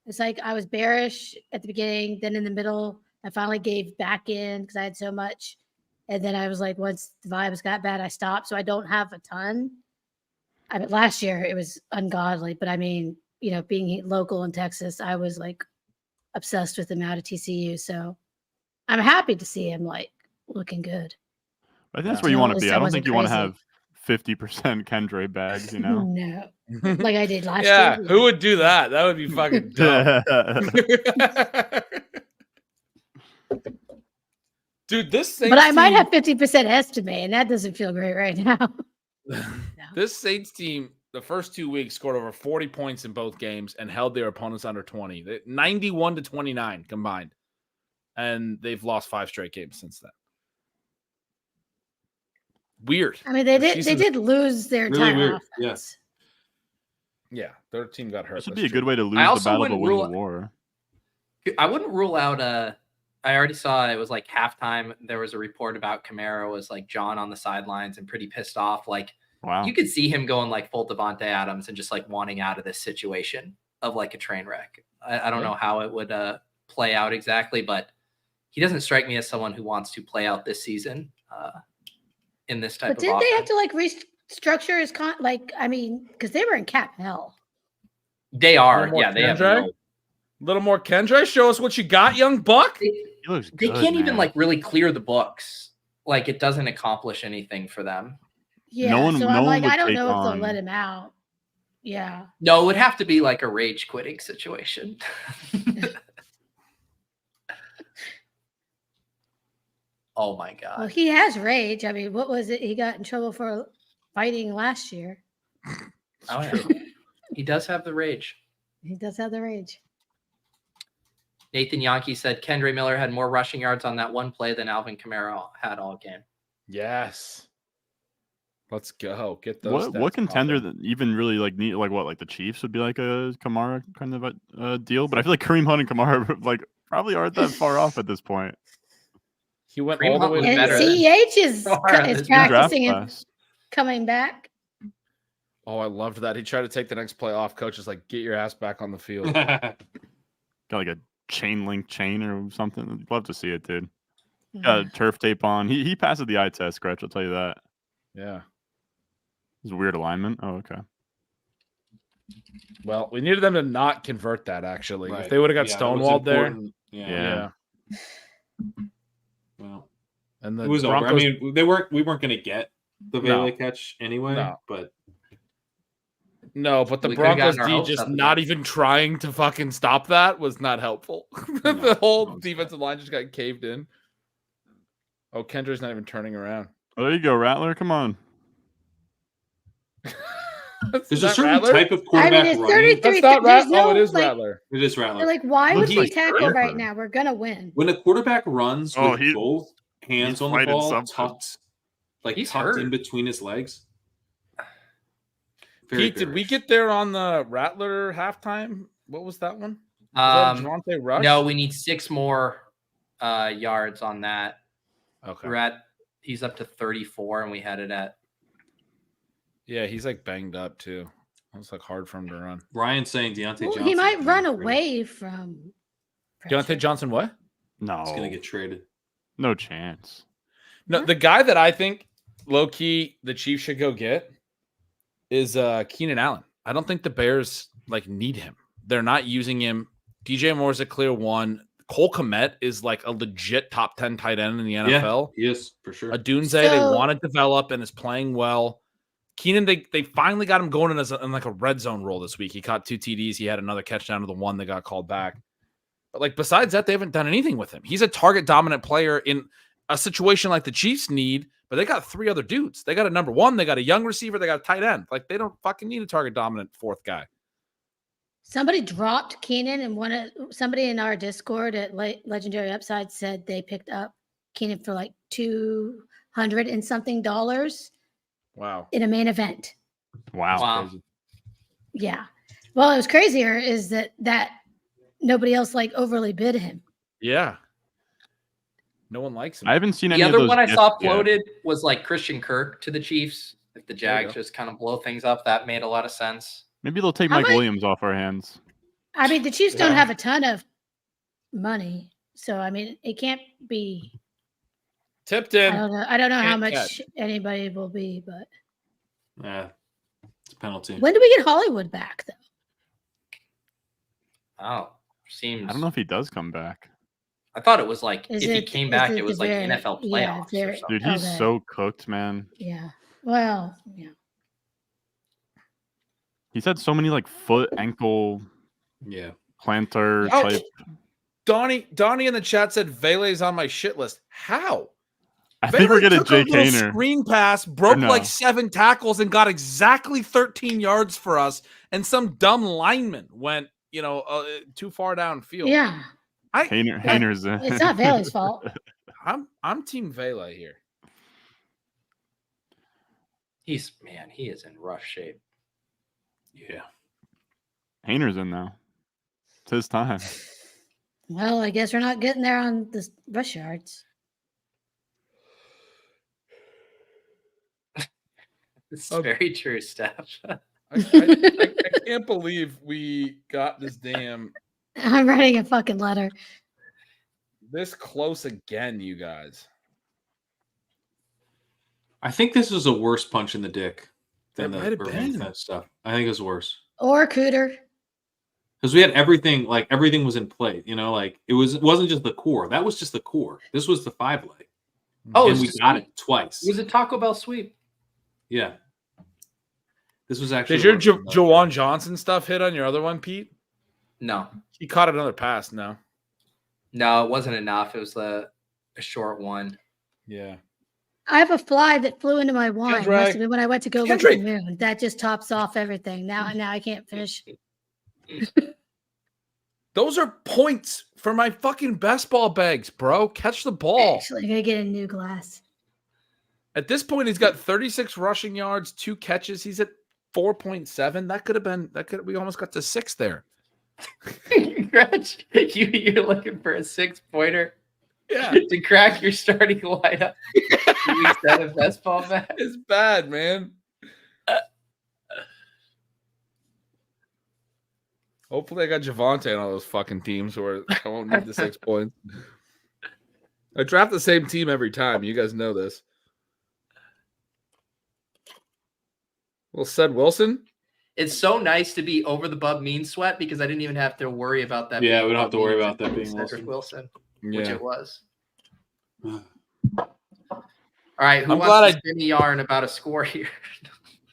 It's like I was bearish at the beginning, then in the middle, I finally gave back in because I had so much, and then I was like, once the vibes got bad, I stopped. So I don't have a ton. I mean, last year it was ungodly, but I mean, being local in Texas, I was obsessed with him out of TCU. So I'm happy to see him like looking good. I think that's where you want to be. I don't think you want to crazy. have 50% Kendra bags, you know? No, like I did last Yeah, year. who would do that? That would be fucking dumb. Dude, this Saints But I might team, have 50% estimate, and that doesn't feel great right now. this Saints team, the first 2 weeks scored over 40 points in both games and held their opponents under 20. 91-29 combined. And they've lost 5 straight games since then. Weird. I mean, they did lose their Really entire weird, offense. Yeah, their team got hurt. This would this be a good year. way to lose I the also battle but wouldn't win the rule- war. I wouldn't rule out I already saw it was like halftime. There was a report about Kamara was like John on the sidelines and pretty pissed off. Like Wow. you could see him going like full Davante Adams and just like wanting out of this situation of like a train wreck. I don't know how it would play out exactly, but he doesn't strike me as someone who wants to play out this season in this type But of didn't they have offense. to like restructure his because they were in cap hell. They A are. little more Yeah, they have Kendra? no. Little more Kendra. Show us what you got, young buck. He looks They good, can't even man. like really clear the books. Like it doesn't accomplish anything for them. Yeah, one- so no I'm one like, would I don't take know if they'll on- let him out. Yeah. No, it would have to be like a rage quitting situation. Oh my Well, god. he has rage. I mean, what was it? He got in trouble for fighting last year. Oh, yeah. He does have the rage. He does have the rage. Nathan Yankee said Kendra Miller had more rushing yards on that one play than Alvin Kamara had all game. Yes. Let's go. Get those. What stats contender popping. that even really like need like what, like the Chiefs would be like a Kamara kind of a deal, but I feel like Kareem Hunt and Kamara like probably aren't that far off at this point. He went Kareem all the Hunt way was to And better than- CEH is Kamara is this Draft practicing and class. coming back. Oh, I loved that. He tried to take the next play off. Coach is like, get your ass back on the field. Got like a chain link chain or something. I'd love to see it, dude. Got turf tape on. He passes the eye test, Gretch. I'll tell you that. Yeah. It's a weird alignment. Oh, okay. Well, we needed them to not convert that, actually. Right. If they would have got Yeah, that was stonewalled there. important. Yeah. Well, And the it was over. I Broncos, mean, we weren't going to get the Vele catch anyway, No. but no, but the We could've Broncos gotten our D hopes just up not again. even trying to fucking stop that was not helpful. No, The whole no, it's defensive line just got caved in. Oh, Kendra's not even turning around. Oh, there you go, Rattler. Come on. there's Is a that certain Rattler? type of I quarterback mean, it's running. 33. That's not There's Rattler. no, Oh, it is like, Rattler. It is Rattler. they're like, why Well, would we he's tackle great. right now? We're gonna win. When a quarterback runs Oh, with he- both hands he's on the fighting ball, something. He's tucked hurt. in between his legs. Very Pete, did good. we get there on the Rattler halftime? What was that one? Was that Javonte Rush? No, we need 6 more yards on that. Okay. He's up to 34, and we had it at. Yeah, he's like banged up too. It's like hard for him to run. Ryan's saying Deontay Well, Johnson. he might run away from. Deontay pressure. Johnson, what? No. He's going to get traded. No chance. No, the guy that I think low key the Chiefs should go get is Keenan Allen. I don't think the Bears like need him. They're not using him. DJ Moore's a clear one. Cole Kmet is like a legit top 10 tight end in the NFL. Yeah, he is for sure. Adunze, they So- want to develop and is playing well. Keenan, they finally got him going in like a red zone role this week. He caught 2 TDs. He had another catch down to the one that got called back. But like besides that, they haven't done anything with him. He's a target dominant player in a situation like the Chiefs need, but they got 3 other dudes. They got a number 1, they got a young receiver, they got a tight end. Like they don't fucking need a target dominant 4th guy. Somebody dropped Keenan, and somebody in our Discord at Legendary Upside said they picked up Keenan for like $200 and something Wow. in a main event. Wow. Wow. Yeah. Well, it was crazier is that nobody else like overly bid him. Yeah. No one likes him. I haven't seen any The of other those one I saw gifts yet. floated was like Christian Kirk to the Chiefs. If the There you Jags go. just kind of blow things up, that made a lot of sense. Maybe they'll take How Mike many- Williams off our hands. I mean, the Chiefs don't Yeah. have a ton of money, so I mean, it can't be. Tipped in. I don't know how Can't much catch. anybody will be, but Yeah, it's a penalty. when do we get Hollywood back though? Oh, Seems. I don't know if he does come back. I thought it was like Is if he it- came is back, it it was the like very- NFL yeah, playoffs or very- something. Dude, he's Okay. so cooked, man. Yeah. Well, yeah. He's had so many like foot, ankle, Yeah. plantar Oh, type. Donnie in the chat said Vele's on my shit list. How? I think we're getting took Jay a little Kaner. screen pass, broke no? like 7 tackles, and got exactly 13 yards for us. And some dumb lineman went, too far downfield. Yeah. Hayner's in. It's not Bailey's fault. I'm Team Vele here. He is in rough shape. Yeah. Hayner's in now. It's his time. Well, I guess we're not getting there on the rush yards. It's very true, Steph. I can't believe we got this damn I'm writing a fucking letter. this close again, you guys. I think this was a worse punch in the dick than It might the have Birmingham been. Fed stuff. I think it was worse. Or Cooter. Because we had everything was in play. It wasn't just the core. That was just the core. This was the 5-leg. Oh, and we got it twice. It was a Taco Bell sweep. Yeah. This was actually. Did your worse than that. Jawan Johnson stuff hit on your other one, Pete? No, He caught another pass. No. it wasn't enough. It was a short one. Yeah. I have a fly that flew into my wine. Kendrick. Must have been when I went to go look at Kendrick. the moon. That just tops off everything. Now I can't finish. Those are points for my fucking best ball bags, bro. Catch the ball. Actually, I'm gonna get a new glass. At this point, he's got 36 rushing yards, 2 catches. He's at 4.7. We almost got to 6 there. Congrats. You're looking for a 6-pointer Yeah. to crack your starting lineup. Week 7 best ball back. It's bad, man. Hopefully I got Javante on all those fucking teams where I won't need the 6 points. I draft the same team every time. You guys know this. Well said, Wilson. It's so nice to be over the Bub Mean Sweat because I didn't even have to worry about that. Yeah, being we don't have Bub to worry Means about that being Cedric Wilson. Wilson, which Yeah. it was. All right, who I'm wants glad to spin a yarn about a score here?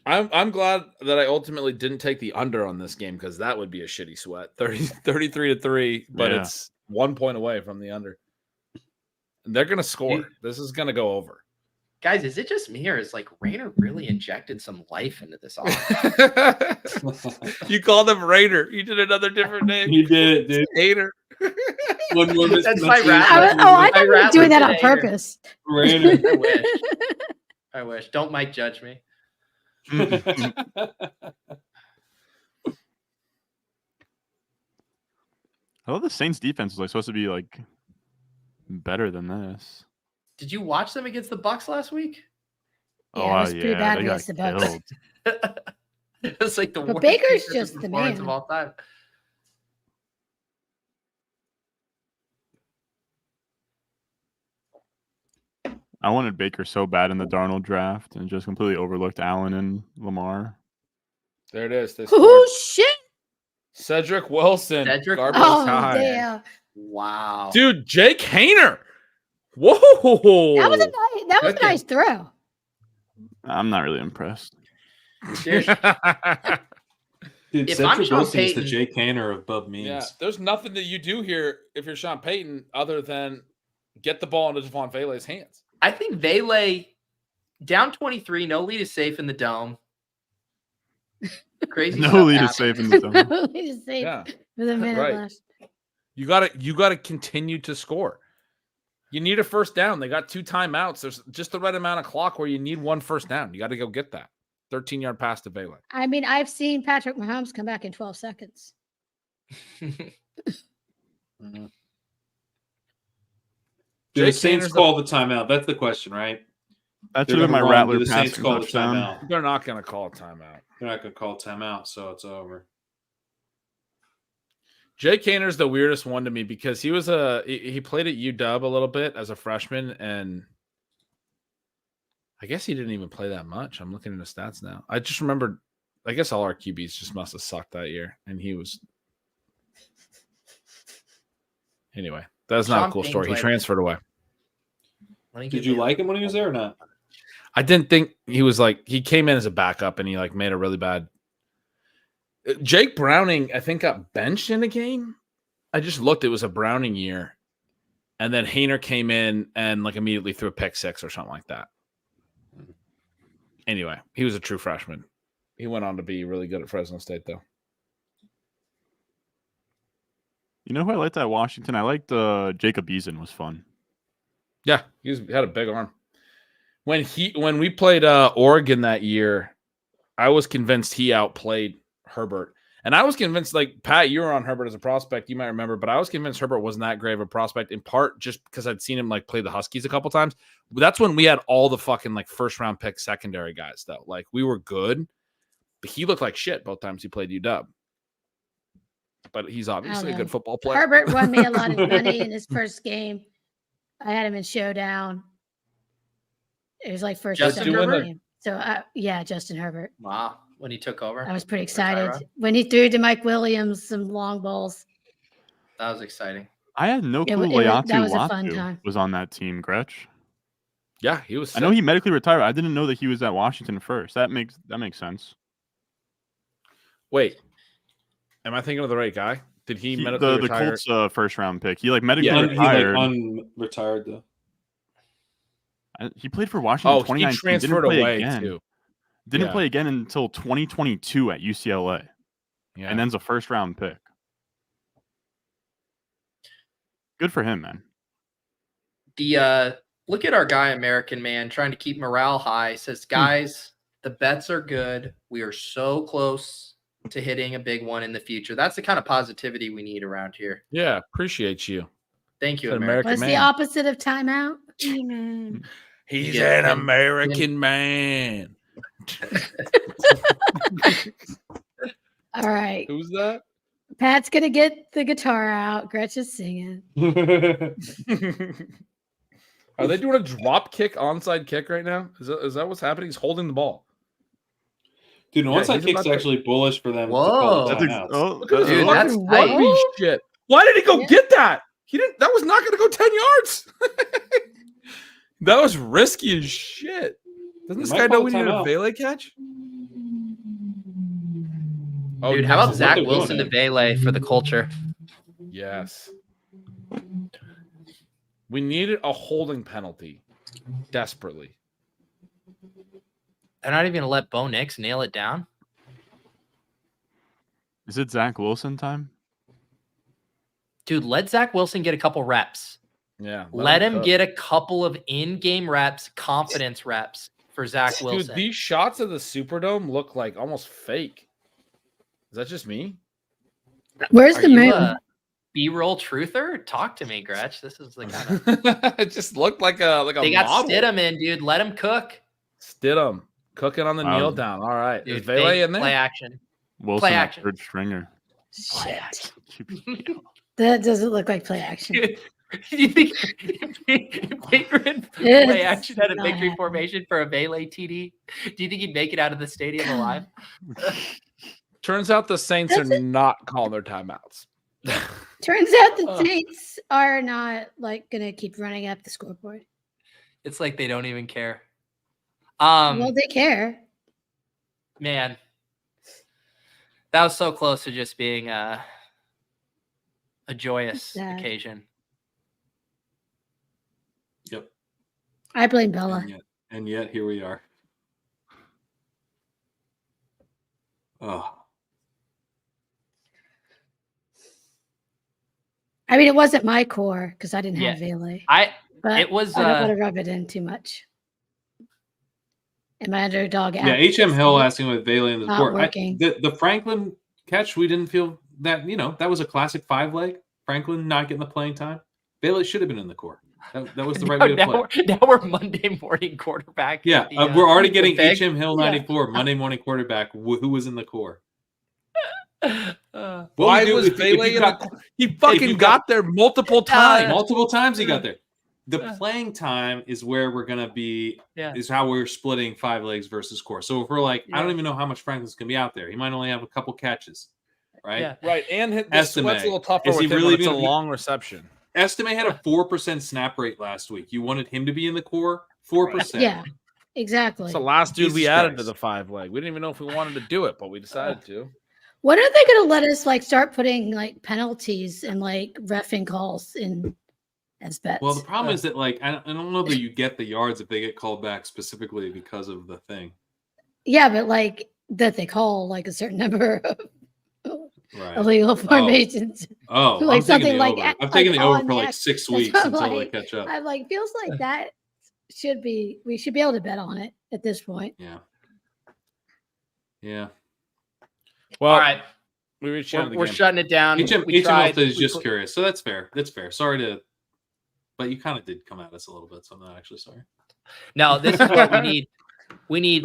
I'm glad that I ultimately didn't take the under on this game because that would be a shitty sweat. 33-3, but Yeah. it's 1 point away from the under. And they're gonna score. This is gonna go over. Guys, is it just me or is like Rayner really injected some life into this offense? You called him Raider. You did another different name. He did it, dude. Hater. That's my I rat. thought you were doing that on Rattler today. purpose. I wish. Don't Mike judge me. I thought the Saints defense was like supposed to be like better than this. Did you watch them against the Bucks last week? Yeah, it was pretty bad they against got the Bucks. killed. It was like the But worst Baker's defensive just the performance man. of all time. I wanted Baker so bad in the Darnold draft and just completely overlooked Allen and Lamar. There it is. They scored. Oh shit! Cedric Wilson. Cedric Garbage Oh time. damn! Wow. Dude, Jake Hayner. Whoa. That was a Okay. nice throw. I'm not really impressed. Seriously. Dude, If I'm Cedric Sean Wilson is the Payton- Jay Canner of Bub Means. Yeah, there's nothing that you do here if you're Sean Payton other than get the ball into Javon Vele's hands. I think Vele down 23, no lead is safe in the dome. Crazy. No stuff lead is happened. safe in the zone. Just say Yeah. with a minute Right. left. You gotta continue to score. You need a first down. They got 2 timeouts. There's just the right amount of clock where you need 1 first down. You got to go get that. 13-yard pass to Vele. I mean, I've seen Patrick Mahomes come back in 12 seconds. Do Jake the Saints Hayner's call the timeout? That's the question, right? That They're should have been my gonna run. Rattler Do the pass Saints call the touchdown. timeout? They're not going to call a timeout. They're not going to call timeout, so it's over. Jake Hayner's the weirdest one to me because he played at UW a little bit as a freshman, and I guess he didn't even play that much. I'm looking at his stats now. I just remembered, I guess all our QBs just must have sucked that year, and he was Anyway, that's not Sean a cool Payton's story. He like- transferred away. Did you like him when he was there or not? I didn't think he was he came in as a backup and he made a really bad. Jake Browning, I think, got benched in a game. I just looked, it was a Browning year. And then Haener came in and immediately threw a pick 6 or something like that. Anyway, he was a true freshman. He went on to be really good at Fresno State, though. You know who I liked at Washington? I liked Jacob Eason was fun. Yeah, he had a big arm. When we played Oregon that year, I was convinced he outplayed Herbert. And I was convinced, Pat, you were on Herbert as a prospect, you might remember, but I was convinced Herbert wasn't that great of a prospect, in part just because I'd seen him play the Huskies a couple times. That's when we had all the fucking first round pick secondary guys, though. We were good, but he looked like shit both times he played UW. But he's obviously a good football player. Herbert won me a lot of money in his first game. I had him in Showdown. It was first Justin Herbert. Herbert? So yeah, Justin Herbert. Wow. When he took over. I was pretty for excited Tyrod. when he threw to Mike Williams some long balls. That was exciting. I had no clue that was a fun Latu time. was on that team, Gretch. Yeah, he was sick. I know he medically retired. I didn't know that he was at Washington first. That makes sense. Wait, am I thinking of the right guy? Did he medically the retire? Colts first round pick? He medically He retired. retired though. He played for Washington. Oh, in 2019. he transferred Didn't play away again. too. Didn't Yeah. play again until 2022 at UCLA, Yeah, and then's a first round pick. Good for him, man. The look at our guy, American Man, trying to keep morale high. Says, guys, the bets are good. We are so close to hitting a big one in the future. That's the kind of positivity we need around here. yeah, appreciate you. Thank you, An American. What's man. the opposite of timeout? He's Yeah. an American man. All right. Who's that? Pat's gonna get the guitar out. Gretchen's singing. Are they doing a drop kick, onside kick right now? Is that what's happening? He's holding the ball. Dude, an Yeah, onside he's kick's about to- actually bullish for them. Whoa. To call timeouts. Look at this Dude, fucking that's rugby tight. shit. Why did he go Yeah. get that? He didn't. That was not going to go 10 yards. That was risky as shit. Doesn't this They guy might know call we need a timeout. Vele catch? Oh, Dude, how about what Zach they're doing, Wilson to man. Vele for the culture? Yes. We needed a holding penalty desperately. They're not even going to let Bo Nix nail it down. Is it Zach Wilson time? Dude, let Zach Wilson get a couple reps. Yeah. Let him cook. get a couple of in-game reps, confidence reps for Zach Dude, Wilson. these shots of the Superdome look like almost fake. Is that just me? Where's Are the you moon? a B-roll truther? Talk to me, Gretch. This is the kind of It just looked like a they got model. Stidham in, dude. Let him cook. Stidham cooking on the Wow. kneel down. All right. Dude, Is Vele big in there? play action. Wilson at action. third stringer. Shit. That doesn't look like play action. Do you think Bateman play action at a victory not. formation for a Vele TD? Do you think he'd make it out of the stadium alive? Turns out the Saints are not calling their timeouts. Turns out the Saints are not gonna keep running up the scoreboard. It's like they don't even care. Well, they care. Man, that was so close to just being a joyous Sad. occasion. Yep. I blame Bella. And yet here we are. Oh. I mean, it wasn't my core because I didn't have Yeah. Vele. But It was I don't want to rub it in too much. And my underdog. Yeah, app HM is Hill asking with Vele in the not court. working. The Franklin catch, we didn't feel that, that was a classic 5-leg. Franklin not getting the playing time. Vele should have been in the court. That was the right way to play. Now we're Monday morning quarterback. Yeah, The, we're already the getting big- HM Hill 94, Monday morning quarterback, who was in the core. What Why we do was if Vele you in got- the He fucking you got there multiple times. multiple times he got there. The playing time is where we're going to be, is how we're splitting 5 legs versus core. So if we're like, I don't even know how much Franklin's going to be out there. He might only have a couple catches, right? Yeah. Right, and his Estimate. sweat's a little tougher Is with he him really when it's a gonna be- long reception. Estime had a 4% snap rate last week. You wanted him to be in the core? 4%. Yeah, exactly. It's the last dude we Jesus added to Christ. the 5 leg. We didn't even know if we wanted to do it, but we decided to. When are they going to let us like start putting like penalties and like reffing calls in as bets? Well, the problem is that like I don't know that you get the yards if they get called back specifically because of the thing. Yeah, but like that they call like a certain number of Right. illegal formations. Oh, like I'm something taking the like over. I'm taking the over on for the like X- 6 That's weeks what I'm until like. they catch up. I'm like, feels like that we should be able to bet on it at this point. Yeah. Yeah. Well, All right. we reached the end of the We're game. shutting it down. We tried. is just curious. So that's fair. That's fair. Sorry to, but you kind of did come at us a little bit. So I'm not actually sorry. No, this is what we need. We need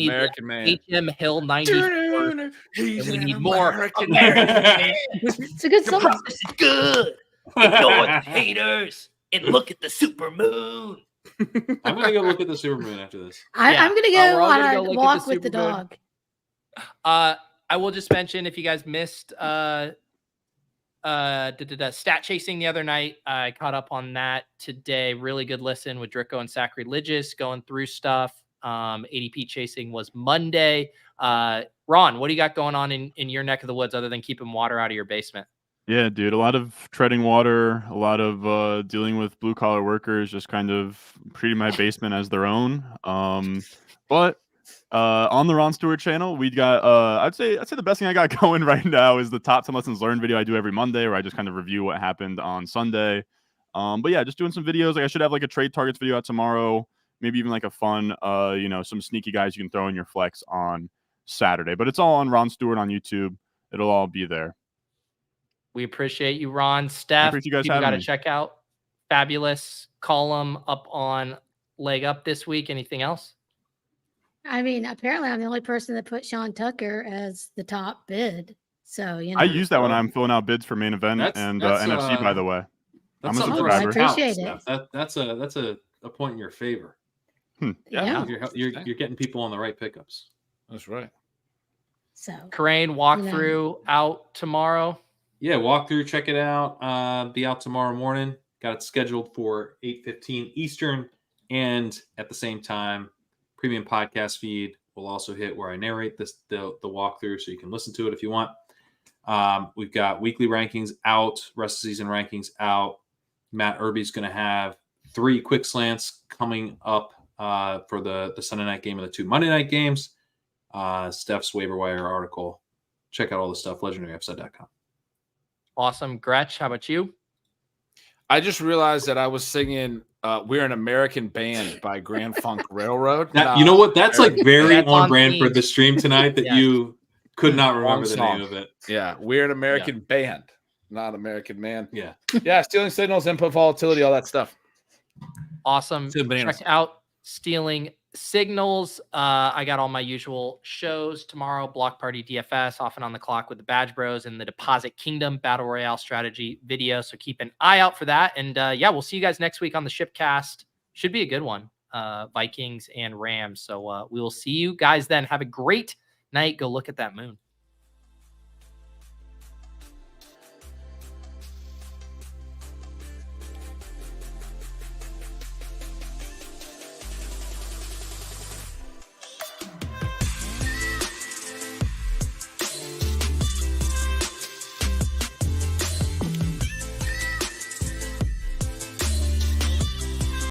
American man. HM Hill 94. And we need more American It's a good song. This is good. Ignore the haters and look at the super moon. I'm gonna go look at the supermoon after this. I'm gonna we're go all on gonna a go look at walk the with the Supermoon. dog. I will just mention if you guys missed stat chasing the other night, I caught up on that today. Really good listen with Dricko and Sacrilegious going through stuff. ADP chasing was Monday. Ron, what do you got going on in your neck of the woods other than keeping water out of your basement? Yeah, dude, a lot of treading water, a lot of dealing with blue collar workers, just kind of treating my basement as their own. But on the Ron Stewart channel, we got I'd say the best thing I got going right now is the top 10 lessons learned video I do every Monday, where I just kind of review what happened on Sunday. But yeah, just doing some videos. Like I should have like a trade targets video out tomorrow, maybe even like a fun some sneaky guys you can throw in your flex on Saturday. But it's all on Ron Stewart on YouTube. It'll all be there. We appreciate you, Ron. Steph, appreciate you guys people having got to me. check out Fabulous column up on Leg Up this week. Anything else? I mean, apparently I'm the only person that put Sean Tucker as the top bid. So, you know. I use that when I'm filling out bids for main event and NFC, by the way. That's I'm a something subscriber. to appreciate count, it. Steph. That's a point in your favor. Yeah. You're getting people on the right pickups. That's right. So, Crane walkthrough out tomorrow. Yeah, walk through, check it out. Be out tomorrow morning. Got it scheduled for 8:15 Eastern, and at the same time, premium podcast feed will also hit where I narrate the walkthrough, so you can listen to it if you want. We've got weekly rankings out, rest of season rankings out. Matt Irby's going to have 3 quick slants coming up for the Sunday night game and the 2 Monday night games. Steph's waiver wire article. Check out all the stuff. LegendaryUpside.com. Awesome. Gretch, how about you? I just realized that I was singing We're an American Band by Grand Funk Railroad. You know what? That's like very That's on on brand theme. for the stream tonight that Yes. you could not remember Wrong the song. name of it. Yeah, We're an American Band, not American Man. Yeah. Yeah, stealing signals, input volatility, all that stuff. Awesome. Two bananas. Check out Stealing Signals. I got all my usual shows tomorrow. Block Party DFS, often on the clock with the Badge Bros, and the Deposit Kingdom Battle Royale strategy video. So keep an eye out for that. And we'll see you guys next week on the Shipcast. Should be a good one. Vikings and Rams. So we will see you guys then. Have a great night. Go look at that moon.